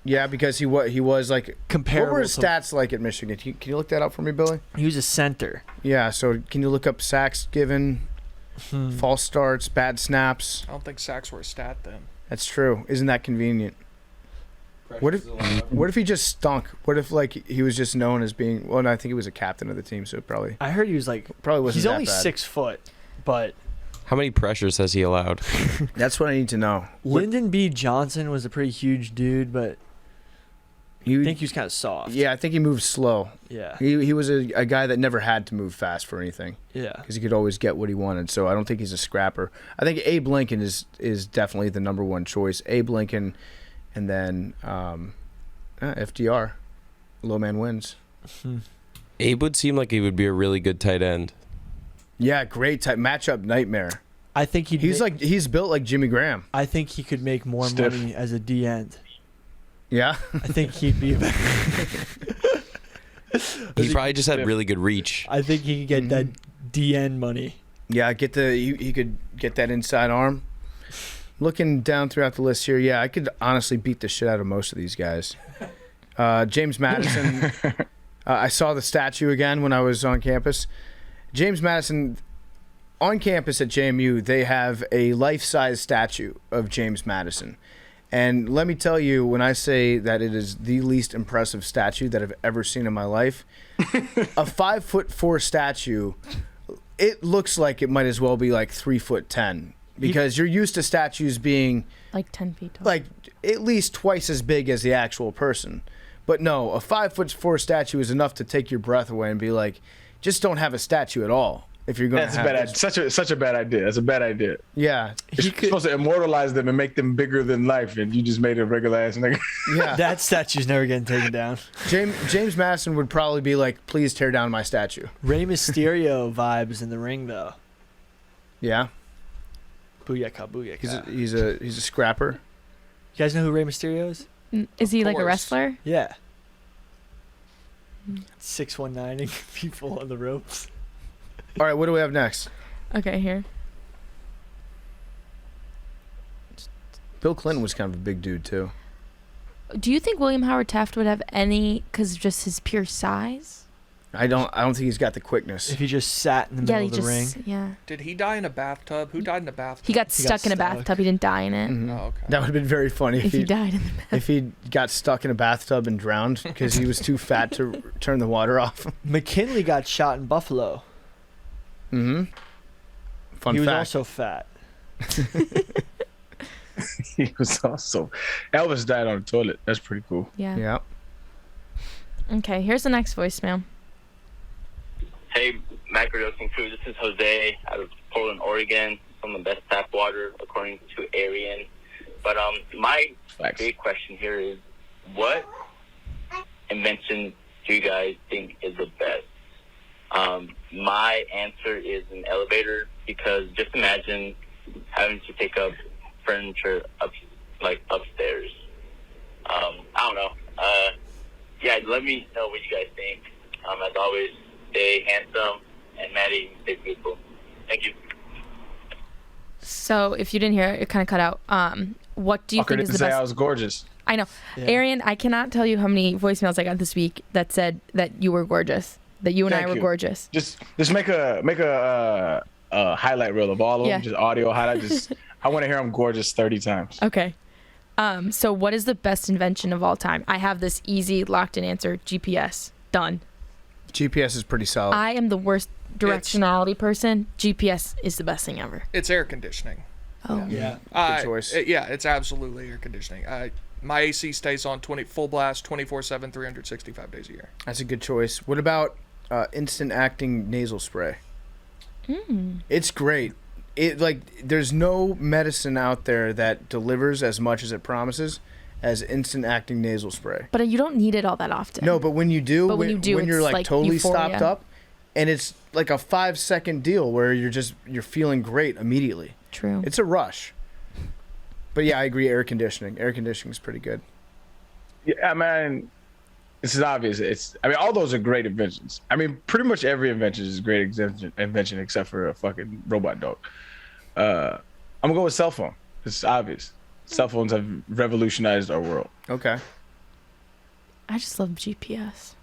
Yeah, because he was like Comparable. What were his stats like at Michigan? Can you look that up for me, Billy? He was a center. Yeah. So can you look up sacks given, false starts, bad snaps? I don't think sacks were a stat then. That's true. Isn't that convenient? What if he just stunk? What if like he was just known as being? Well, no, I think he was a captain of the team, so probably. I heard he was like Probably wasn't. he's that only bad. 6 foot, but How many pressures has he allowed? That's what I need to know. Lyndon B. Johnson was a pretty huge dude, but I think he was kind of soft. Yeah, I think he moved slow. Yeah. He was a guy that never had to move fast for anything. Yeah. Because he could always get what he wanted. So I don't think he's a scrapper. I think Abe Lincoln is definitely the number one choice. Abe Lincoln, and then FDR. Low man wins. Abe would seem like he would be a really good tight end. Yeah, great type matchup nightmare. I think he's built like Jimmy Graham. I think he could make more money as a D end. Yeah. I think he'd be better. He probably just had really good reach. I think he could get that DN money. Yeah, he could get that inside arm. Looking down throughout the list here, yeah, I could honestly beat the shit out of most of these guys. James Madison, I saw the statue again when I was on campus. James Madison, on campus at JMU, they have a life-size statue of James Madison. And let me tell you, when I say that it is the least impressive statue that I've ever seen in my life, a 5'4" statue, it looks like it might as well be like 3'10", because you're used to statues being like 10 feet tall, like at least twice as big as the actual person. But no, a 5'4" statue is enough to take your breath away and be like, just don't have a statue at all. If you're going to have such a bad idea. That's a bad idea. Yeah. You're supposed to immortalize them and make them bigger than life, and you just made a regular ass nigga. Yeah. That statue's never getting taken down. James Madison would probably be like, please tear down my statue. Rey Mysterio vibes in the ring, though. Yeah. Booyaka, booyaka. He's a scrapper. You guys know who Rey Mysterio is? Is he like a wrestler? Yeah. 619ing people on the ropes. All right, what do we have next? Okay, here. Bill Clinton was kind of a big dude too. Do you think William Howard Taft would have any, because of just his pure size? I don't think he's got the quickness. If he just sat in the middle of the ring. Yeah. Did he die in a bathtub? Who died in a bathtub? He got stuck in a bathtub. He didn't die in it. Mm-hmm. Oh, okay. That would have been very funny if he died in the bathtub. If he got stuck in a bathtub and drowned because he was too fat to turn the water off. McKinley got shot in Buffalo. Mm-hmm. Fun he fact. was also fat. He was also. Elvis died on the toilet. That's pretty cool. Yeah. Yeah. Okay, here's the next voicemail. Hey, Macrodosing crew, this is Jose out of Portland, Oregon. Some of the best tap water, according to Arian. But my Facts. big question here is, what invention do you guys think is the best? My answer is an elevator, because just imagine having to pick up furniture upstairs. I don't know. Yeah, let me know what you guys think. As always, stay handsome, and Maddie, stay beautiful. Thank you. So if you didn't hear it, it kind of cut out. What do you think is the best? I was gorgeous. I know. Yeah. Arian, I cannot tell you how many voicemails I got this week that said that you were gorgeous, that you and I were gorgeous. Just make a highlight reel of all of them, just audio highlight. I want to hear them gorgeous 30 times. Okay. So what is the best invention of all time? I have this easy locked in answer. GPS. Done. GPS is pretty solid. I am the worst directionality person. GPS is the best thing ever. It's air conditioning. Oh. Yeah. Good choice. It's absolutely air conditioning. My AC stays on full blast 24/7, 365 days a year. That's a good choice. What about instant acting nasal spray? It's great. There's no medicine out there that delivers as much as it promises as instant acting nasal spray. But you don't need it all that often. No, but when you do, when you're it's like totally euphoria. stopped up, and it's like a 5-second deal where you're feeling great immediately. True. It's a rush. But yeah, I agree. Air conditioning is pretty good. Yeah, I mean, this is obvious. All those are great inventions. I mean, pretty much every invention is a great invention except for a fucking robot dog. I'm gonna go with cell phone. It's obvious. Cell phones have revolutionized our world. Okay. I just love GPS.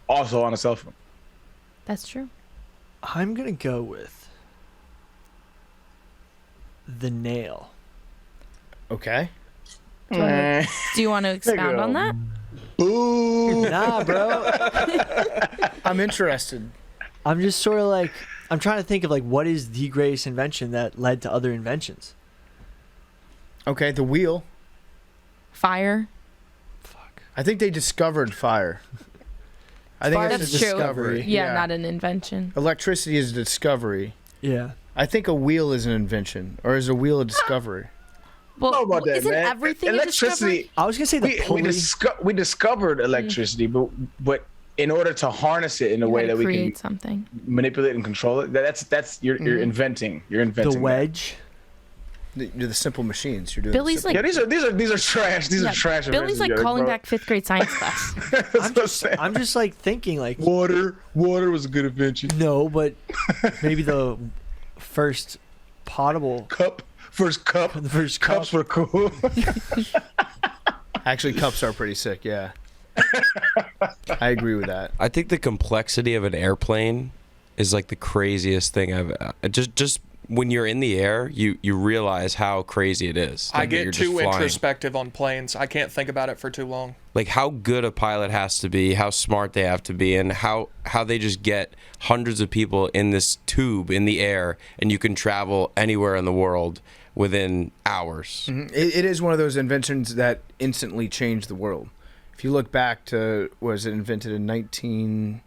Also on a cell phone. That's true. I'm going to go with the nail. Okay. Do you want to expound on that? Boo! Nah, bro. I'm interested. I'm just sort of like, I'm trying to think of like what is the greatest invention that led to other inventions. Okay, the wheel. Fire. Fuck. I think they discovered fire. I think That's it's a true. discovery. Yeah, not an invention. Electricity is a discovery. Yeah. I think a wheel is an invention, or is a wheel a discovery? Well, about that, isn't man. everything Electricity? a discovery? I was going to say the pulley. We discovered electricity, but in order to harness it in a way that we create can something. manipulate and control it, that's you're inventing. You're inventing The wedge. You're the simple machines. You're doing. Billy's simple. like, these are trash. These are trash. Billy's like inventions, calling bro. back 5th grade science class. I'm just like thinking like Water was a good invention. no, but maybe the first potable First cup. the first cup. Cups were cool. Actually, cups are pretty sick. Yeah. I agree with that. I think the complexity of an airplane is like the craziest thing I've just when you're in the air, you realize how crazy it is. I Like, that you're get just too flying. introspective on planes. I can't think about it for too long. Like how good a pilot has to be, how smart they have to be, and how they just get hundreds of people in this tube in the air, and you can travel anywhere in the world within hours. It is one of those inventions that instantly changed the world. If you look back to, was it invented in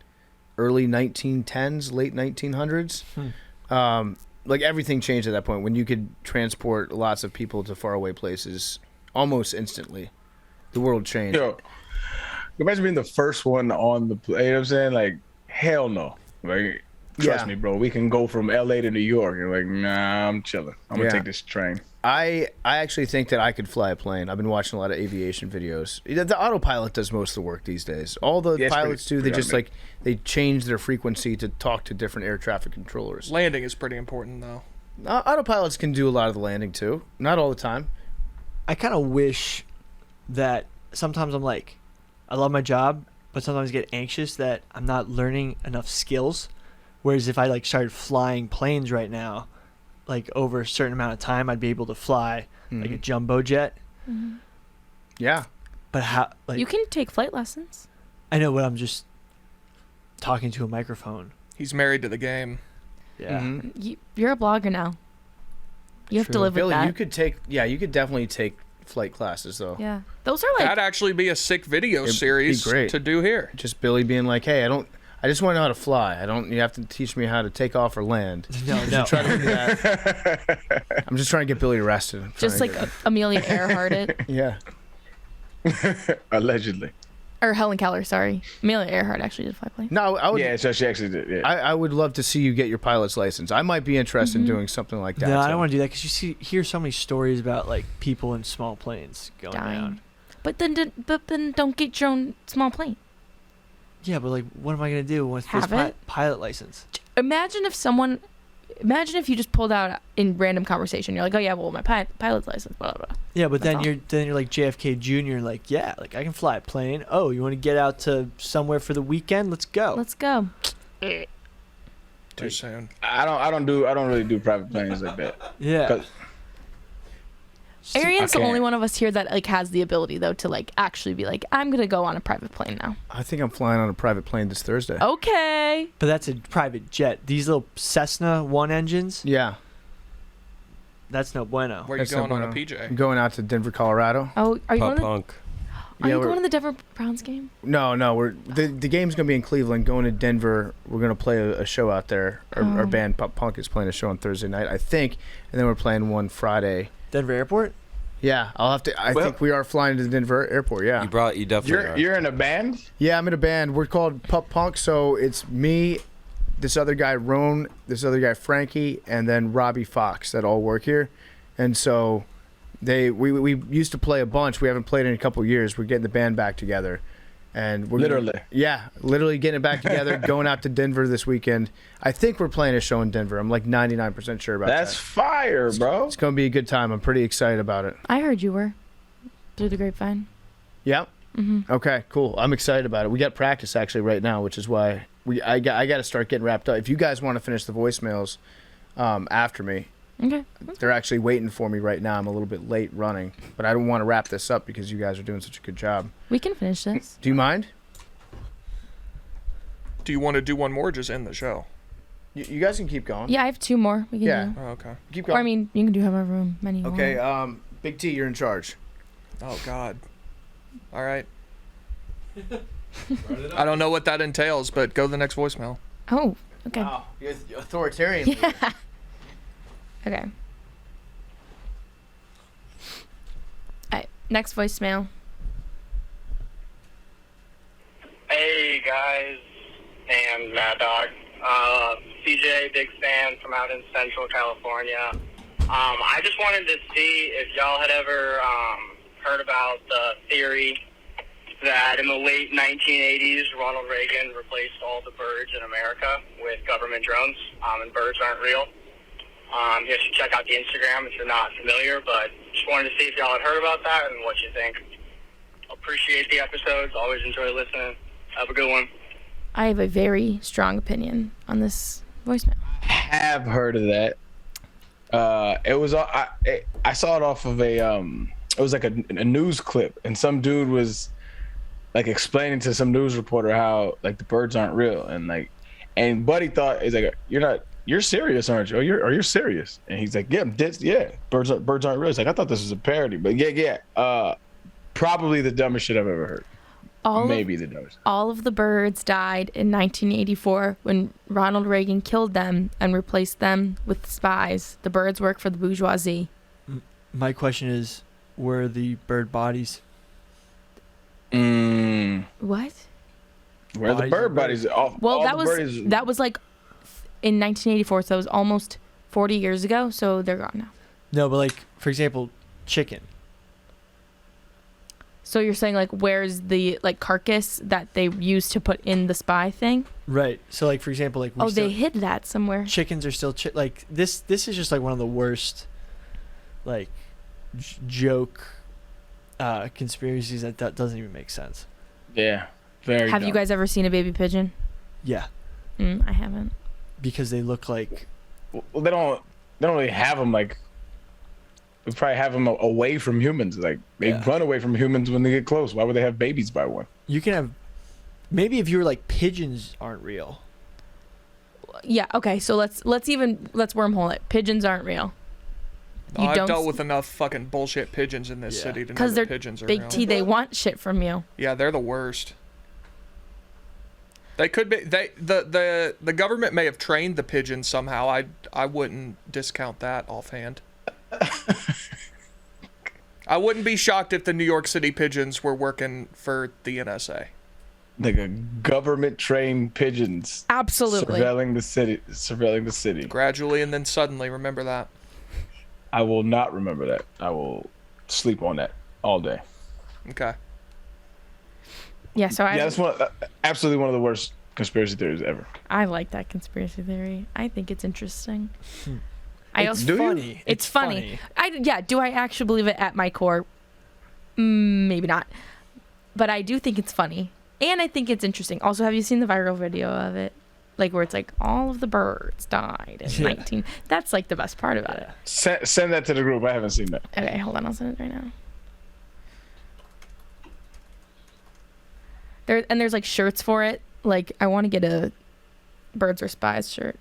early 1910s, late 1900s? Like everything changed at that point when you could transport lots of people to faraway places almost instantly. The world changed. Yo, imagine being the first one on the plane. You know what I'm saying? Like, hell no. Like, trust me, bro. We can go from LA to New York. You're like, nah, I'm chilling. I'm gonna take this train. I actually think that I could fly a plane. I've been watching a lot of aviation videos. The autopilot does most of the work these days. All the pilots do, they just like they change their frequency to talk to different air traffic controllers. Landing is pretty important, though. Autopilots can do a lot of the landing too. Not all the time. I kind of wish that sometimes I'm like, I love my job, but sometimes I get anxious that I'm not learning enough skills. Whereas if I like started flying planes right now, like over a certain amount of time, I'd be able to fly like a jumbo jet. Mm-hmm. Yeah. But how? Like You can take flight lessons. I know, but I'm just talking to a microphone. He's married to the game. Yeah. You're a blogger now. You have to True. live Billy, with that. you could definitely take flight classes though. Yeah. Those are like That'd actually be a sick video It'd be series great. to do here. Just Billy being like, "Hey, I I just want to know how to fly. You have to teach me how to take off or land. No. Try to do that. I'm just trying to get Billy arrested. Just like Amelia Earhart it. Yeah. Allegedly. Or Helen Keller, sorry. Amelia Earhart actually did fly plane. No, I would. Yeah, so she actually did. Yeah. I would love to see you get your pilot's license. I might be interested in doing something like that. No, I don't want to do that because hear so many stories about like people in small planes going down. But then don't get your own small plane. Yeah, but like, what am I gonna do with Have this it? pilot license? Imagine if you just pulled out in random conversation. You're like, oh yeah, well my pilot's license, blah blah blah. Yeah, but That's then you're like JFK Jr. Like, yeah, like I can fly a plane. Oh, you want to get out to somewhere for the weekend? Let's go. Let's go. Too soon. I don't really do private planes like that. Yeah. Arian's the only one of us here that like has the ability though to like actually be like, I'm gonna go on a private plane now. I think I'm flying on a private plane this Thursday. Okay. But that's a private jet. These little Cessna 1 engines. Yeah. That's no bueno. Where are you going on a PJ? I'm going out to Denver, Colorado. Oh, are you going? Punk. Are you going to the Denver Browns game? No, the game's gonna be in Cleveland. Going to Denver, we're gonna play a show out there. Our band Pop Punk is playing a show on Thursday night, I think, and then we're playing one Friday. Denver Airport. Yeah, I'll have to. I think we are flying to the Denver Airport. Yeah. You definitely. You're in a band? Yeah, I'm in a band. We're called Pup Punk. So it's me, this other guy Roan, this other guy Frankie, and then Robbie Fox that all work here. And so we used to play a bunch. We haven't played in a couple years. We're getting the band back together, and we're literally getting it back together. Going out to Denver this weekend. I think we're playing a show in Denver. I'm like 99% sure about that. That's fire, bro. It's gonna be a good time. I'm pretty excited about it. I heard you were through the grapevine. Yep. Okay, cool. I'm excited about it. We got practice actually right now, which is why I got to start getting wrapped up. If you guys want to finish the voicemails after me, okay. They're actually waiting for me right now. I'm a little bit late running, but I don't want to wrap this up because you guys are doing such a good job. We can finish this. Do you mind? Do you want to do one more or just end the show? You guys can keep going. Yeah, I have 2 more. We can do. Oh, okay. Keep going. Or I mean, you can do however many you want. Okay, Big T, you're in charge. Oh, God. All right. I don't know what that entails, but go to the next voicemail. Oh, okay. Wow, you're authoritarian. Yeah. Okay. All right, next voicemail. Hey, guys. And Mad Dog. CJ, big fan from out in Central California. I just wanted to see if y'all had ever heard about the theory that in the late 1980s, Ronald Reagan replaced all the birds in America with government drones, and birds aren't real. You guys should check out the Instagram if you're not familiar, but just wanted to see if y'all had heard about that and what you think. Appreciate the episodes. Always enjoy listening. Have a good one. I have a very strong opinion on this voicemail. I have heard of that. It was I saw it off of a it was like a news clip, and some dude was like explaining to some news reporter how like the birds aren't real, and Buddy thought, he's like, you're serious, aren't you? You're serious? And he's like, yeah, birds aren't real. He's like, I thought this was a parody, but yeah. Probably the dumbest shit I've ever heard. The dumbest. All of the birds died in 1984 when Ronald Reagan killed them and replaced them with spies. The birds work for the bourgeoisie. My question is, where are the bird bodies? What? Where are the bird bodies? Well, that was like in 1984, so it was almost 40 years ago. So they're gone now. No, but like for example, chicken. So you're saying like where's the like carcass that they used to put in the spy thing? Right. So like for example, like they hid that somewhere. Chickens are still like this. This is just like one of the worst, like joke, conspiracies that doesn't even make sense. Yeah. Very. Have you guys ever seen a baby pigeon? Yeah. I haven't. Because they look like. Well, they don't really have them like. We probably have them away from humans. Like they run away from humans when they get close. Why would they have babies by one? You can have, maybe if you were like pigeons aren't real. Yeah. Okay. So let's wormhole it. Pigeons aren't real. I've dealt with enough fucking bullshit pigeons in this city to know that pigeons are big real. T. They want shit from you. Yeah, they're the worst. They could be. The government may have trained the pigeons somehow. I wouldn't discount that offhand. I wouldn't be shocked if the New York City pigeons were working for the NSA. Like a government trained pigeons. Absolutely. Surveilling the city. Gradually and then suddenly. Remember that. I will not remember that. I will sleep on that all day. Okay. Yeah, so that's absolutely one of the worst conspiracy theories ever. I like that conspiracy theory. I think it's interesting. It's funny. It's funny. Do I actually believe it at my core? Maybe not. But I do think it's funny. And I think it's interesting. Also, have you seen the viral video of it? Like where it's like all of the birds died in 19. That's like the best part about it. Send that to the group. I haven't seen that. Okay, hold on. I'll send it right now. There's like shirts for it. Like I want to get a Birds Are Spies shirt.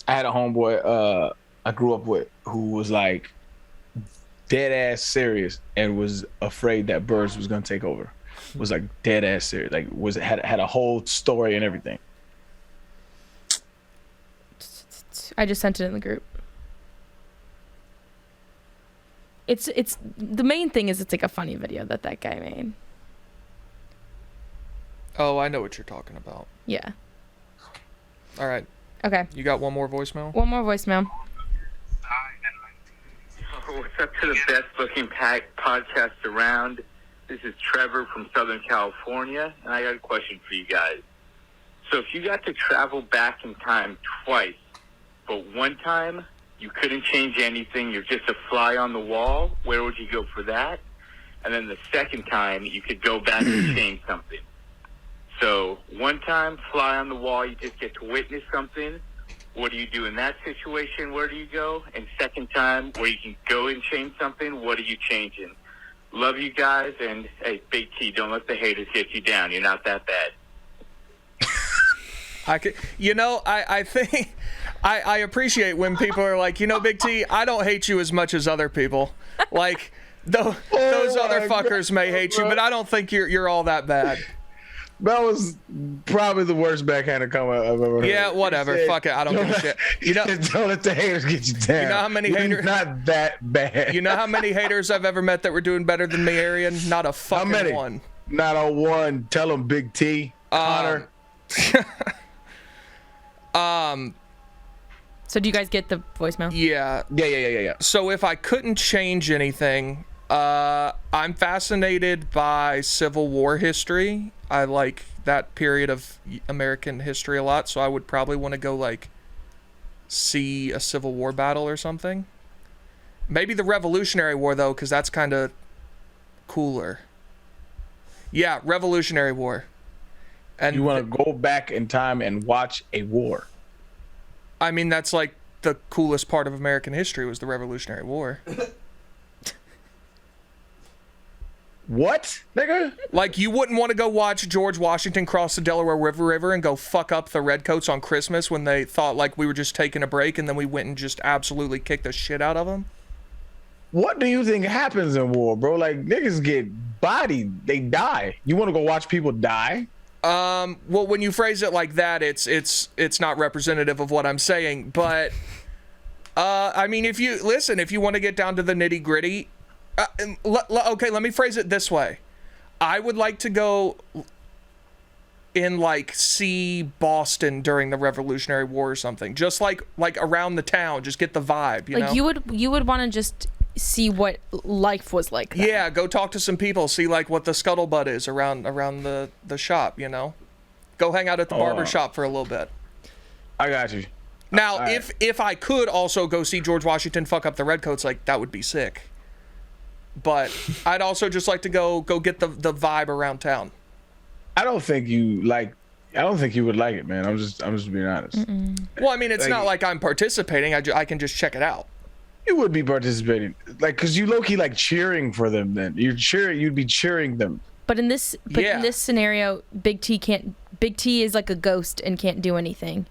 I had a homeboy I grew up with who was like dead ass serious and was afraid that birds was gonna take over. Was like dead ass serious. Like had a whole story and everything. I just sent it in the group. It's the main thing is it's like a funny video that guy made. Oh, I know what you're talking about. Yeah. All right. Okay. You got one more voicemail? One more voicemail. What's up to the best looking podcast around? This is Trevor from Southern California, and I got a question for you guys. So if you got to travel back in time twice, but one time you couldn't change anything, you're just a fly on the wall, where would you go for that? And then the second time you could go back and change something. So one time, fly on the wall, you just get to witness something. What do you do in that situation? Where do you go? And second time, where you can go and change something, what are you changing? Love you guys, and hey, Big T, don't let the haters get you down. You're not that bad. I think I appreciate when people are like, Big T, I don't hate you as much as other people. Like those other fuckers may hate you, but I don't think you're all that bad. That was probably the worst backhanded comment I've ever heard. Yeah, whatever. Fuck it. I don't give a shit. Don't let the haters get you down. You know how many haters? Not that bad. You know how many haters I've ever met that were doing better than me, Arian? Not a fucking how many? One. Not a one. Tell them, Big T. Connor. So do you guys get the voicemail? Yeah. So if I couldn't change anything, I'm fascinated by Civil War history. I like that period of American history a lot, so I would probably want to go see a Civil War battle or something. Maybe the Revolutionary War though, because that's kind of cooler. Yeah, Revolutionary War. And you want to go back in time and watch a war? I mean, that's like the coolest part of American history was the Revolutionary War. What, nigga? Like, you wouldn't want to go watch George Washington cross the Delaware River and go fuck up the Redcoats on Christmas when they thought like we were just taking a break and then we went and just absolutely kicked the shit out of them? What do you think happens in war, bro? Like, niggas get bodied. They die. You want to go watch people die? Well, when you phrase it like that, it's not representative of what I'm saying. But, I mean, if you want to get down to the nitty gritty, okay, let me phrase it this way. I would like to go and see Boston during the Revolutionary War or something. Just like around the town, just get the vibe, you know? You would want to just see what life was like then. Yeah, go talk to some people, see what the scuttlebutt is around the shop, you know? Go hang out at the barber shop for a little bit. I got you. Now, if I could also go see George Washington fuck up the Redcoats, that would be sick. But I'd also just like to go get the vibe around town. I don't think you would like it, man. I'm just being honest. Well, I mean, it's not like I'm participating. I can just check it out. You would be participating, because you low key cheering for them. Then you'd be cheering them. But in this scenario, Big T is like a ghost and can't do anything.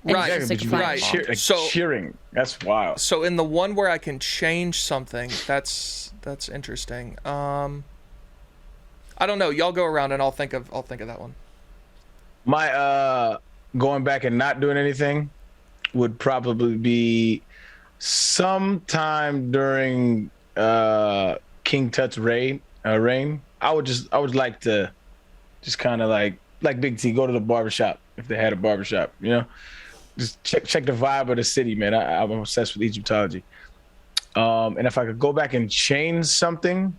Right, right. Cheering. That's wild. So in the one where I can change something, that's interesting. I don't know. Y'all go around and I'll think of that one. My going back and not doing anything would probably be sometime during King Tut's reign. I would like to just kind of like Big T, go to the barbershop if they had a barbershop, you know? Just check the vibe of the city, man. I'm obsessed with Egyptology. And if I could go back and change something,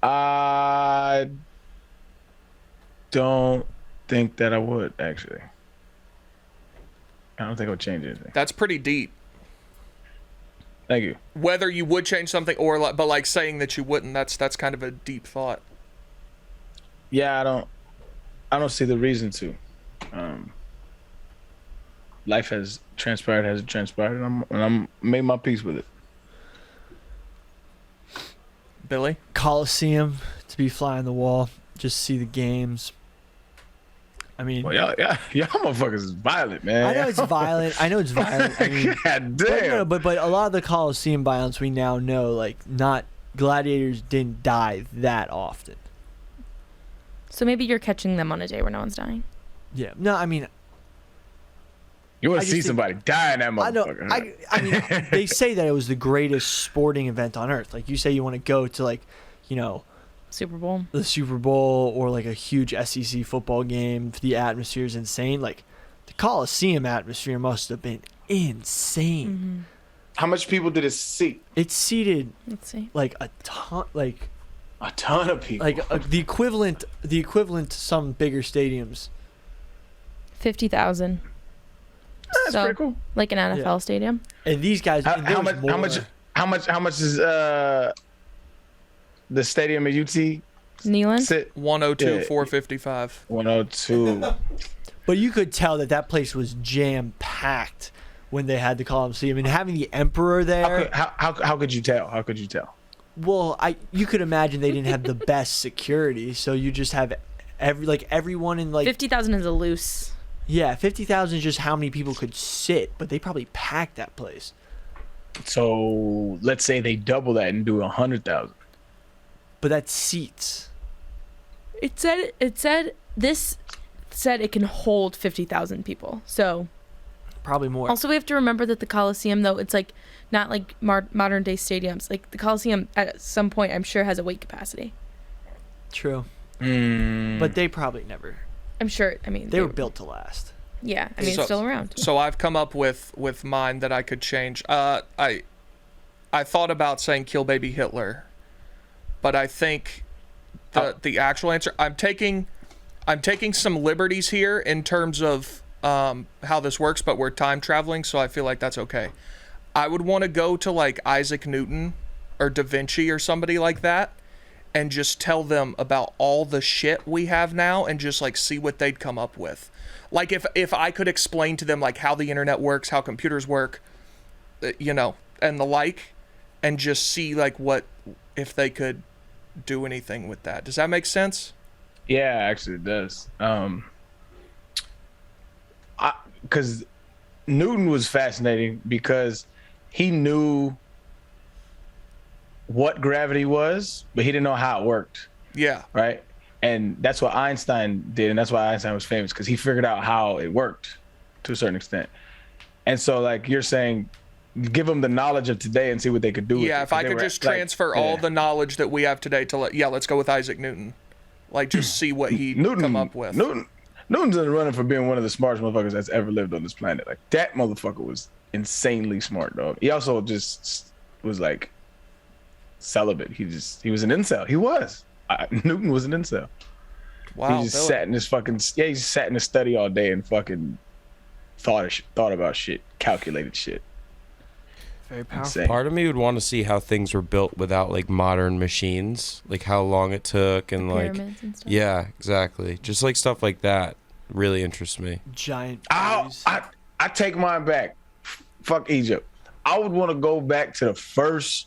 I don't think that I would, actually. I don't think I would change anything. That's pretty deep. Thank you. Whether you would change something but like saying that you wouldn't, that's kind of a deep thought. Yeah, I don't see the reason to. Life has transpired as it transpired, and I'm made my peace with it. Billy? Coliseum, to be fly on the wall, just see the games. I mean, well, y'all motherfuckers is violent, man. I know it's violent. I mean, God damn. But a lot of the Coliseum violence we now know, like, not gladiators didn't die that often. So maybe you're catching them on a day where no one's dying. Yeah. No, I mean, you want to see somebody die in that motherfucker. I mean, they say that it was the greatest sporting event on earth. Like, you say you want to go to, like, you know, Super Bowl. The Super Bowl or like a huge SEC football game. The atmosphere is insane. Like, the Coliseum atmosphere must have been insane. Mm-hmm. How much people did it seat? It seated, let's see, like a ton, a ton of people. Like the equivalent to some bigger stadiums. 50,000. That's pretty cool. Like an NFL stadium. And these guys, how much is the stadium at UT? Neyland? 102, 455. 102. But you could tell that place was jam packed when they had the Coliseum, and having the Emperor there. How could you tell? How could you tell? Well, you could imagine they didn't have the best security, so you just have everyone in 50,000 is a loose. Yeah, 50,000 is just how many people could sit, but they probably packed that place. So let's say they double that and do 100,000. But that's seats. It said it can hold 50,000 people. So probably more. Also, we have to remember that the Coliseum, though, it's like not like modern day stadiums. Like the Coliseum, at some point, I'm sure has a weight capacity. True. But they probably never. I'm sure. I mean, they were built to last. Yeah, I mean, it's still around. So I've come up with mine that I could change. I thought about saying "Kill Baby Hitler," but I think the actual answer. I'm taking some liberties here in terms of how this works, but we're time traveling, so I feel like that's okay. I would want to go to like Isaac Newton or Da Vinci or somebody like that, and just tell them about all the shit we have now and just like see what they'd come up with. Like if I could explain to them like how the internet works, how computers work, you know, and the like, and just see like what if they could do anything with that. Does that make sense? Yeah, actually it does. Because Newton was fascinating because he knew what gravity was, but he didn't know how it worked. Yeah. Right? And that's what Einstein did, and that's why Einstein was famous, because he figured out how it worked to a certain extent. And so, like you're saying, give them the knowledge of today and see what they could do with it. Yeah, if I could just transfer all the knowledge that we have today to let's go with Isaac Newton. Like, just see what he come up with. Newton's in the running for being one of the smartest motherfuckers that's ever lived on this planet. Like, that motherfucker was insanely smart, dog. He also just was like celibate. He was an incel. He was. Newton was an incel. Wow. He just sat in his he just sat in his study all day and fucking thought about shit, calculated shit. Very powerful. Insane. Part of me would want to see how things were built without like modern machines, like how long it took and like and stuff. Yeah, exactly. Just like stuff like that really interests me. Giant. I take mine back. Fuck Egypt. I would want to go back to the first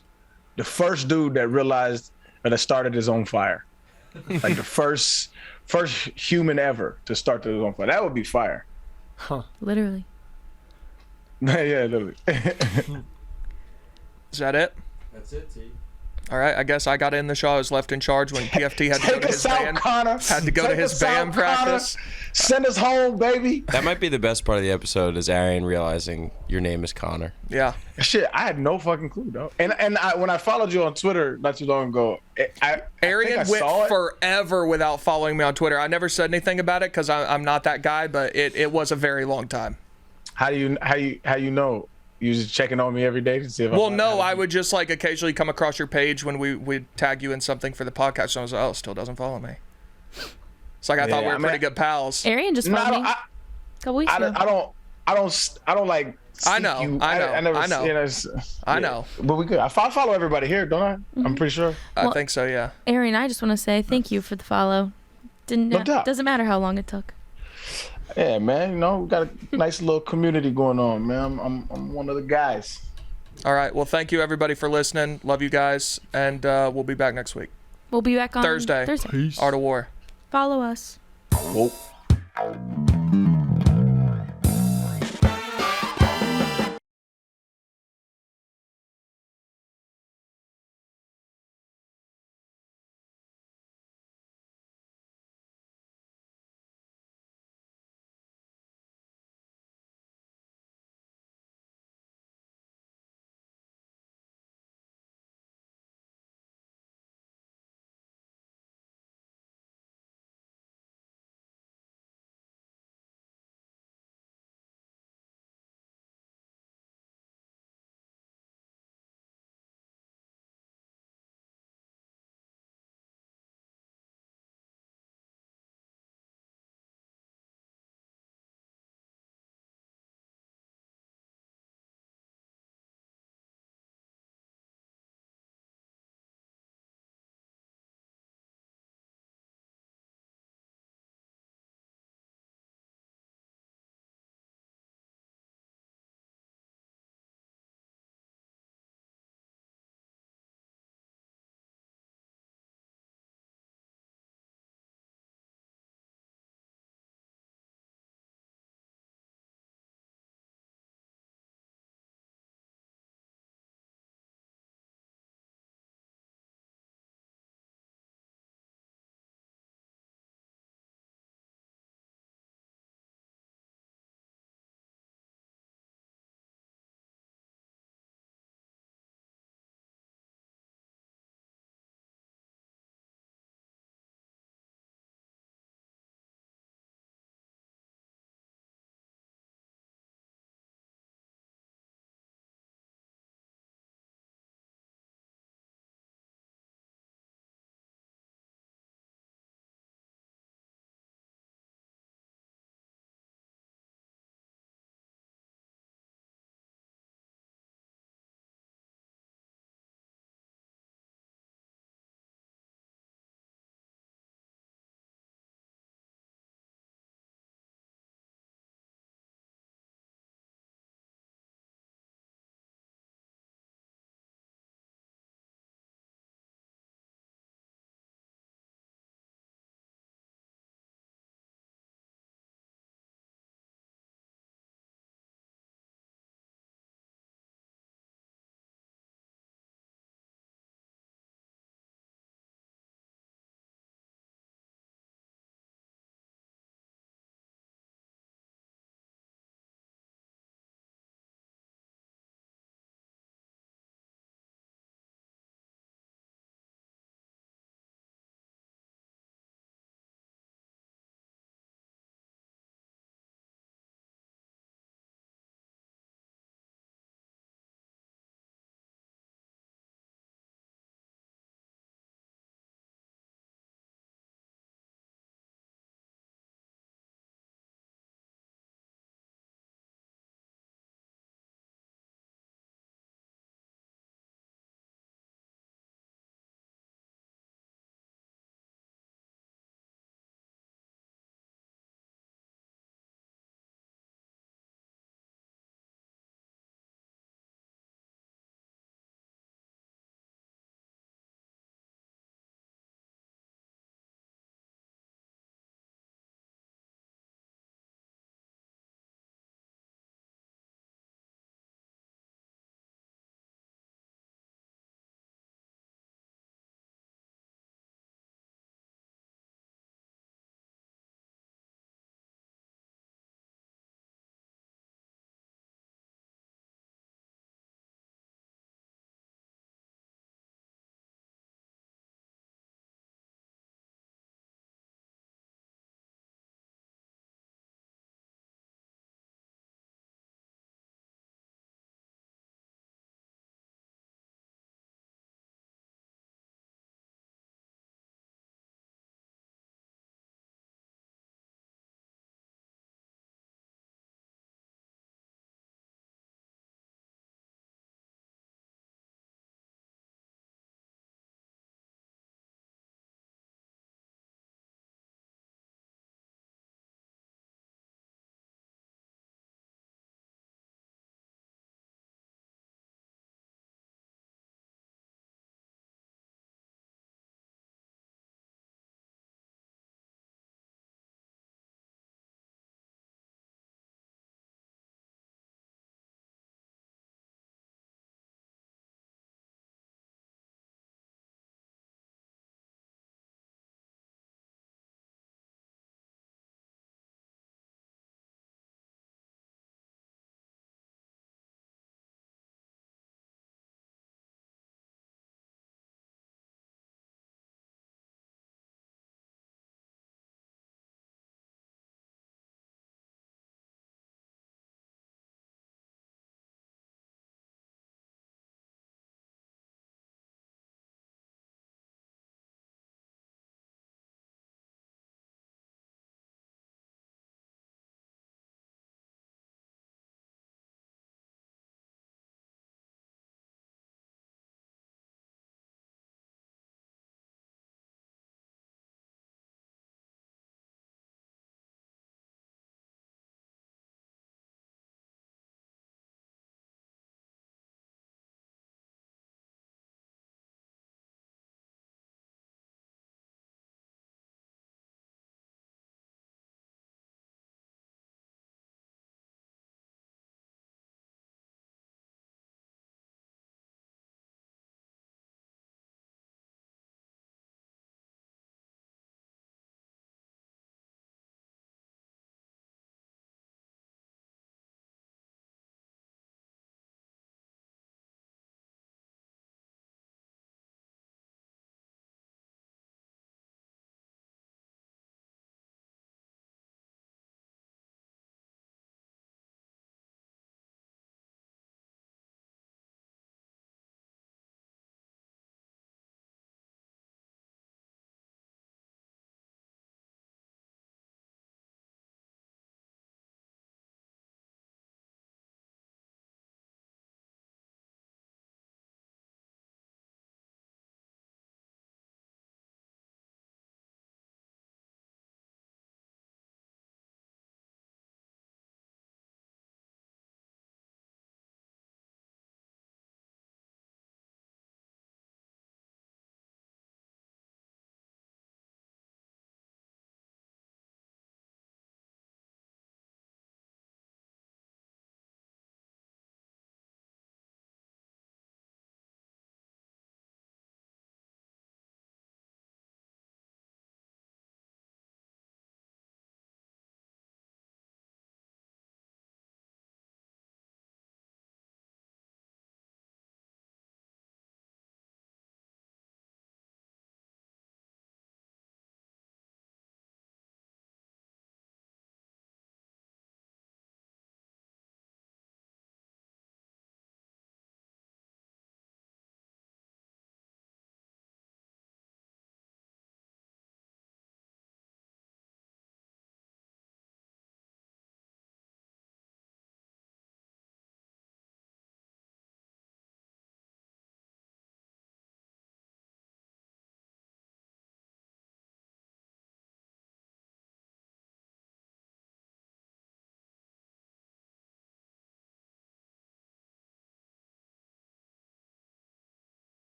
dude that realized that started his own fire. Like the first human ever to start his own fire. That would be fire. Huh. Literally. Yeah, literally. Is that it? That's it, T. All right, I guess I got in the show. I was left in charge when PFT had to go to his band. Had to go to his band practice. Send us home, baby. That might be the best part of the episode is Arian realizing your name is Connor. Yeah. Shit, I had no fucking clue, though. And when I followed you on Twitter not too long ago, Arian went forever without following me on Twitter. I never said anything about it because I'm not that guy, but it was a very long time. How do you know? You just checking on me every day to see if I would just like occasionally come across your page when we'd tag you in something for the podcast. And I was like, oh, still doesn't follow me. It's like I thought we were pretty good pals. Arian just followed me a couple weeks ago. I don't like. I know. I know. But we good. I follow everybody here, don't I? Mm-hmm. I'm pretty sure. I think so. Yeah. Arian, I just want to say thank you for the follow. Doesn't matter how long it took. Yeah, man. You know, we got a nice little community going on, man. I'm one of the guys. All right. Well, thank you everybody for listening. Love you guys, and we'll be back next week. We'll be back on Thursday. Peace. Art of War. Follow us. Whoa.